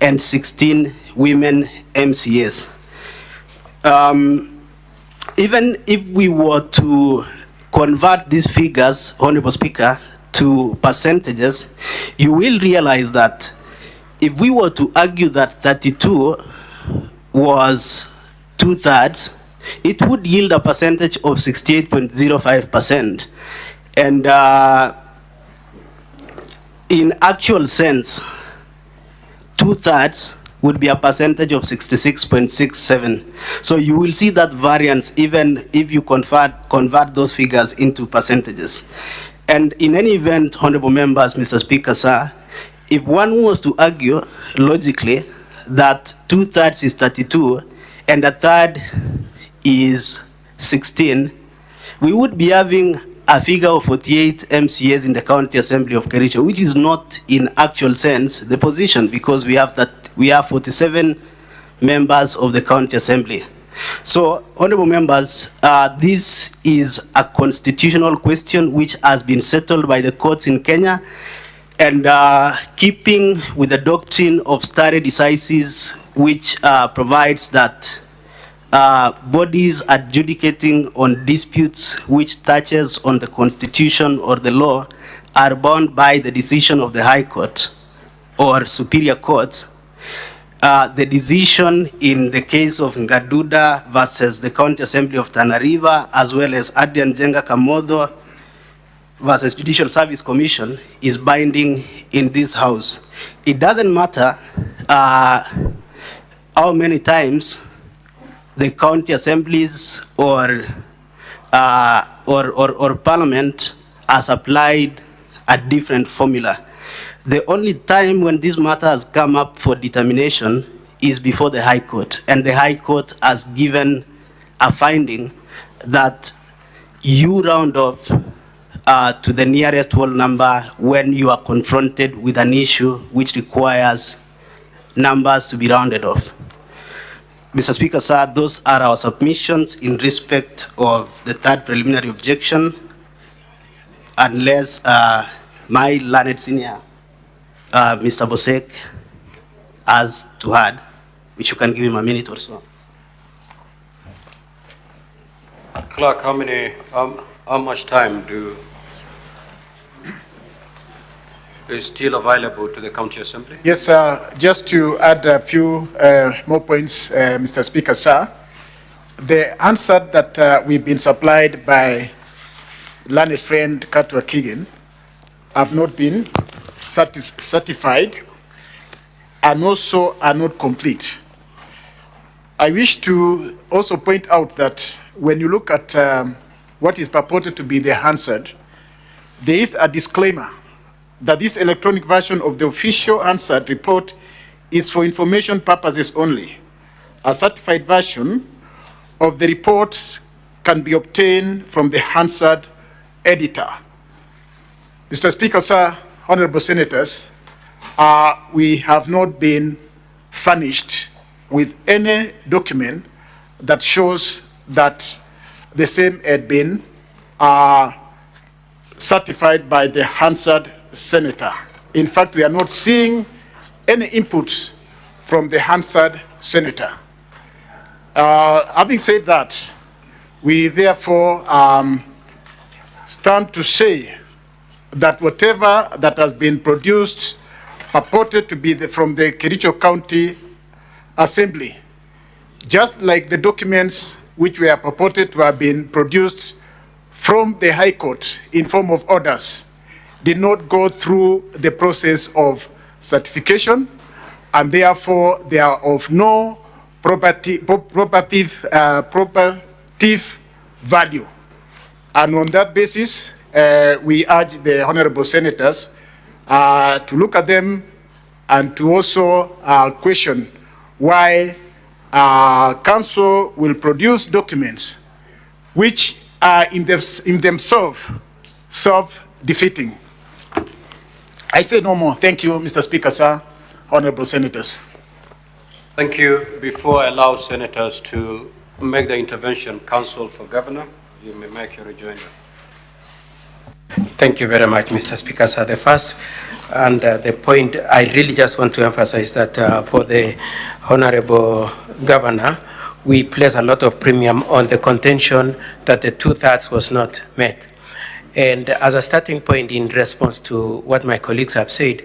and 16 women MCAs. Even if we were to convert these figures, Honorable Speaker, to percentages, you will realize that if we were to argue that 32 was 2/3, it would yield a percentage of 68.05%. And in actual sense, 2/3 would be a percentage of 66.67. So you will see that variance even if you convert those figures into percentages. And in any event, honorable members, Mr. Speaker, sir, if one was to argue logically that 2/3 is 32 and 1/3 is 16, we would be having a figure of 48 MCAs in the County Assembly of Kericho, which is not in actual sense the position, because we have 47 members of the County Assembly. So, honorable members, this is a constitutional question which has been settled by the courts in Kenya, and keeping with the doctrine of stare decisis, which provides that bodies adjudicating on disputes which touches on the constitution or the law are bound by the decision of the High Court or Superior Court. The decision in the case of Ngaduda versus the County Assembly of Tana River, as well as Adrian Njenga Kamodho versus Judicial Service Commission, is binding in this House. It doesn't matter how many times the county assemblies or Parliament has applied a different formula. The only time when this matter has come up for determination is before the High Court, and the High Court has given a finding that you round off to the nearest whole number when you are confronted with an issue which requires numbers to be rounded off. Mr. Speaker, sir, those are our submissions in respect of the third preliminary objection, unless my learned senior, Mr. Bosek, has to add, which you can give him a minute or so. Clerk, how much time is still available to the County Assembly? Yes, just to add a few more points, Mr. Speaker, sir. The answer that we've been supplied by learned friend Katwa Kigen have not been certified and also are not complete. I wish to also point out that when you look at what is purported to be the answer, there is a disclaimer that this electronic version of the official answer report is for information purposes only. A certified version of the report can be obtained from the answered editor. Mr. Speaker, sir, honorable senators, we have not been furnished with any document that shows that the same had been certified by the answered senator. In fact, we are not seeing any input from the answered senator. Having said that, we therefore stand to say that whatever that has been produced purported to be from the Kericho County Assembly, just like the documents which were purported to have been produced from the High Court in form of orders, did not go through the process of certification, and therefore they are of no probative value. And on that basis, we urge the honorable senators to look at them and to also question why council will produce documents which are in themselves self-defeating. I say no more. Thank you, Mr. Speaker, sir, honorable senators. Thank you. Before I allow senators to make the intervention, Counsel for Governor, you may make your rejoinder. Thank you very much, Mr. Speaker. Sir, the first and the point I really just want to emphasize that for the Honorable Governor, we place a lot of premium on the contention that the 2/3 was not met. And as a starting point in response to what my colleagues have said,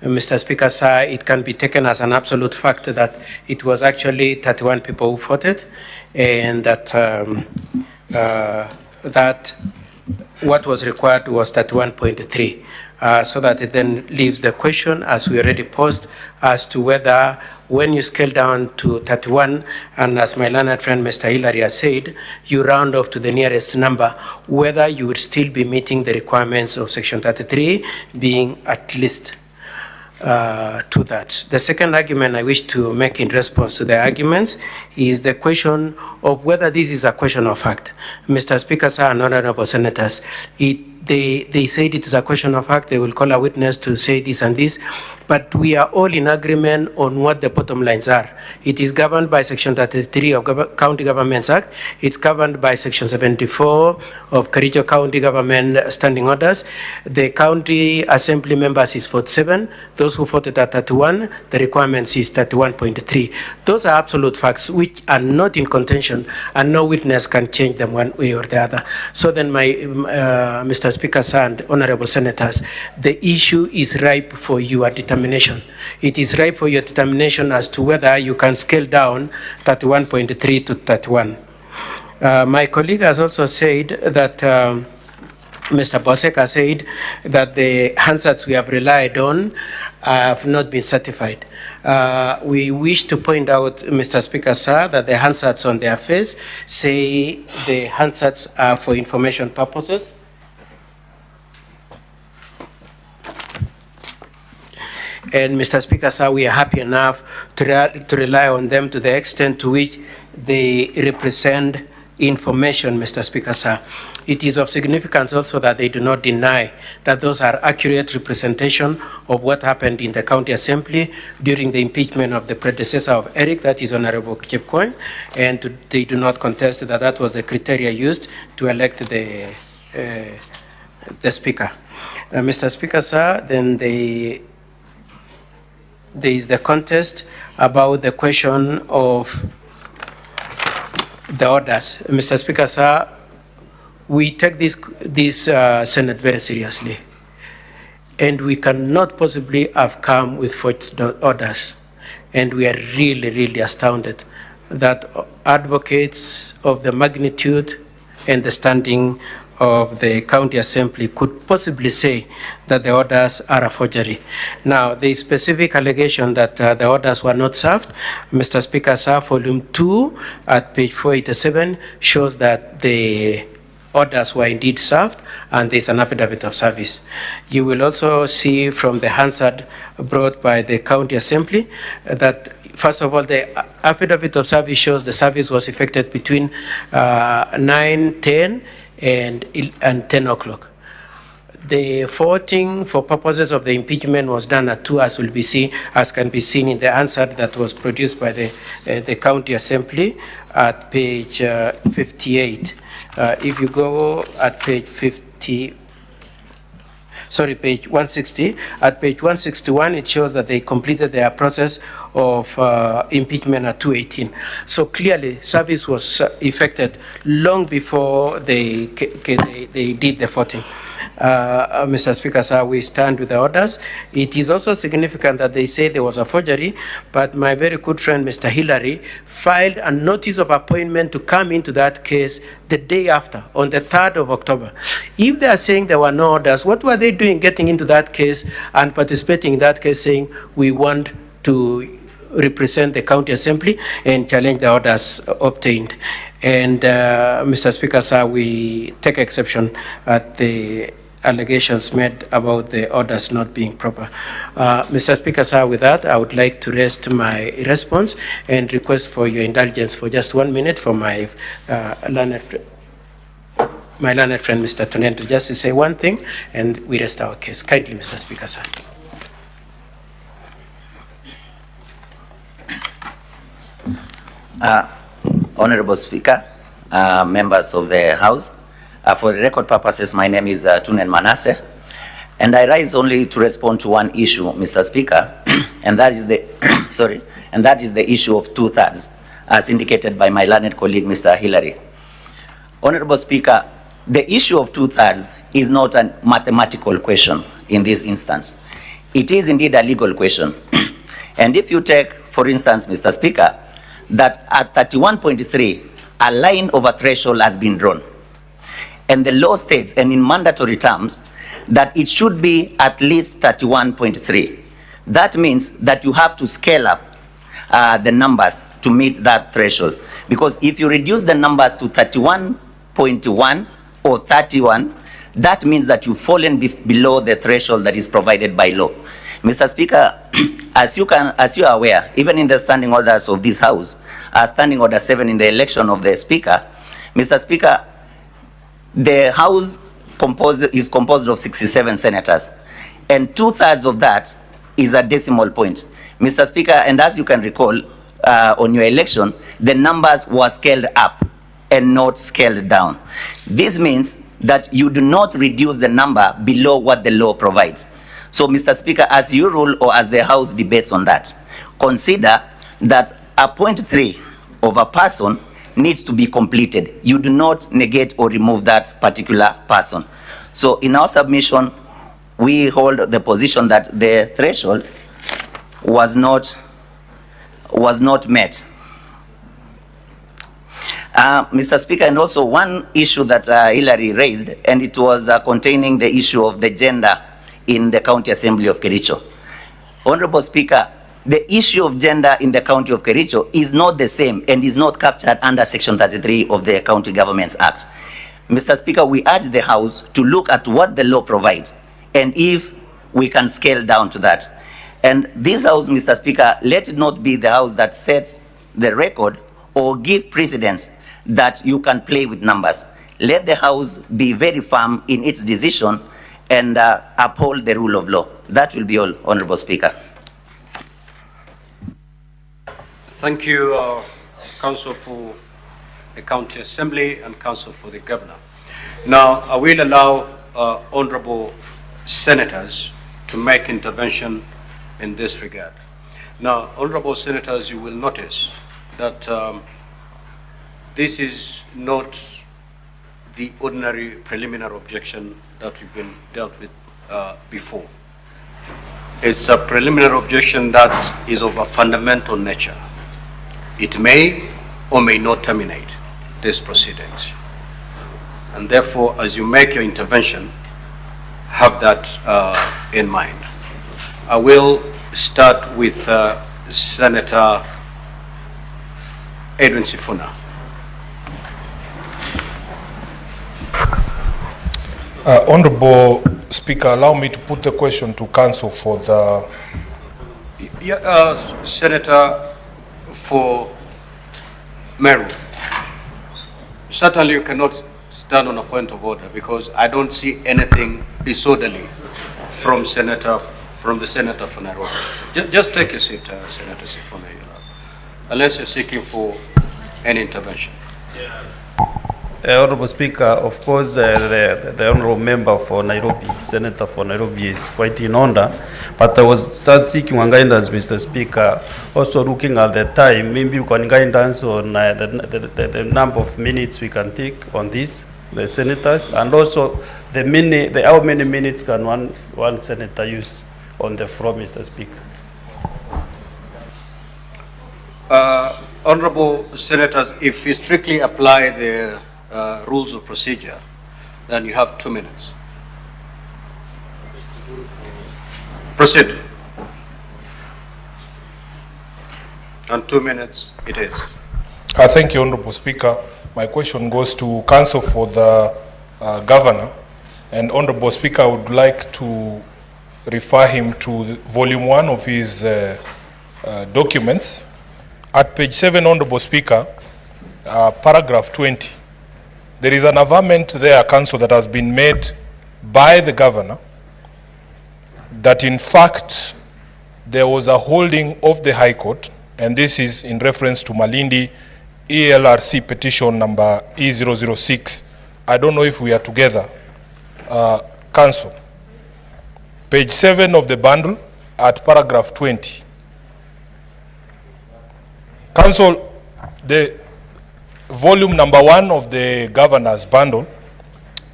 Mr. Speaker, sir, it can be taken as an absolute fact that it was actually 31 people who voted, and that that what was required was 31.3. So that it then leaves the question, as we already posed, as to whether when you scale down to 31, and as my learned friend Mr. Hillary has said, you round off to the nearest number, whether you would still be meeting the requirements of Section 33, being at least 2/3. The second argument I wish to make in response to the arguments is the question of whether this is a question of fact. Mr. Speaker, sir, and honorable senators, they said it is a question of fact. They will call a witness to say this and this, but we are all in agreement on what the bottom lines are. It is governed by Section 33 of County Governments Act. It's governed by Section 74 of Kericho County Government Standing Orders. The County Assembly members is 47. Those who voted at 31, the requirements is 31.3. Those are absolute facts which are not in contention, and no witness can change them one way or the other. So then, Mr. Speaker, sir, and honorable senators, the issue is ripe for your determination. It is ripe for your determination as to whether you can scale down 31.3 to 31. My colleague has also said that Mr. Boseka said that the handsets we have relied on have not been certified. We wish to point out, Mr. Speaker, sir, that the handsets on their face say the handsets are for information purposes. And Mr. Speaker, sir, we are happy enough to rely on them to the extent to which they represent information, Mr. Speaker, sir. It is of significance also that they do not deny that those are accurate representation of what happened in the county assembly during the impeachment of the predecessor of Eric, that is Honorable Chepkoin, and they do not contest that that was the criteria used to elect the speaker. Mr. Speaker, sir, then there is the contest about the question of the orders. Mr. Speaker, sir, we take this Senate very seriously, and we cannot possibly have come with forged orders, and we are really, really astounded that advocates of the magnitude and the standing of the county assembly could possibly say that the orders are a forgery. Now, the specific allegation that the orders were not served, Mr. Speaker, sir, volume 2 at page 487 shows that the orders were indeed served, and there's an affidavit of service. You will also see from the Hansard brought by the county assembly that, first of all, the affidavit of service shows the service was effected between 9:10 and 10 o'clock. The voting for purposes of the impeachment was done at 2, as can be seen in the answer that was produced by the county assembly at page 58. If you go at page 160, at page 161, it shows that they completed their process of impeachment at 2:18. So clearly, service was effected long before they did the voting. Mr. Speaker, sir, we stand with the orders. It is also significant that they say there was a forgery, but my very good friend, Mr. Hillary, filed a notice of appointment to come into that case the day after, on the 3rd of October. If they are saying there were no orders, what were they doing getting into that case and participating in that case saying we want to represent the county assembly and challenge the orders obtained? And Mr. Speaker, sir, we take exception at the allegations made about the orders not being proper. Mr. Speaker, sir, with that, I would like to rest my response and request for your indulgence for just 1 minute for my learned friend, Mr. Tunen, to just say one thing, and we rest our case. Kindly, Mr. Speaker, sir. Honorable Speaker, members of the House, for the record purposes, my name is Tunen Manasseh, and I rise only to respond to one issue, Mr. Speaker, and that is the issue of 2/3, as indicated by my learned colleague, Mr. Hillary. Honorable Speaker, the issue of 2/3 is not a mathematical question in this instance. It is indeed a legal question. And if you take, for instance, Mr. Speaker, that at 31.3, a line of a threshold has been drawn. And the law states, and in mandatory terms, that it should be at least 31.3. That means that you have to scale up the numbers to meet that threshold. Because if you reduce the numbers to 31.1 or 31, that means that you've fallen below the threshold that is provided by law. Mr. Speaker, as you are aware, even in the standing orders of this House, standing order 7 in the election of the Speaker, Mr. Speaker, the House is composed of 67 senators, and 2/3 of that is a decimal point. Mr. Speaker, and as you can recall, on your election, the numbers were scaled up and not scaled down. This means that you do not reduce the number below what the law provides. So, Mr. Speaker, as you rule or as the House debates on that, consider that a 0.3 of a person needs to be completed. You do not negate or remove that particular person. So, in our submission, we hold the position that the threshold was not met. Mr. Speaker, and also one issue that Hillary raised, and it was containing the issue of the gender in the County Assembly of Kericho. Honorable Speaker, the issue of gender in the County of Kericho is not the same and is not captured under Section 33 of the County Governments Act. Mr. Speaker, we urge the House to look at what the law provides and if we can scale down to that. And this House, Mr. Speaker, let it not be the House that sets the record or give precedence that you can play with numbers. Let the House be very firm in its decision and uphold the rule of law. That will be all, Honorable Speaker. Thank you, Council for the County Assembly and Council for the Governor. Now, I will allow honorable senators to make intervention in this regard. Now, honorable senators, you will notice that this is not the ordinary preliminary objection that we've been dealt with before. It's a preliminary objection that is of a fundamental nature. It may or may not terminate these proceedings. And therefore, as you make your intervention, have that in mind. I will start with Senator Edwin Sifuna. Honorable Speaker, allow me to put the question to Council for the... Senator for Meru. Certainly you cannot stand on a point of order because I don't see anything disorderly from the Senator for Nairobi. Just take a seat, Senator Sifuna, unless you're seeking for any intervention. Honorable Speaker, of course, the honorable member for Nairobi, Senator for Nairobi, is quite in order. But I was seeking one guidance, Mr. Speaker, also looking at the time, maybe we can guidance on the number of minutes we can take on this, the senators, and also how many minutes can one senator use on the floor, Mr. Speaker. Honorable senators, if you strictly apply the rules of procedure, then you have 2 minutes. Proceed. And 2 minutes it is. Thank you, Honorable Speaker. My question goes to Council for the Governor. And Honorable Speaker, I would like to refer him to volume 1 of his documents. At page 7, Honorable Speaker, paragraph 20. There is an averment there, Council, that has been made by the Governor that in fact there was a holding of the High Court, and this is in reference to Malindi ELRC petition number E006. I don't know if we are together. Council. Page 7 of the bundle at paragraph 20. Council, the volume number 1 of the Governor's bundle,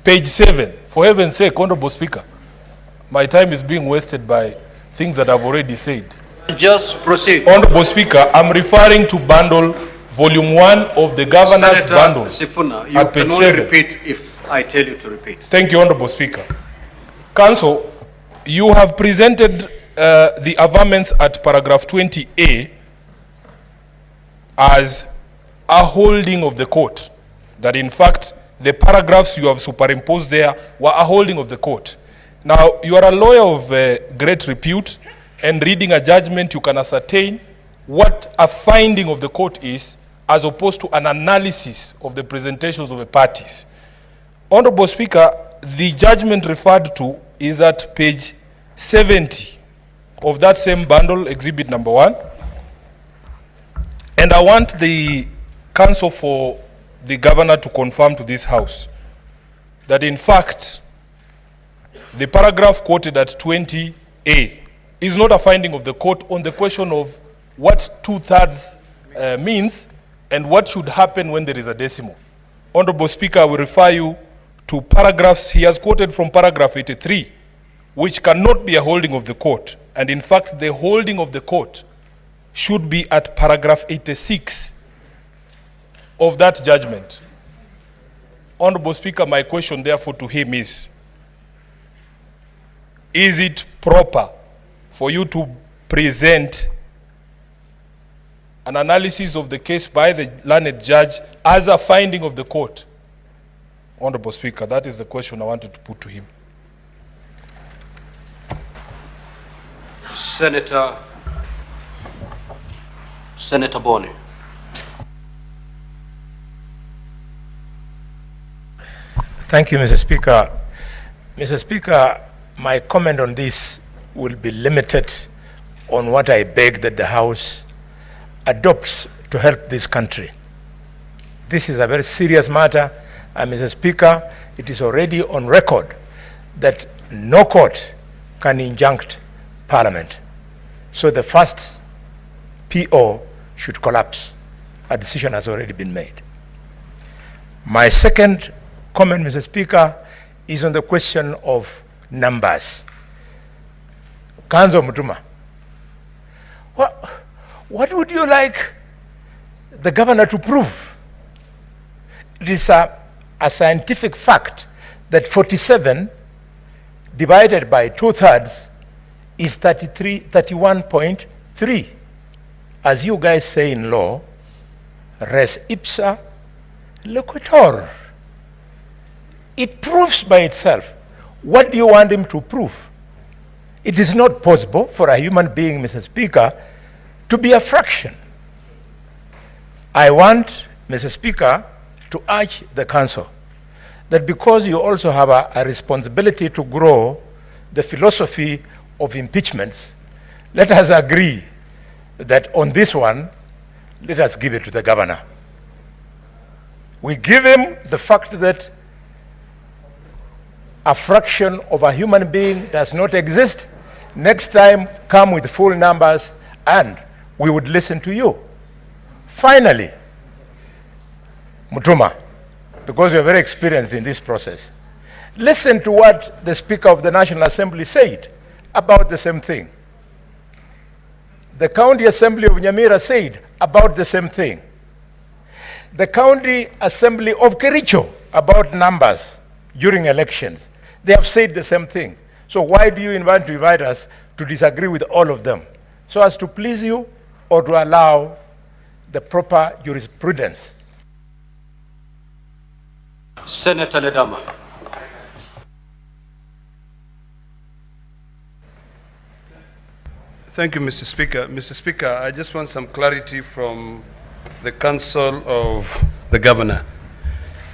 page 7, for heaven's sake, Honorable Speaker, my time is being wasted by things that I've already said. Just proceed. Honorable Speaker, I'm referring to bundle, volume 1 of the Governor's Senator bundle. Sifuna, you at page can only 7. repeat if I tell you to repeat. Thank you, Honorable Speaker. Council, you have presented the averments at paragraph 20A as a holding of the court, that in fact the paragraphs you have superimposed there were a holding of the court. Now, you are a lawyer of great repute, and reading a judgment you can ascertain what a finding of the court is as opposed to an analysis of the presentations of the parties. Honorable Speaker, the judgment referred to is at page 70 of that same bundle, exhibit number 1. And I want the Council for the Governor to confirm to this House that in fact the paragraph quoted at 20A is not a finding of the court on the question of what 2/3 means and what should happen when there is a decimal. Honorable Speaker, I will refer you to paragraphs. He has quoted from paragraph 83, which cannot be a holding of the court. And in fact, the holding of the court should be at paragraph 86 of that judgment. Honorable Speaker, my question therefore to him is it proper for you to present an analysis of the case by the learned judge as a finding of the court? Honorable Speaker, that is the question I wanted to put to him. Senator Boni. Thank you, Mr. Speaker. Mr. Speaker, my comment on this will be limited on what I beg that the House adopts to help this country. This is a very serious matter, and Mr. Speaker, it is already on record that no court can injunct Parliament. So the first PO should collapse. A decision has already been made. My second comment, Mr. Speaker, is on the question of numbers. Kanzo Mutuma, what would you like the governor to prove? It is a scientific fact that 47 divided by 2/3 is 31.3. As you guys say in law, res ipsa loquitur. It proves by itself. What do you want him to prove? It is not possible for a human being, Mr. Speaker, to be a fraction. I want, Mr. Speaker, to urge the Council that because you also have a responsibility to grow the philosophy of impeachments, let us agree that on this one, let us give it to the governor. We give him the fact that a fraction of a human being does not exist. Next time, come with full numbers and we would listen to you. Finally, Mutuma, because you're very experienced in this process, listen to what the Speaker of the National Assembly said about the same thing. The County Assembly of Nyamira said about the same thing. The County Assembly of Kericho about numbers during elections. They have said the same thing. So why do you want to invite us to disagree with all of them? So as to please you or to allow the proper jurisprudence? Senator Ledama. Thank you, Mr. Speaker. Mr. Speaker, I just want some clarity from the Council of the Governor.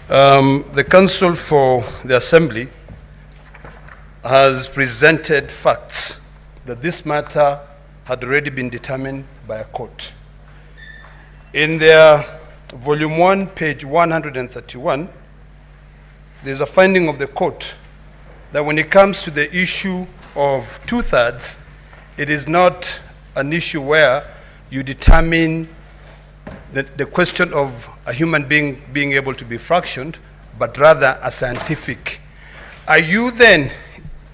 The Council for the Assembly has presented facts that this matter had already been determined by a court. In their Volume 1, page 131, there's a finding of the court that when it comes to the issue of 2/3, it is not an issue where you determine the question of a human being being able to be fractioned, but rather a scientific. Are you then,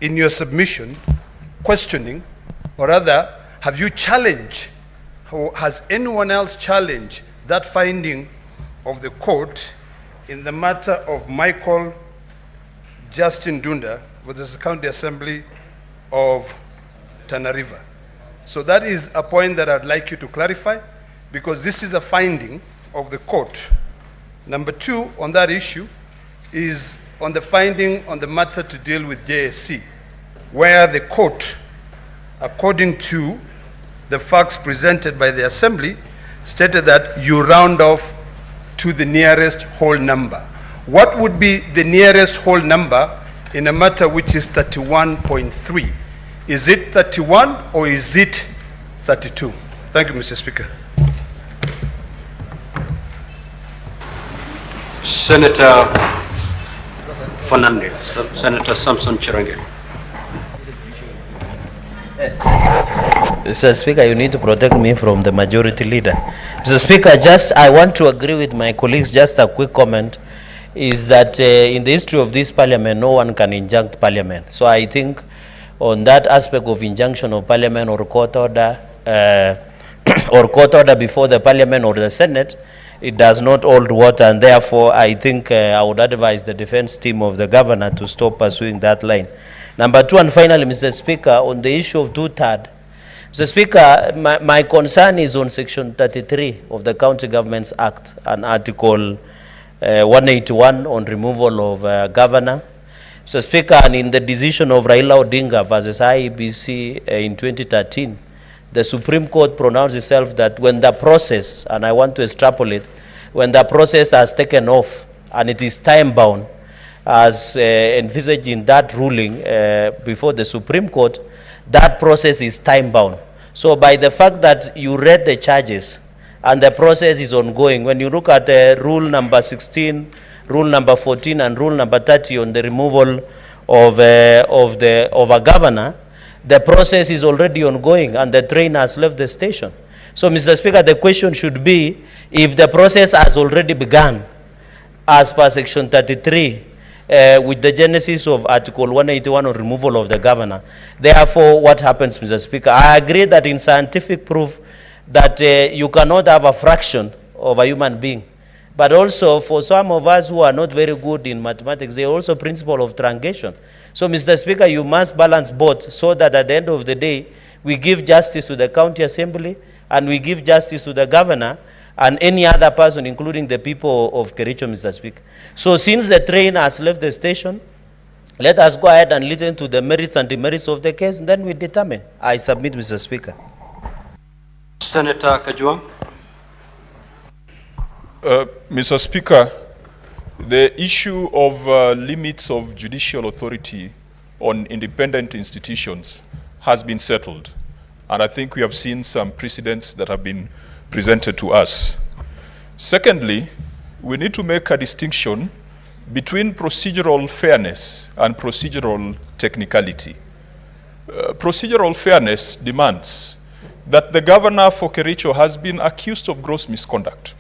in your submission, questioning, or rather, have you challenged, or has anyone else challenged that finding of the court in the matter of Michael Justin Dunda with the County Assembly of Tana River? So that is a point that I'd like you to clarify, because this is a finding of the court. Number two on that issue is on the finding on the matter to deal with JSC, where the court, according to the facts presented by the Assembly, stated that you round off to the nearest whole number. What would be the nearest whole number in a matter which is 31.3? Is it 31 or is it 32? Thank you, Mr. Speaker. Senator Fernandez, Senator Samson Chirangeli. Mr. Speaker, you need to protect me from the majority leader. Mr. Speaker, I want to agree with my colleagues. Just a quick comment is that in the history of this parliament, no one can injunct parliament. So I think on that aspect of injunction of parliament or court order before the parliament or the Senate, it does not hold water, and therefore I think I would advise the defense team of the governor to stop pursuing that line. Number two, and finally, Mr. Speaker, on the issue of 2/3, Mr. Speaker, my concern is on Section 33 of the County Governments Act and Article 181 on removal of governor. Mr. Speaker, and in the decision of Raila Odinga versus IEBC in 2013, the Supreme Court pronounced itself that when the process, and I want to extrapolate, when the process has taken off and it is time-bound, as envisaged in that ruling before the Supreme Court, that process is time-bound. So by the fact that you read the charges and the process is ongoing, when you look at rule number 16, rule number 14, and rule number 30 on the removal of a governor, the process is already ongoing and the train has left the station. So, Mr. Speaker, the question should be, if the process has already begun, as per Section 33, with the genesis of Article 181 on removal of the governor, therefore, what happens, Mr. Speaker? I agree that in scientific proof that you cannot have a fraction of a human being. But also, for some of us who are not very good in mathematics, there is also principle of truncation. So, Mr. Speaker, you must balance both so that at the end of the day, we give justice to the county assembly and we give justice to the governor and any other person, including the people of Kericho, Mr. Speaker. So, since the train has left the station, let us go ahead and listen to the merits and demerits of the case, and then we determine. I submit, Mr. Speaker. Senator Kajwang. Mr. Speaker, the issue of limits of judicial authority on independent institutions has been settled. And I think we have seen some precedents that have been presented to us. Secondly, we need to make a distinction between procedural fairness and procedural technicality. Procedural fairness demands that the governor for Kericho has been accused of gross misconduct,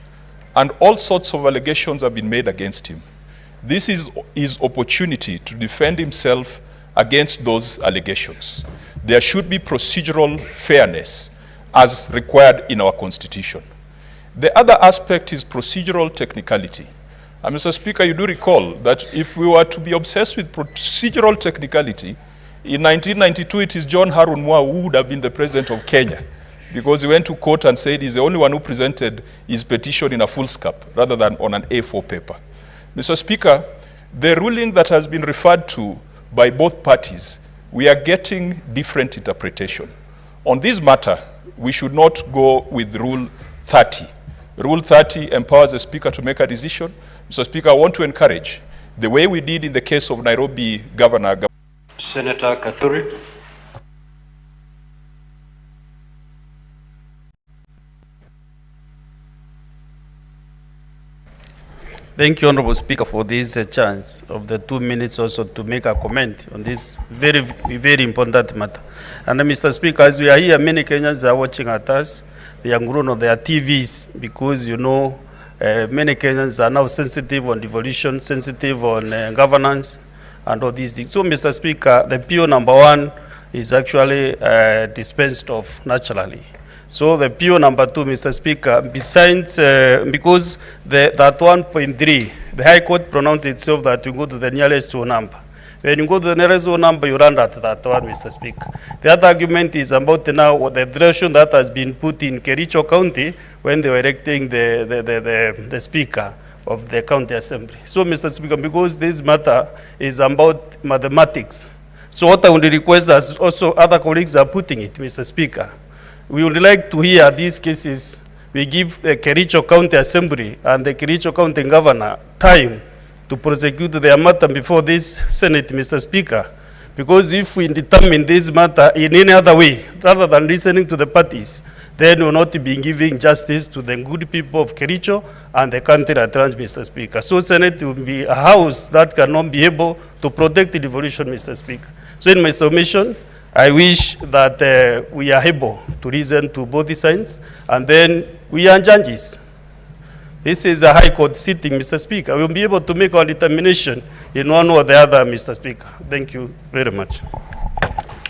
and all sorts of allegations have been made against him. This is his opportunity to defend himself against those allegations. There should be procedural fairness as required in our Constitution. The other aspect is procedural technicality. And Mr. Speaker, you do recall that if we were to be obsessed with procedural technicality, in 1992 it is John Harun Mwau who would have been the president of Kenya, because he went to court and said he's the only one who presented his petition in a foolscap rather than on an A4 paper. Mr. Speaker, the ruling that has been referred to by both parties, we are getting different interpretation. On this matter, we should not go with Rule 30. Rule 30 empowers the Speaker to make a decision. Mr. Speaker, I want to encourage the way we did in the case of Nairobi Governor. Senator Kathuri. Thank you, Honorable Speaker, for this chance of the 2 minutes also to make a comment on this very, very important matter. And Mr. Speaker, as we are here, many Kenyans are watching at us. They are grown on their TVs because, you know, many Kenyans are now sensitive on devolution, sensitive on governance and all these things. So, Mr. Speaker, the PO number 1 is actually dispensed of naturally. So the PO number 2, Mr. Speaker, besides, because that 1.3, the High Court pronounced itself that you go to the nearest whole number. When you go to the nearest whole number, you run at that one, Mr. Speaker. The other argument is about now the direction that has been put in Kericho County when they were electing the Speaker of the County Assembly. So, Mr. Speaker, because this matter is about mathematics, so what I would request, as also other colleagues are putting it, Mr. Speaker, we would like to hear these cases. We give the Kericho County Assembly and the Kericho County Governor time to prosecute their matter before this Senate, Mr. Speaker. Because if we determine this matter in any other way, rather than listening to the parties, then we will not be giving justice to the good people of Kericho and the country at large, Mr. Speaker. So Senate will be a house that cannot be able to protect the devolution, Mr. Speaker. So in my submission, I wish that we are able to listen to both sides, and then we are judges. This is a High Court sitting, Mr. Speaker. We will be able to make our determination in one or the other, Mr. Speaker. Thank you very much.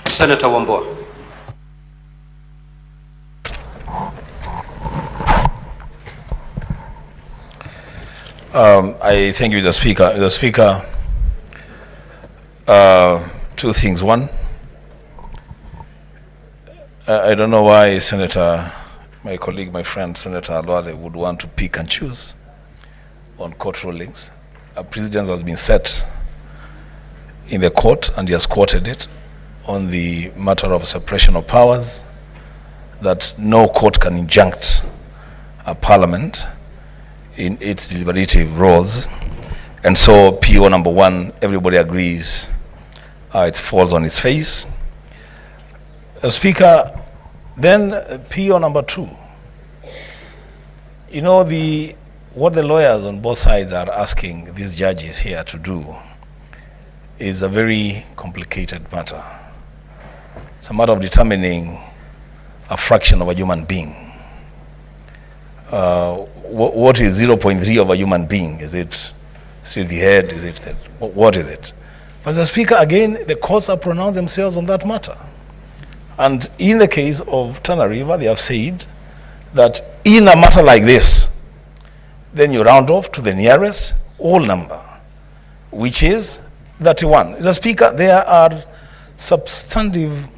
Senator Wambua. I thank you, Mr. Speaker. Mr. Speaker, two things. One, I don't know why Senator, my colleague, my friend, Senator Alwale would want to pick and choose on court rulings. A precedent has been set in the court, and he has quoted it, on the matter of separation of powers, that no court can injunct a parliament in its deliberative roles. And so PO number 1, everybody agrees it falls on its face. Speaker, then PO number 2. You know, what the lawyers on both sides are asking these judges here to do is a very complicated matter. It's a matter of determining a fraction of a human being. What is 0.3 of a human being? Is it still the head? Is it the, what is it? But the Speaker, again, the courts have pronounced themselves on that matter. And in the case of Tana River, they have said that in a matter like this, then you round off to the nearest whole number, which is 31. Mr. Speaker, there are substantive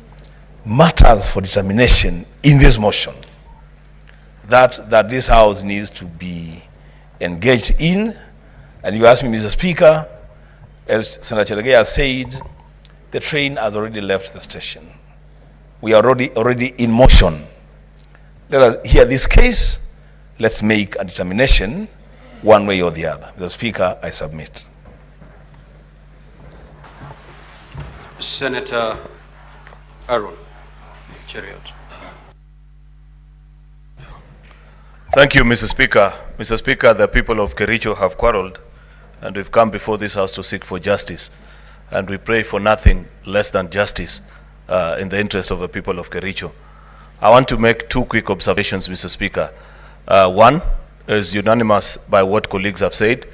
matters for determination in this motion that this House needs to be engaged in. And you ask me, Mr. Speaker, as Senator Cherargei has said, the train has already left the station. We are already in motion. Let us hear this case. Let's make a determination one way or the other. Mr. Speaker, I submit. Senator Aaron Cheriot. Thank you, Mr. Speaker. Mr. Speaker, the people of Kericho have quarreled, and we've come before this House to seek for justice. And we pray for nothing less than justice in the interest of the people of Kericho. I want to make 2 quick observations, Mr. Speaker. One is unanimous by what colleagues have said,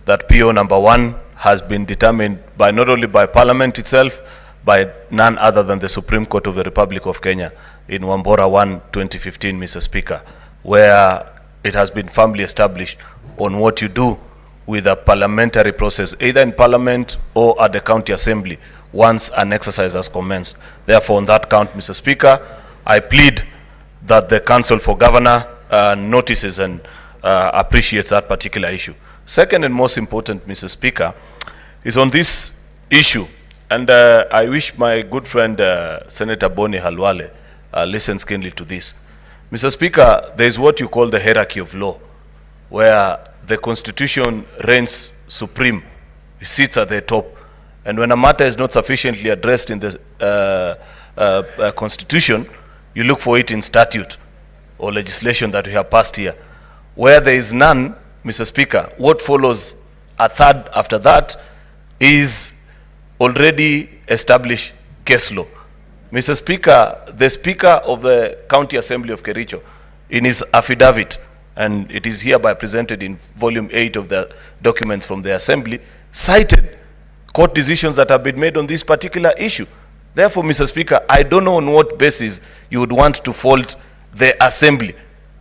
that PO number 1 has been determined by not only by Parliament itself, by none other than the Supreme Court of the Republic of Kenya in Wambora 1, 2015, Mr. Speaker, where it has been firmly established on what you do with a parliamentary process, either in Parliament or at the County Assembly, once an exercise has commenced. Therefore, on that count, Mr. Speaker, I plead that the Council for Governor notices and appreciates that particular issue. Second and most important, Mr. Speaker, is on this issue, and I wish my good friend Senator Boni Halwale listens keenly to this. Mr. Speaker, there is what you call the hierarchy of law, where the Constitution reigns supreme, it sits at the top, and when a matter is not sufficiently addressed in the Constitution, you look for it in statute or legislation that we have passed here. Where there is none, Mr. Speaker, what follows a third after that is already established case law. Mr. Speaker, the Speaker of the County Assembly of Kericho, in his affidavit, and it is hereby presented in volume 8 of the documents from the Assembly, cited court decisions that have been made on this particular issue. Therefore, Mr. Speaker, I don't know on what basis you would want to fault the Assembly,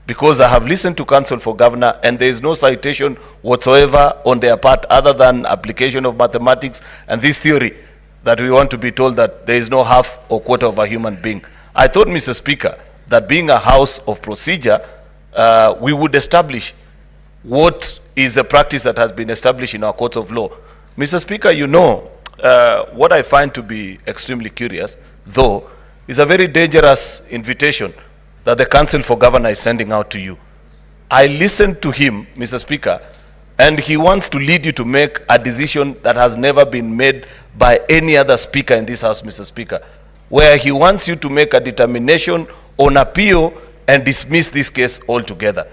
because I have listened to Council for Governor and there is no citation whatsoever on their part other than application of mathematics and this theory that we want to be told that there is no half or quarter of a human being. I thought, Mr. Speaker, that being a house of procedure, we would establish what is a practice that has been established in our courts of law. Mr. Speaker, you know, what I find to be extremely curious, though, is a very dangerous invitation that the Council for Governor is sending out to you. I listened to him, Mr. Speaker, and he wants to lead you to make a decision that has never been made by any other speaker in this House, Mr. Speaker, where he wants you to make a determination on appeal and dismiss this case altogether.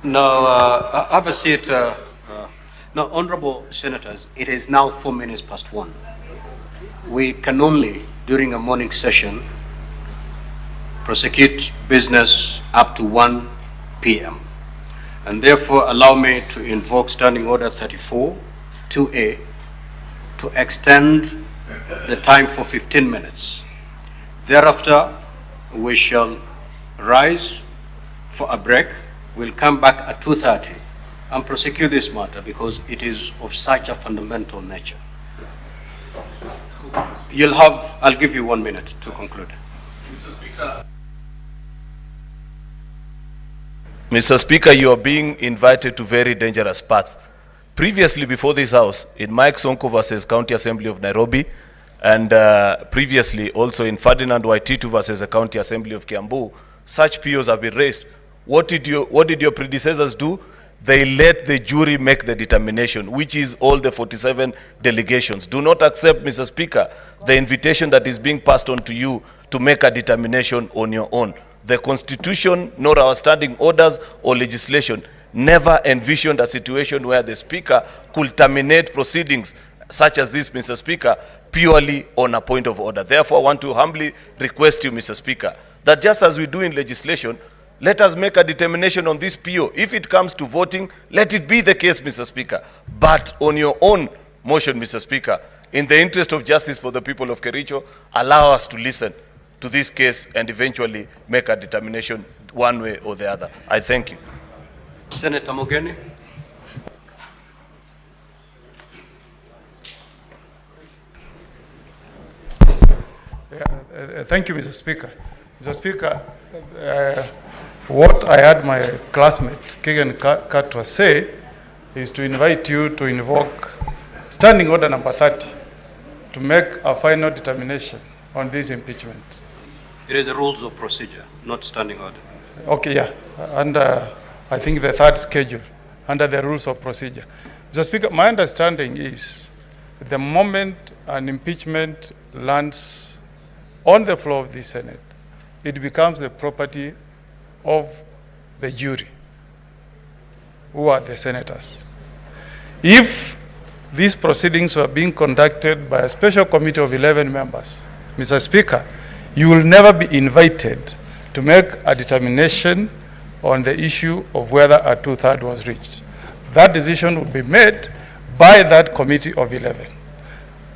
Now, have a seat. Now, honorable senators, it is now 1:04. We can only, during a morning session, prosecute business up to 1 p.m. And therefore, allow me to invoke Standing Order 34, 2A, to extend the time for 15 minutes. Thereafter, we shall rise for a break. We'll come back at 2:30 and prosecute this matter because it is of such a fundamental nature. I'll give you 1 minute to conclude. Mr. Speaker. Mr. Speaker, you are being invited to very dangerous path. previously before this House, in Mike Sonko versus County Assembly of Nairobi, and previously also in Ferdinand Waititu versus the County Assembly of Kiambu, such POs have been raised. What did your predecessors do? They let the jury make the determination, which is all the 47 delegations. Do not accept, Mr. Speaker, the invitation that is being passed on to you to make a determination on your own. The Constitution, nor our standing orders or legislation, never envisioned a situation where the Speaker could terminate proceedings such as this, Mr. Speaker, purely on a point of order. Therefore, I want to humbly request you, Mr. Speaker, that just as we do in legislation, let us make a determination on this PO. If it comes to voting, let it be the case, Mr. Speaker. But on your own motion, Mr. Speaker, in the interest of justice for the people of Kericho, allow us to listen to this case and eventually make a determination one way or the other. I thank you. Senator Mogeni. Thank you, Mr. Speaker. Mr. Speaker, what I had my classmate, Kegan Katwa, say is to invite you to invoke Standing Order number 30 to make a final determination on this impeachment. It is the rules of procedure, not standing order. Okay, yeah. Under, I think, the third schedule, under the rules of procedure. Mr. Speaker, my understanding is the moment an impeachment lands on the floor of the Senate, it becomes the property of the jury, who are the senators. If these proceedings were being conducted by a special committee of 11 members, Mr. Speaker, you will never be invited to make a determination on the issue of whether a 2/3 was reached. That decision will be made by that committee of 11.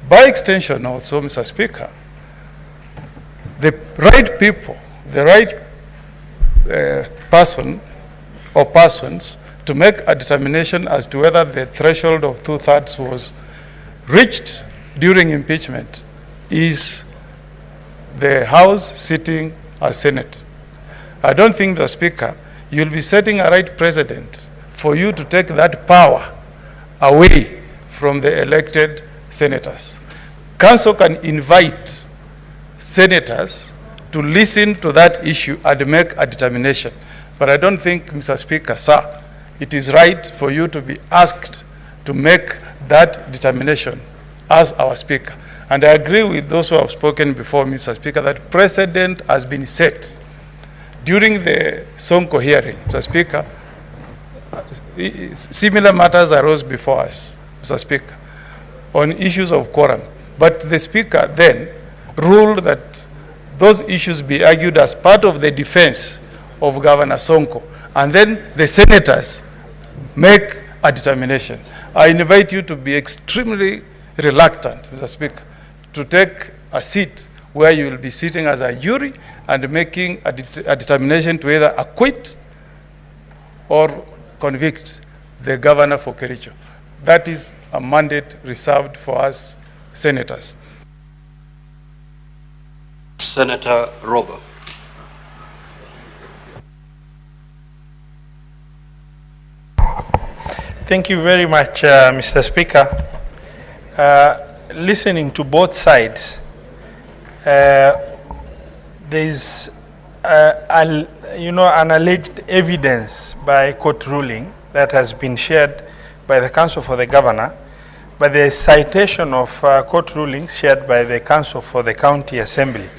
By extension also, Mr. Speaker, the right people, the right person or persons to make a determination as to whether the threshold of 2/3 was reached during impeachment is the House sitting as Senate. I don't think, Mr. Speaker, you'll be setting a right precedent for you to take that power away from the elected senators. Council can invite senators to listen to that issue and make a determination. But I don't think, Mr. Speaker, sir, it is right for you to be asked to make that determination as our Speaker. And I agree with those who have spoken before me, Mr. Speaker, that precedent has been set. During the Sonko hearing, Mr. Speaker, similar matters arose before us, Mr. Speaker, on issues of quorum. But the Speaker then ruled that those issues be argued as part of the defense of Governor Sonko, and then the senators make a determination. I invite you to be extremely reluctant, Mr. Speaker, to take a seat where you will be sitting as a jury and making a determination to either acquit or convict the governor for Kericho. That is a mandate reserved for us senators. Senator Robo. Thank you very much, Mr. Speaker. Listening to both sides, there's an alleged evidence by court ruling that has been shared by the Counsel for the Governor, but there is citation of court rulings shared by the Counsel for the County Assembly.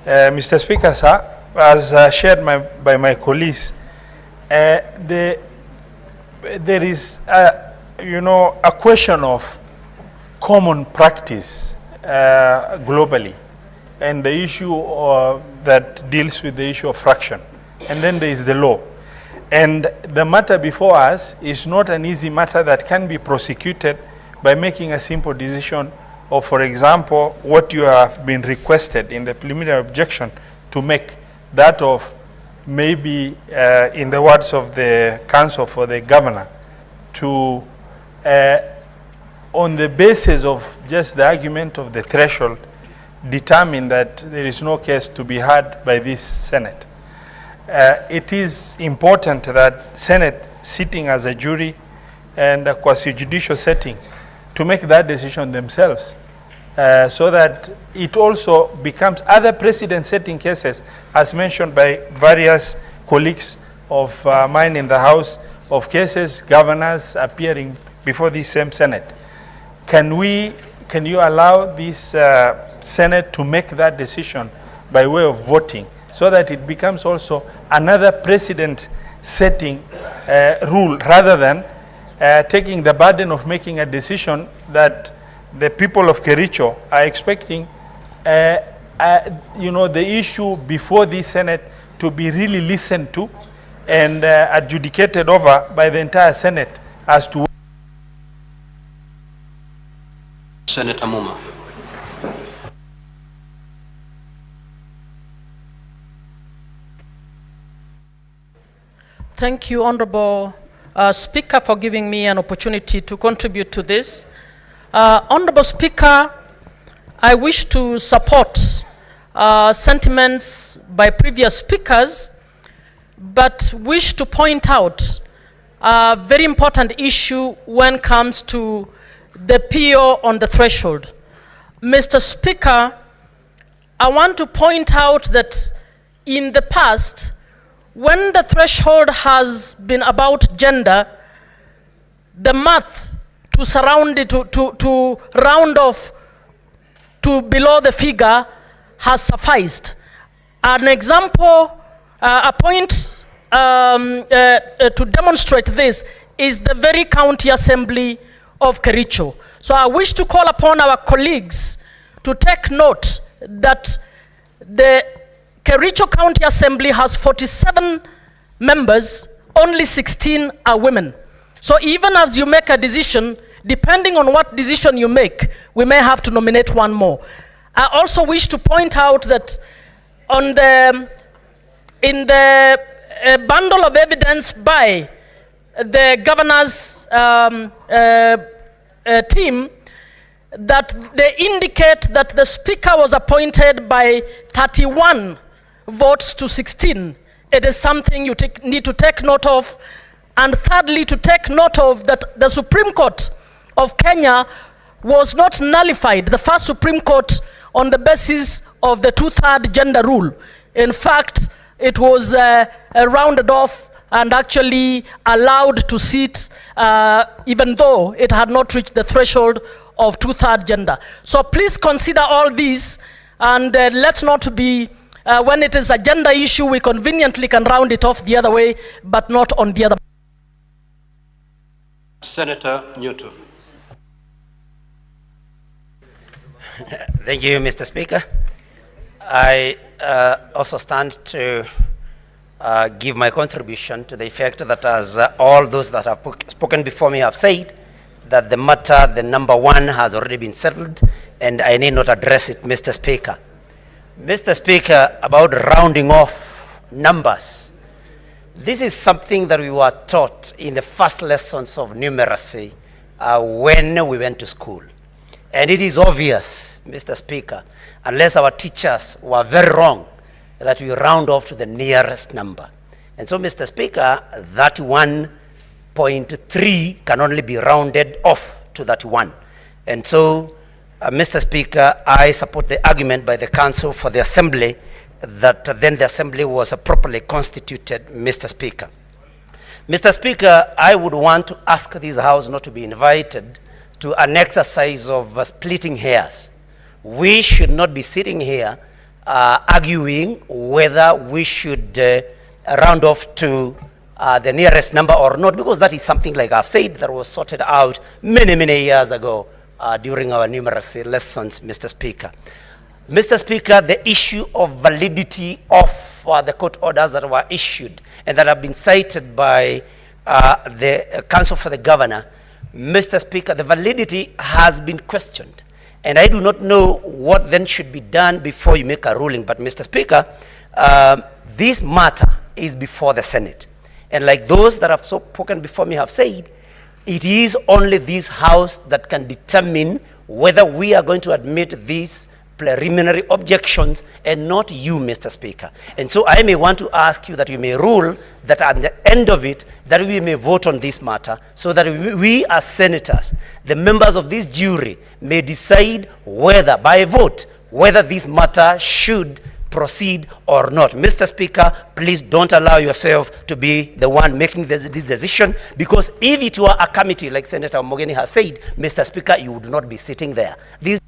Mr. Speaker, sir, as shared by my colleagues, there is a question of common practice globally, and the issue that deals with the issue of fraction. And then there is the law. And the matter before us is not an easy matter that can be prosecuted by making a simple decision of, for example, what you have been requested in the preliminary objection to make, that of maybe, in the words of the Counsel for the Governor, to, on the basis of just the argument of the threshold, determine that there is no case to be heard by this Senate. It is important that Senate, sitting as a jury, and quasi judicial setting to make that decision themselves, so that it also becomes other precedent-setting cases, as mentioned by various colleagues of mine in the House, of cases, governors appearing before the same Senate. Can you allow this Senate to make that decision by way of voting, so that it becomes also another precedent-setting rule, rather than taking the burden of making a decision that the people of Kericho are expecting, the issue before the Senate to be really listened to and adjudicated over by the entire Senate as to. Senator Muma. Thank you, Honorable Speaker, for giving me an opportunity to contribute to this. Honorable Speaker, I wish to support sentiments by previous speakers, but wish to point out a very important issue when it comes to the PO on the threshold. Mr. Speaker, I want to point out that in the past, when the threshold has been about gender, the math to surround it, to round off to below the figure has sufficed. An example, a point to demonstrate this is the very county assembly of Kericho. So I wish to call upon our colleagues to take note that the Kericho County Assembly has 47 members, only 16 are women. So even as you make a decision, depending on what decision you make, we may have to nominate one more. I also wish to point out that in the bundle of evidence by the governor's team, that they indicate that the speaker was appointed by 31 votes to 16. It is something you need to take note of. And thirdly, to take note of that the Supreme Court of Kenya was not nullified, the first Supreme Court, on the basis of the 2/3 gender rule. In fact, it was rounded off and actually allowed to sit, even though it had not reached the threshold of 2/3 gender. So please consider all these, and let's not be, when it is a gender issue, we conveniently can round it off the other way, but not on the other. Senator Newton. Thank you, Mr. Speaker. I also stand to give my contribution to the effect that, as all those that have spoken before me have said, that the matter, the number one, has already been settled, and I need not address it, Mr. Speaker. Mr. Speaker, about rounding off numbers, this is something that we were taught in the first lessons of numeracy when we went to school. And it is obvious, Mr. Speaker, unless our teachers were very wrong, that we round off to the nearest number. And so, Mr. Speaker, 31.3 can only be rounded off to 31. And so, Mr. Speaker, I support the argument by the Council for the Assembly that then the Assembly was properly constituted, Mr. Speaker. Mr. Speaker, I would want to ask this House not to be invited to an exercise of splitting hairs. We should not be sitting here arguing whether we should round off to the nearest number or not, because that is something, like I've said, that was sorted out many, many years ago during our numeracy lessons, Mr. Speaker. Mr. Speaker, the issue of validity of the court orders that were issued and that have been cited by the Council for the Governor, Mr. Speaker, the validity has been questioned. And I do not know what then should be done before you make a ruling. But, Mr. Speaker, this matter is before the Senate. And like those that have spoken before me have said, it is only this House that can determine whether we are going to admit this preliminary objections and not you, Mr. Speaker. And so I may want to ask you that you may rule that at the end of it, that we may vote on this matter so that we as senators, the members of this jury, may decide whether, by a vote, whether this matter should proceed or not. Mr. Speaker, please don't allow yourself to be the one making this decision, because if it were a committee, like Senator Mogeni has said, Mr. Speaker, you would not be sitting there. This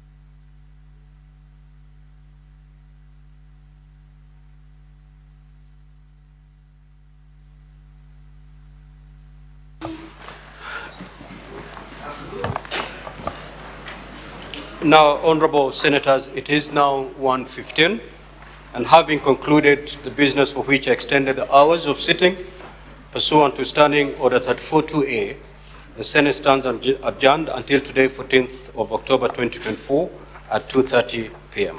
Now, honorable senators, it is now 1:15, and having concluded the business for which I extended the hours of sitting, pursuant to Standing Order 34-2A, the Senate stands adjourned until today, 14th of October 2024 at 2:30 p.m.